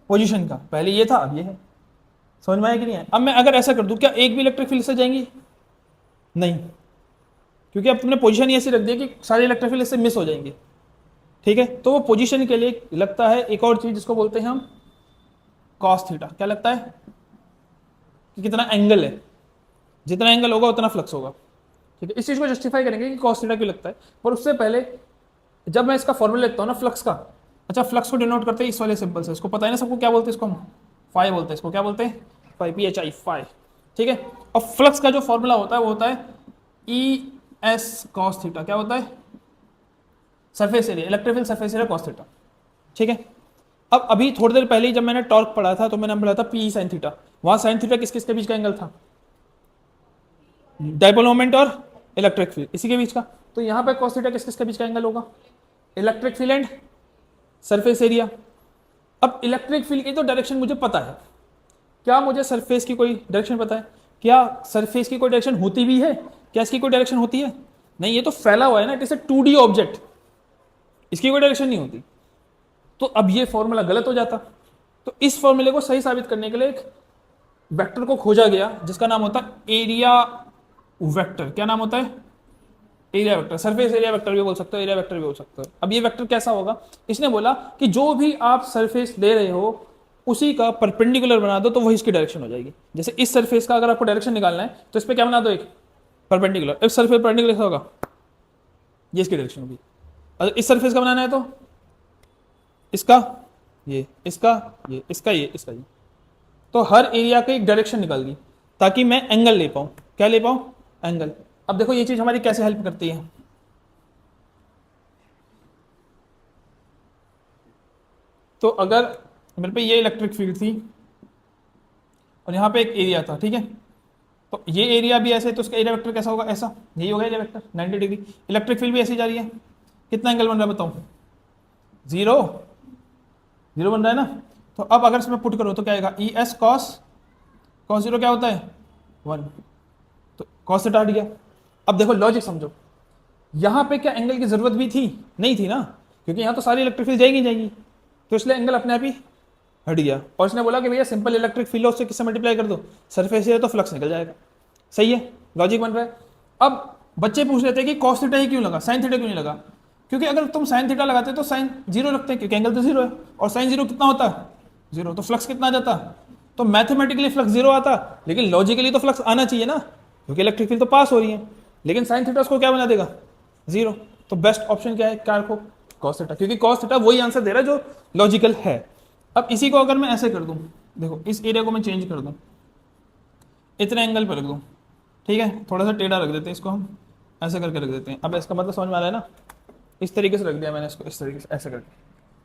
पोजीशन का। पहले ये था, अब ये है। समझ में आया कि नहीं है? अब मैं अगर ऐसा कर दूं, क्या एक भी इलेक्ट्रिक फील्ड से जाएंगी? नहीं, क्योंकि अब तुमने पोजीशन ही ऐसी रख दी कि सारी इलेक्ट्रिक फील्ड इससे मिस हो जाएंगी, ठीक है। तो वो पोजीशन के लिए लगता है एक और चीज जिसको बोलते हैं हम कॉस थीटा। क्या लगता है? कि कितना एंगल है, जितना एंगल होगा उतना फ्लक्स होगा, ठीक है। इस चीज को जस्टिफाई करेंगे कि कॉस थीटा क्यों लगता है। पर उससे पहले जब मैं इसका फॉर्मूला लिखता हूँ ना फ्लक्स का, अच्छा फ्लक्स को डिनोट करते हैं इस वाले सिंबल से, इसको पता है ना सबको, क्या बोलते हैं इसको हम? फाई बोलते हैं इसको। क्या बोलते हैं? फाई, PHI, फाई, ठीक है। और फ्लक्स का जो फॉर्मूला होता है वो होता है ES cos थीटा। क्या होता है? Surface area, electric field surface area cos theta, ठीक है। अब अभी थोड़ी देर पहले जब मैंने टॉर्क पढ़ा था तो मैंने पढ़ा था PE sin थीटा। वहां sin थीटा किस किस के बीच का एंगल था? डायपोल मोमेंट और इलेक्ट्रिक फील्ड, इसी के बीच का। तो यहाँ पे cos थीटा किस किस के बीच का एंगल होगा? Electric field and surface area. अब इलेक्ट्रिक फील्ड की तो डायरेक्शन मुझे पता है, क्या मुझे सरफेस की कोई डायरेक्शन पता है? क्या सरफेस की कोई डायरेक्शन होती भी है? क्या इसकी कोई डायरेक्शन होती है? नहीं, ये तो फैला हुआ है ना, it is a 2D object, इसकी कोई डायरेक्शन नहीं होती। तो अब ये फॉर्मूला गलत हो जाता। तो इस फॉर्मूले को सही साबित करने के लिए एक वेक्टर को खोजा गया जिसका नाम होता है एरिया वेक्टर। क्या नाम होता है? Area vector. Surface area vector भी बोल सकते हो, एरिया वेक्टर भी बोल सकते हो। अब ये वेक्टर कैसा होगा? इसने बोला कि जो भी आप सरफेस ले रहे हो उसी का परपेंडिकुलर बना दो तो वही इसकी डायरेक्शन हो जाएगी। जैसे इस सरफेस का अगर आपको डायरेक्शन निकालना है तो इस पर क्या बना दो? एक परपेंडिकुलर। एक सरफेस परपेंडिकुलर कैसा होगा? ये इसकी डायरेक्शन होगी। अगर इस सरफेस का बनाना है तो इसका ये, इसका ये, इसका ये, इसका ये। तो हर एरिया का एक डायरेक्शन निकाल दी ताकि मैं एंगल ले पाऊं। क्या ले पाऊं? एंगल। अब देखो ये चीज हमारी कैसे हेल्प करती है। तो अगर मेरे पे ये इलेक्ट्रिक फील्ड थी और यहाँ पे एक एरिया था, ठीक है, तो ये एरिया भी ऐसे, तो उसका एरिया वेक्टर कैसा होगा? ऐसा, यही होगा area vector 90 degree. Electric field भी ऐसी जा रही है, कितना एंगल बन रहा है बताओ? जीरो, जीरो बन रहा है ना। तो अब अगर इसमें पुट करो तो क्या आएगा? ES cos जीरो क्या होता है? 1। तो cos थीटा हट गया। अब देखो लॉजिक समझो, यहाँ पे क्या एंगल की जरूरत भी थी? नहीं थी ना, क्योंकि यहाँ तो सारी इलेक्ट्रिक फील्ड जाएगी जाएगी, तो इसलिए एंगल अपने आप ही हट गया। और इसने बोला कि भैया सिंपल इलेक्ट्रिक फील्ड उससे किससे मल्टीप्लाई कर दो? सरफेस है, तो फ्लक्स निकल जाएगा। सही है, लॉजिक बन रहा है। अब बच्चे पूछ लेते हैं कि cos थीटा ही क्यों लगा, sin थीटा क्यों नहीं लगा? क्योंकि अगर तुम sin थीटा लगाते तो sin जीरो रखते हैं, क्योंकि एंगल तो जीरो है, और sin जीरो कितना होता है? जीरो। तो फ्लक्स कितना आ जाता? तो मैथमेटिकली फ्लक्स जीरो आता, लेकिन लॉजिकली तो फ्लक्स आना चाहिए ना, क्योंकि इलेक्ट्रिक फील्ड तो पास हो रही है। लेकिन sin थीटा उसको क्या बना देगा? जीरो। तो बेस्ट ऑप्शन क्या है? क्या रखो? cos थीटा, क्योंकि cos थीटा वही आंसर दे रहा है जो लॉजिकल है। अब इसी को अगर मैं ऐसे कर दूं, देखो इस एरिया को मैं चेंज कर दूं, इतने एंगल पर रख दूं, ठीक है, थोड़ा सा टेढ़ा रख देते हैं इसको, हम ऐसे करके रख देते हैं। अब इसका मतलब समझ में आ रहा है ना? इस तरीके से रख दिया मैंने इसको, इस तरीके से ऐसे करके।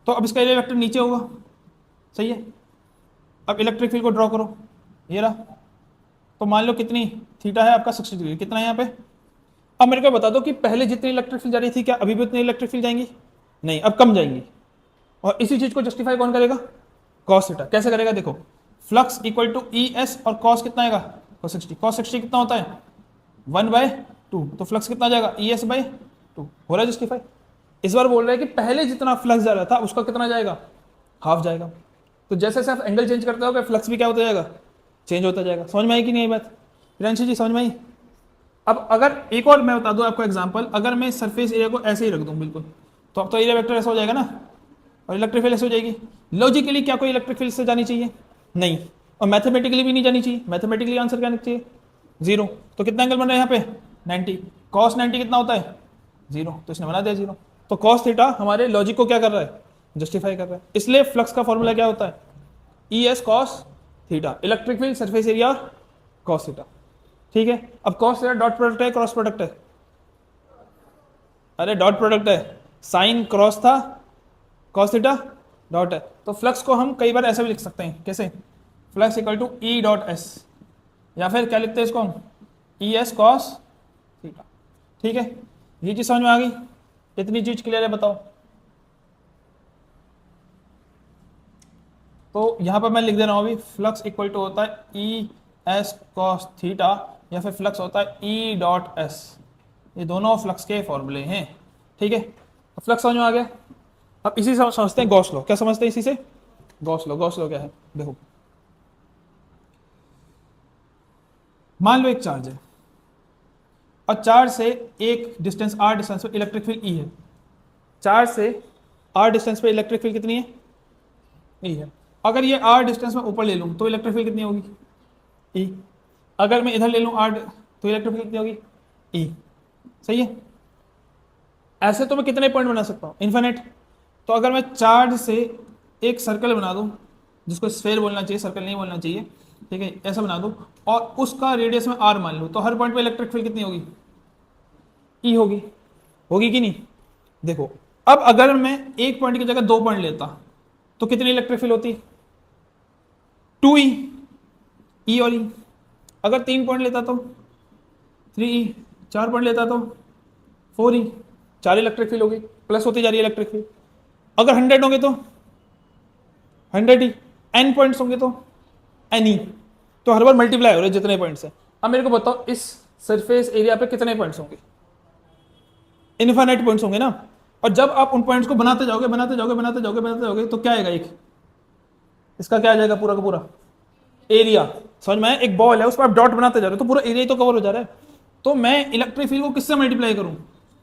तो अब इसका एरिया वेक्टर नीचे होगा, सही है। अब इलेक्ट्रिक फील्ड को ड्रॉ करो, ये रहा। तो मान लो कितनी थीटा है आपका? 60 डिग्री। कितना है यहाँ पे? अब मेरे को बता दो कि पहले जितनी इलेक्ट्रिक फील्ड जा रही थी क्या अभी भी उतनी इलेक्ट्रिक फील्ड जाएंगी? नहीं, अब कम जाएंगी। और इसी चीज को जस्टिफाई कौन करेगा? cos theta. कैसे करेगा? देखो फ्लक्स इक्वल टू ES और cos कितना आएगा? cos 60। cos 60 कितना होता है? 1/2। तो फ्लक्स कितना जाएगा? ES/2। हो रहा है जस्टिफाई? इस बार बोल रहा है कि पहले जितना फ्लक्स जा रहा था उसका कितना जाएगा? हाफ जाएगा। तो जैसे जैसे आप एंगल चेंज करते हो फ्लक्स भी क्या होता जाएगा? चेंज होता जाएगा। समझ में आई कि नहीं बात? प्रियांशु जी समझ में आई? अब अगर एक और मैं बता दूं आपको एग्जांपल, अगर मैं सरफेस एरिया को ऐसे ही रख दूं बिल्कुल, तो अब तो एरिया वेक्टर ऐसा हो जाएगा ना, और इलेक्ट्रिक फील्ड ऐसे हो जाएगी। लॉजिकली क्या कोई इलेक्ट्रिक फील्ड से जानी चाहिए? नहीं। और मैथमेटिकली भी नहीं जानी चाहिए। मैथमेटिकली आंसर क्या चाहिए? जीरो। तो कितना एंगल बन रहा है यहाँ पे? 90। cos 90 कितना होता है? जीरो। तो इसने बना दिया जीरो। तो cos थीटा हमारे लॉजिक को क्या कर रहा है? जस्टिफाई कर रहा है। इसलिए फ्लक्स का फॉर्मूला क्या होता है, ई S cos theta, electric field surface area cos theta. ठीक है, अब कॉस थीटा डॉट प्रोडक्ट है क्रॉस प्रोडक्ट है, अरे डॉट प्रोडक्ट है, साइन क्रॉस था कॉस थीटा डॉट है, तो फ्लक्स को हम कई बार ऐसे भी लिख सकते हैं, कैसे, flux equal to E dot S, या फिर क्या लिखते हैं इसको हम, ई एस कॉस थीटा। ठीक है, ये चीज समझ में आ गई, इतनी चीज क्लियर है, बताओ। तो यहां पर मैं लिख दे रहा हूं अभी, फ्लक्स इक्वल टू होता है ई एस कॉस थीटा, या फिर फ्लक्स होता है ई डॉट एस, ये दोनों फ्लक्स के फॉर्मूले हैं। ठीक है, अब फ्लक्स समझ में आ गया। अब इसी से समझते हैं गॉस लॉ, क्या समझते हैं इसी से, गॉस लॉ। गॉस लॉ क्या है, देखो, मान लो एक चार्ज है और चार्ज से एक डिस्टेंस आर डिस्टेंस पे इलेक्ट्रिक फील्ड ई है, चार्ज से आर डिस्टेंस पे इलेक्ट्रिक फील्ड कितनी है, ई है। अगर ये आर डिस्टेंस में ऊपर ले लूं तो इलेक्ट्रिक फील्ड कितनी होगी, ई। अगर मैं इधर ले लूं आर तो इलेक्ट्रिक फील्ड कितनी होगी, ई। सही है, ऐसे तो मैं कितने पॉइंट बना सकता हूं, इन्फिनिट। तो अगर मैं चार्ज से एक सर्कल बना दूं, जिसको स्फेयर बोलना चाहिए, सर्कल नहीं बोलना चाहिए, ठीक है, ऐसा बना दूं और उसका रेडियस में आर मान लूं, तो हर पॉइंट पे इलेक्ट्रिक फील्ड कितनी होगी, ई होगी। होगी कि नहीं, देखो, अब अगर मैं एक पॉइंट की जगह दो पॉइंट लेता तो कितनी इलेक्ट्रिक फील्ड होती, 2e, ई और ई। अगर 3 पॉइंट लेता तो 3e, 4 पॉइंट लेता तो 4e, 4 इलेक्ट्रिक फील्ड होगी, प्लस होती जा रही है इलेक्ट्रिक फील्ड। अगर 100 होंगे तो 100e, n पॉइंट्स होंगे तो ne, तो हर बार मल्टीप्लाई हो रहे जितने पॉइंट्स हैं। अब मेरे को बताओ इस सरफेस एरिया पे कितने पॉइंट्स होंगे, इनफाइनाइट पॉइंट्स होंगे ना। और जब आप उन पॉइंट्स को बनाते जाओगे बनाते जाओगे बनाते जाओगे बनाते जाओगे तो क्या आएगा, एक इसका क्या आ जाएगा, पूरा का पूरा एरिया। समझ में, एक बॉल है उस पर आप डॉट बनाते जा रहे हो तो पूरा एरिया ही तो कवर हो जा रहा है। तो मैं इलेक्ट्रिक फील्ड को किससे मल्टीप्लाई करूं,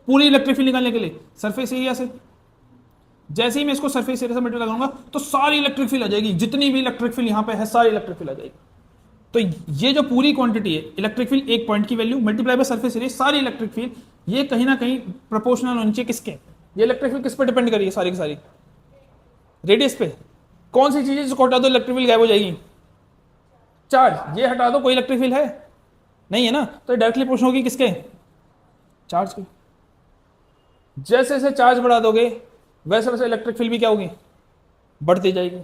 पूरी इलेक्ट्रिक फील्ड निकालने के लिए सरफेस एरिया से। जैसे ही मैं इसको सरफेस एरिया से मल्टीप्लाई करूंगा तो सारी इलेक्ट्रिक फील्ड आ जाएगी, जितनी भी इलेक्ट्रिक फील्ड यहां पे है सारी इलेक्ट्रिक फील्ड आ जाएगी। तो ये जो पूरी क्वांटिटी है इलेक्ट्रिक फील्ड, एक पॉइंट की value multiply by surface area, सारी इलेक्ट्रिक फील्ड, ये कहीं ना कहीं प्रोपोर्शनल होनी चाहिए किसके, ये इलेक्ट्रिक फील्ड किस पर डिपेंड करिए, सारी की सारी रेडियस पे। कौन सी चीज है जिसको हटा दो इलेक्ट्रिक फील्ड गायब हो जाएगी, चार्ज। ये हटा दो, कोई इलेक्ट्रिक फील्ड है नहीं है ना, तो डायरेक्टली प्रश्न होगी किसके, चार्ज की। जैसे जैसे चार्ज बढ़ा दोगे वैसे वैसे इलेक्ट्रिक फील्ड भी क्या होगी, बढ़ती जाएगी,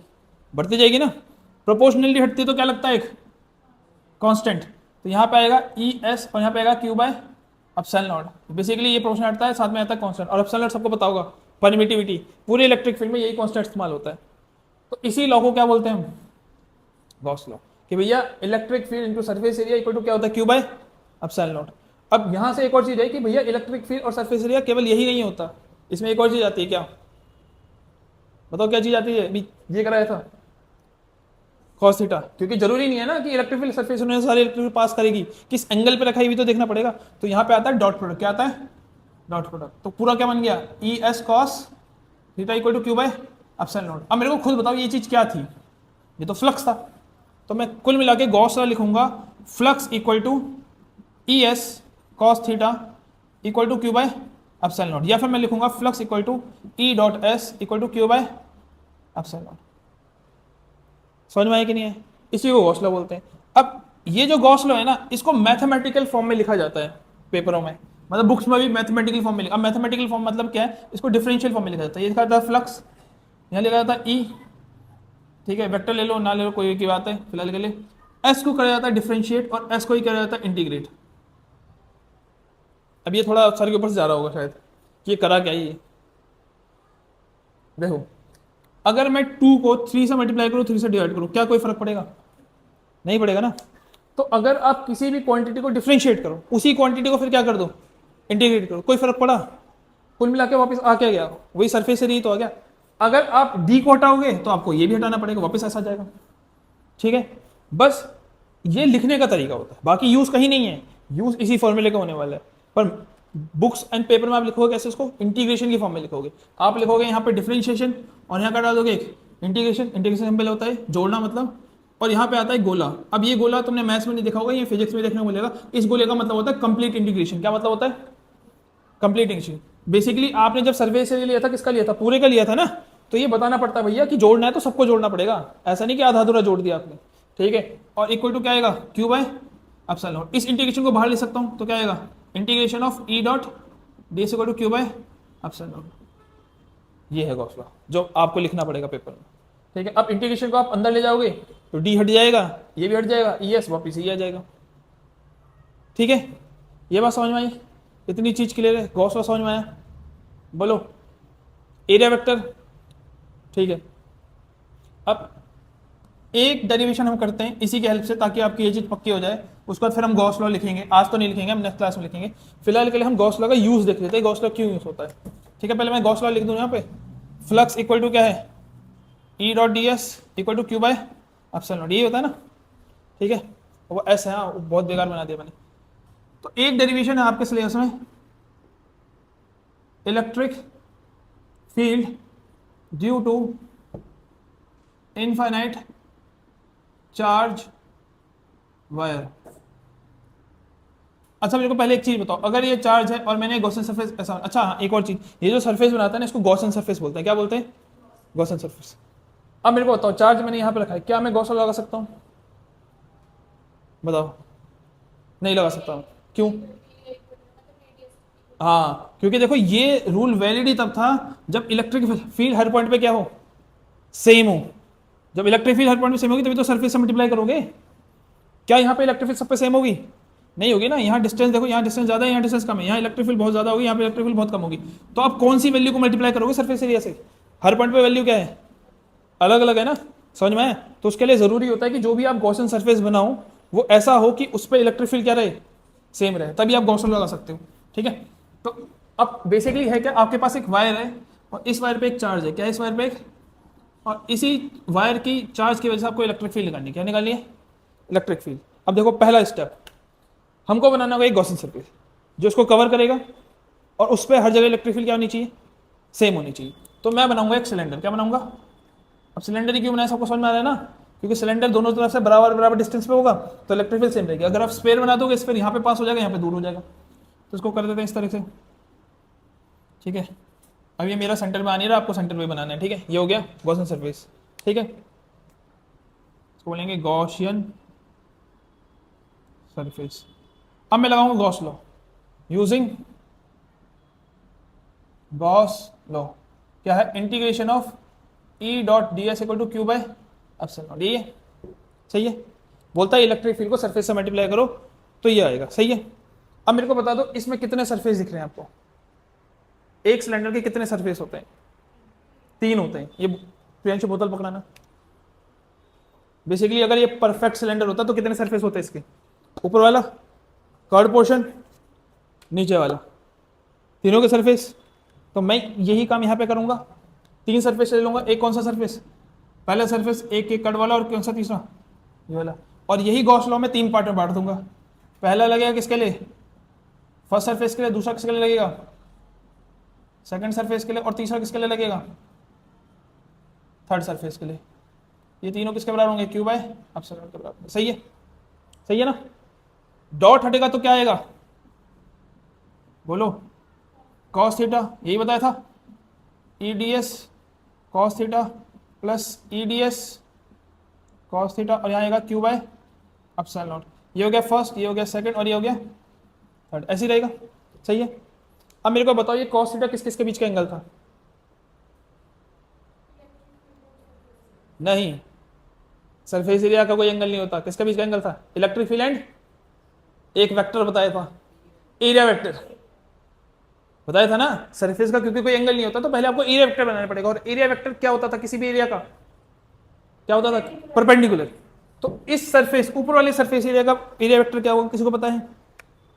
बढ़ती जाएगी ना। प्रोपोर्शनली हटती तो क्या लगता है, एक कांस्टेंट। तो यहाँ पे आएगा ई एस और यहाँ पे आएगा Q by epsilon not. Basically ये प्रोपोर्शन हटता है, साथ में आता है कांस्टेंट, और एप्सिलॉन नॉट सबको पता होगा परमिटिविटी, पूरे इलेक्ट्रिक फील्ड में यही कांस्टेंट इस्तेमाल होता है। तो इसी लॉ को क्या बोलते हैं हम, गॉस लॉ, कि भैया electric field into surface area equal to क्या होता है, क्यू बाय एप्सिलॉन नॉट। अब यहां से एक और चीज है कि भैया इलेक्ट्रिक फील्ड और सरफेस एरिया केवल यही नहीं होता, इसमें एक और चीज आती है, क्या बताओ क्या चीज आती है, अभी ये कराया था कॉस थीटा। क्योंकि जरूरी नहीं है ना कि इलेक्ट्रिक फील्ड सरफेस में सारी इलेक्ट्रिक फील्ड पास करेगी, किस एंगल पे रखा है भी तो देखना पड़ेगा। तो यहाँ पे आता है डॉट प्रोडक्ट, क्या आता है, डॉट प्रोडक्ट। तो पूरा क्या बन गया, E S cos theta equal to Q by epsilon naught. अब मेरे को खुद बताओ ये चीज क्या थी, ये तो फ्लक्स था। तो मैं कुल मिला के गॉस लॉ लिखूंगा, flux equal to E S cos theta equal to Q by epsilon naught, या फिर मैं लिखूंगा flux equal to E dot S equal to Q by epsilon naught. समझ में आया कि नहीं है, इसी को गॉस लॉ बोलते हैं। अब ये जो गॉस लॉ है ना, इसको मैथमेटिकल फॉर्म में लिखा जाता है पेपरों में, मतलब बुक्स में भी मैथमेटिकल फॉर्म में लिखा। अब मैथमेटिकल फॉर्म मतलब क्या है, इसको डिफरेंशियल फॉर्म में लिखा जाता है। ये लिखा जाता है फ्लक्स, यहाँ लिखा जाता है ई, ठीक है, वेक्टर ले लो ना ले लो कोई की बात है फिलहाल के लिए। एस को करा जाता है डिफरेंशिएट और एस को ही करा जाता है इंटीग्रेट। अब ये थोड़ा सर के ऊपर से जा रहा होगा शायद, ये करा क्या ये, देखो अगर मैं 2 को 3 से मल्टीप्लाई करूँ, 3 से डिवाइड करूँ, क्या कोई फर्क पड़ेगा, नहीं पड़ेगा ना। तो अगर आप किसी भी क्वांटिटी को डिफरेंशिएट करो, उसी क्वांटिटी को फिर क्या कर दो, इंटीग्रेट करो, कोई फर्क पड़ा, कुल मिला के वापस आ क्या गया, वही सरफेस एरिया तो आ गया। अगर आप डी को हटाओगे तो आपको ये भी हटाना पड़ेगा, वापस ऐसा जाएगा। ठीक है, बस ये लिखने का तरीका होता है, बाकी यूज कहीं नहीं है, यूज इसी फॉर्मूले का होने वाला है। पर बुक्स एंड पेपर में आप लिखोगे कैसे, इसको इंटीग्रेशन की फॉर्म में लिखोगे। आप लिखोगे यहाँ पे डिफरेंशिएशन और यहाँ का डाल दोगे एक इंटीग्रेशन। इंटीग्रेशन सिंपल होता है जोड़ना मतलब, और यहाँ पे आता है गोला। अब ये गोला तुमने मैथ्स में नहीं देखा होगा, ये फिजिक्स में देखने को मिलेगा। इस गोले का मतलब होता है कंप्लीट इंटीग्रेशन। क्या मतलब होता है, कंप्लीट इंटीग्रेशन। बेसिकली आपने जब सर्फेस एरिया लिया था, किसका लिया था, पूरे का लिया था ना, तो ये बताना पड़ता है भैया कि जोड़ना है तो सबको जोड़ना पड़ेगा, ऐसा नहीं कि आधा अधूरा जोड़ दिया आपने, ठीक है। और इक्वल टू क्या आएगा, क्यू बाय एप्सिलॉन। इस इंटीग्रेशन को बाहर ले सकता हूँ तो क्या आएगा, integration of E dot D is equal to Q by epsilon. ये है गॉस लॉ जो आपको लिखना पड़ेगा पेपर में, ठीक है। अब इंटीग्रेशन को आप अंदर ले जाओगे तो डी हट जाएगा, ये भी हट जाएगा, ई एस वापिस ये आ जाएगा, ठीक है। ये बात समझ में आई, इतनी चीज क्लियर है, गॉस लॉ समझ में आया, बोलो। एरिया वेक्टर, ठीक है। अब एक डेरिवेशन हम करते हैं इसी की हेल्प से ताकि आपकी ये चीज पक्की हो जाए, उसके बाद फिर हम गॉस लॉ लिखेंगे। आज तो नहीं लिखेंगे, हम नेक्स्ट क्लास में लिखेंगे। फिलहाल के लिए हम गॉस लॉ का यूज देख लेते हैं, गॉस लॉ क्यों यूज होता है, ठीक है। पहले मैं गॉस लॉ लिख दूं यहाँ पे, फ्लक्स इक्वल टू क्या है, E dot D S equal to Q by epsilon, ये होता है ना, ठीक है। वो ऐसा है, वो बहुत बेकार बना दिया मैंने। तो एक डेरिवेशन है आपके सिलेबस में, electric field due to infinite charge wire. अच्छा मेरे को पहले एक चीज बताओ, अगर ये चार्ज है और मैंने गॉसियन सरफेस ऐसा, अच्छा हाँ एक और चीज, ये जो सरफेस बनाता है ना इसको गॉसियन सरफेस बोलते हैं, क्या बोलते हैं, गॉसियन सरफेस। अब मेरे को बताओ, चार्ज मैंने यहां पे रखा है, क्या मैं गॉस लॉ लगा सकता हूं, बताओ। नहीं लगा सकता हूं, क्यों, हाँ क्योंकि देखो ये रूल वैलिड ही तब था जब इलेक्ट्रिक फील्ड हर पॉइंट पे क्या हो, सेम हो। जब इलेक्ट्रिक फील्ड हर पॉइंट पे सेम होगी तभी तो सरफेस से मल्टीप्लाई करोगे। क्या यहाँ पे इलेक्ट्रिक फील्ड सब पे सेम होगी, नहीं होगी ना। यहाँ डिस्टेंस देखो, यहाँ डिस्टेंस ज्यादा है, यहाँ डिस्टेंस कम है, यहाँ इलेक्ट्रिक फील्ड बहुत ज्यादा होगी, यहाँ पे इलेक्ट्रिक फील्ड बहुत कम होगी। तो आप कौन सी वैल्यू को मल्टीप्लाई करोगे सरफेस एरिया से, हर पॉइंट पे वैल्यू क्या है, अलग अलग है ना, समझ में आया। तो उसके लिए जरूरी होता है कि जो भी आप गॉसियन सरफेस बनाओ वो ऐसा हो कि उस पर इलेक्ट्रिक फील्ड क्या रहे, सेम रहे, तभी आप गॉस लॉ लगा सकते हो, ठीक है। तो अब बेसिकली है क्या, आपके पास एक वायर है और इस वायर पे एक चार्ज है, क्या इस वायर पे एक, और इसी वायर की चार्ज की वजह से आपको इलेक्ट्रिक फील्ड निकालनी, क्या निकालनी है, इलेक्ट्रिक फील्ड। अब देखो पहला स्टेप, हमको बनाना होगा एक गॉसियन सरफेस जो इसको कवर करेगा और उस पर हर जगह इलेक्ट्रिक फील्ड क्या होनी चाहिए, सेम होनी चाहिए। तो मैं बनाऊंगा एक सिलेंडर, क्या बनाऊंगा। अब सिलेंडर ही क्यों बनाया, सबको समझ में आ रहा है ना, क्योंकि सिलेंडर दोनों तरफ से बराबर बराबर डिस्टेंस पे होगा तो इलेक्ट्रिक फील्ड सेम रहेगी। अगर आप स्पेयर बना दोगे, स्पेयर यहाँ पे पास हो जाएगा, यहाँ पे दूर हो जाएगा। तो इसको कर देते हैं इस तरह से, ठीक है। अब ये मेरा सेंटर में आ नहीं रहा, आपको सेंटर में बनाना है, ठीक है। ये हो गया गॉसियन सरफेस, ठीक है। इसको बोलेंगे गॉसियन सरफेस। अब मैं लगाऊंगा Gauss law, using Gauss law, क्या है, integration of E dot D S equal to Q by epsilon, ये सही है। बोलता है इलेक्ट्रिक फील्ड को सरफेस से मल्टीप्लाई करो तो ये आएगा, सही है। अब मेरे को बता दो इसमें कितने सरफेस दिख रहे हैं आपको, एक सिलेंडर के कितने सरफेस होते हैं, 3 होते हैं। ये प्रियांशु बोतल पकड़ाना, बेसिकली अगर ये परफेक्ट सिलेंडर होता तो कितने सरफेस होते हैं इसके, ऊपर वाला, कर्ड पोर्शन, नीचे वाला, तीनों के सरफेस। तो मैं यही काम यहाँ पे करूंगा, 3 सरफेस ले लूंगा। एक कौन सा सरफेस, पहला सरफेस एक एक कट वाला, और कौन सा तीसरा, ये वाला। और यही गॉस लॉ में 3 पार्ट में बांट दूंगा। पहला लगेगा किसके लिए, फर्स्ट सरफेस के लिए, दूसरा किसके लिए लगेगा, सेकंड सरफेस के लिए, और तीसरा किसके लिए लगेगा, थर्ड सरफेस के लिए। ये तीनों किसके बराबर होंगे, क्यू बाय एप्सिलॉन के बराबर, सही है, सही है ना। डॉट हटेगा तो क्या आएगा, बोलो, कॉस थीटा, यही बताया था, ई D S cos theta plus ई डी एस कॉस थीटा, और यहाँ आएगा क्यू बाय एप्सिलॉन। ये हो गया फर्स्ट, ये हो गया सेकंड, और ये हो गया थर्ड, ऐसे ही रहेगा, सही है। अब मेरे को बताओ ये कॉस थीटा किस किस के बीच का एंगल था, नहीं, सरफेस एरिया का कोई एंगल नहीं होता, किसके बीच का एंगल था, इलेक्ट्रिक फील्ड एंड एक वेक्टर बताया था, एरिया वेक्टर बताया था ना। सरफेस का क्योंकि कोई एंगल नहीं होता तो पहले आपको एरिया वेक्टर बनाना पड़ेगा, और एरिया वेक्टर क्या होता था, किसी भी एरिया का क्या होता था, परपेंडिकुलर। तो इस सरफेस, ऊपर वाले सरफेस एरिया का एरिया वेक्टर क्या होगा, किसी को पता है,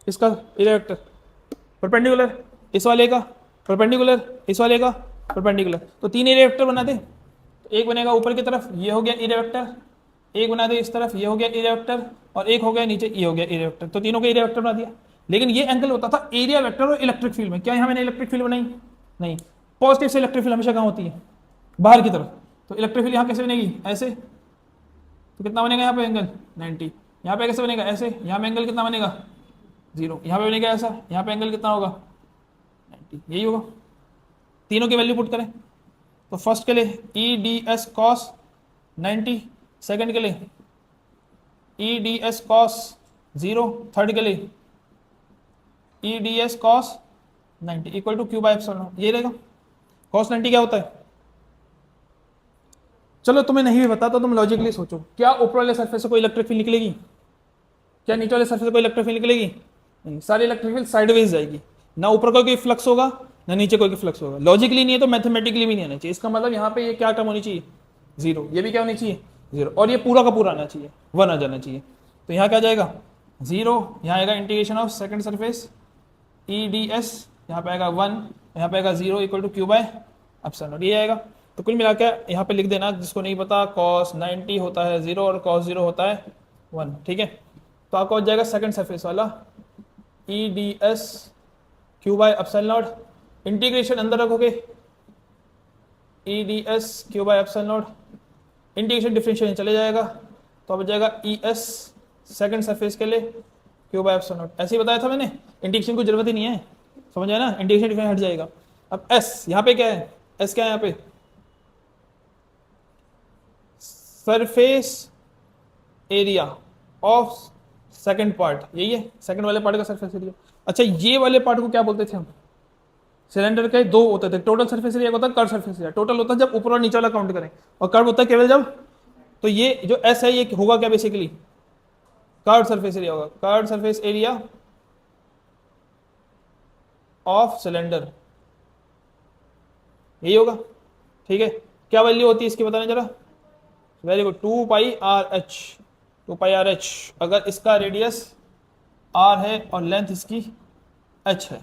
इसका एरिया वेक्टर परपेंडिकुलर, इस वाले का परपेंडिकुलर, इस वाले का परपेंडिकुलर। तो 3 एरिया वेक्टर बना दे, तो एक बनेगा ऊपर की तरफ, ये हो गया एरिया वेक्टर, एक बना दे इस तरफ, ये हो गया एरिया वेक्टर, और एक हो गया नीचे, ये हो गया एरिया वेक्टर। तो तीनों का एरिया वेक्टर बना दिया। लेकिन ये एंगल होता था एरिया वेक्टर और इलेक्ट्रिक फील्ड में। क्या यहाँ मैंने इलेक्ट्रिक फील्ड बनाई, नहीं, पॉजिटिव से इलेक्ट्रिक फील्ड हमेशा कहाँ होती है, बाहर की तरफ। तो इलेक्ट्रिक फील्ड यहाँ कैसे बनेगी, ऐसे, तो कितना बनेगा यहाँ पे एंगल 90। यहाँ पे कैसे बनेगा, ऐसे, यहाँ पे एंगल कितना बनेगा 0, यहाँ पे बनेगा ऐसा, यहाँ पे एंगल कितना होगा 90, यही होगा। तीनों की वैल्यू पुट करें, तो फर्स्ट के लिए E D S cos 90, second के लिए E D S cos 0, third के लिए E D S cos 90 equal to Q by epsilon. ये रहेगा। कॉस 90 क्या होता है? चलो तुम्हें नहीं भी पता तो तुम लॉजिकली सोचो, क्या ऊपर वाले सरफेस से कोई इलेक्ट्रिक फील्ड निकलेगी? क्या नीचे वाले सरफेस से कोई इलेक्ट्रिक फील्ड निकलेगी? नहीं, सारी इलेक्ट्रिक फील्ड साइडवेज जाएगी। ना ऊपर कोई फ्लक्स होगा ना नीचे कोई फ्लक्स होगा। लॉजिकली नहीं है तो मैथमेटिकली भी नहीं आना चाहिए। इसका मतलब यहाँ पे ये क्या टर्म होनी चाहिए? 0। ये भी क्या होनी चाहिए? 0। और ये पूरा का पूरा आना चाहिए, 1 आ जाना चाहिए। तो यहाँ क्या जाएगा? 0। यहाँ आएगा integration of second surface E D S, यहाँ पे आएगा 1, यहाँ पे आएगा 0 equal to Q by epsilon. ये आएगा। तो कुल मिला के यहाँ पे लिख देना, जिसको नहीं पता, cos 90 होता है 0 और cos 0 होता है 1। ठीक है, तो आपका हो जाएगा सेकंड सरफेस वाला ई D S Q by epsilon not, integration अंदर रखोगे ई D S Q by epsilon not, integration differentiation चले जाएगा तो अब जाएगा ई एस सेकंड सरफेस के लिए क्यू बाय एप्सिलॉन नॉट। ऐसे ही बताया था मैंने, इंटीग्रेशन की जरूरत ही नहीं है, समझ आया ना? इंटीग्रेशन डिफरेंशिएशन हट जाएगा। अब एस यहाँ पे क्या है? एस क्या है यहाँ पे? Surface area of second part, यही है सेकंड वाले पार्ट का सरफेस एरिया। अच्छा, ये वाले पार्ट को क्या बोलते थे हम? सिलेंडर के दो होते थे, टोटल सरफेस एरिया होता है, कर्व सरफेस एरिया। टोटल होता है जब ऊपर और नीचे वाला काउंट करें, और कर्व होता है केवल जब, तो ये जो एस है ये होगा क्या बेसिकली? कर्व सरफेस एरिया होगा, curve surface area of cylinder, यही होगा। ठीक है, क्या वैल्यू होती है इसकी बताना जरा? Very good, 2 pi R H, 2 pi R H. अगर इसका रेडियस आर है और लेंथ इसकी एच है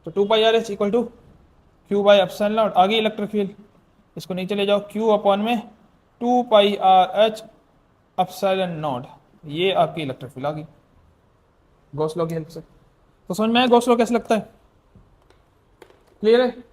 तो 2 pi R H equal to Q by epsilon naught. आगे इलेक्ट्रिक फील्ड, इसको नीचे ले जाओ, क्यू अपॉन में 2 pi R H epsilon naught. ये आपकी इलेक्ट्रिक फील्ड आ गई गॉस लॉ की हेल्प से। तो समझ में आया गॉस लॉ कैसे लगता है? क्लियर है?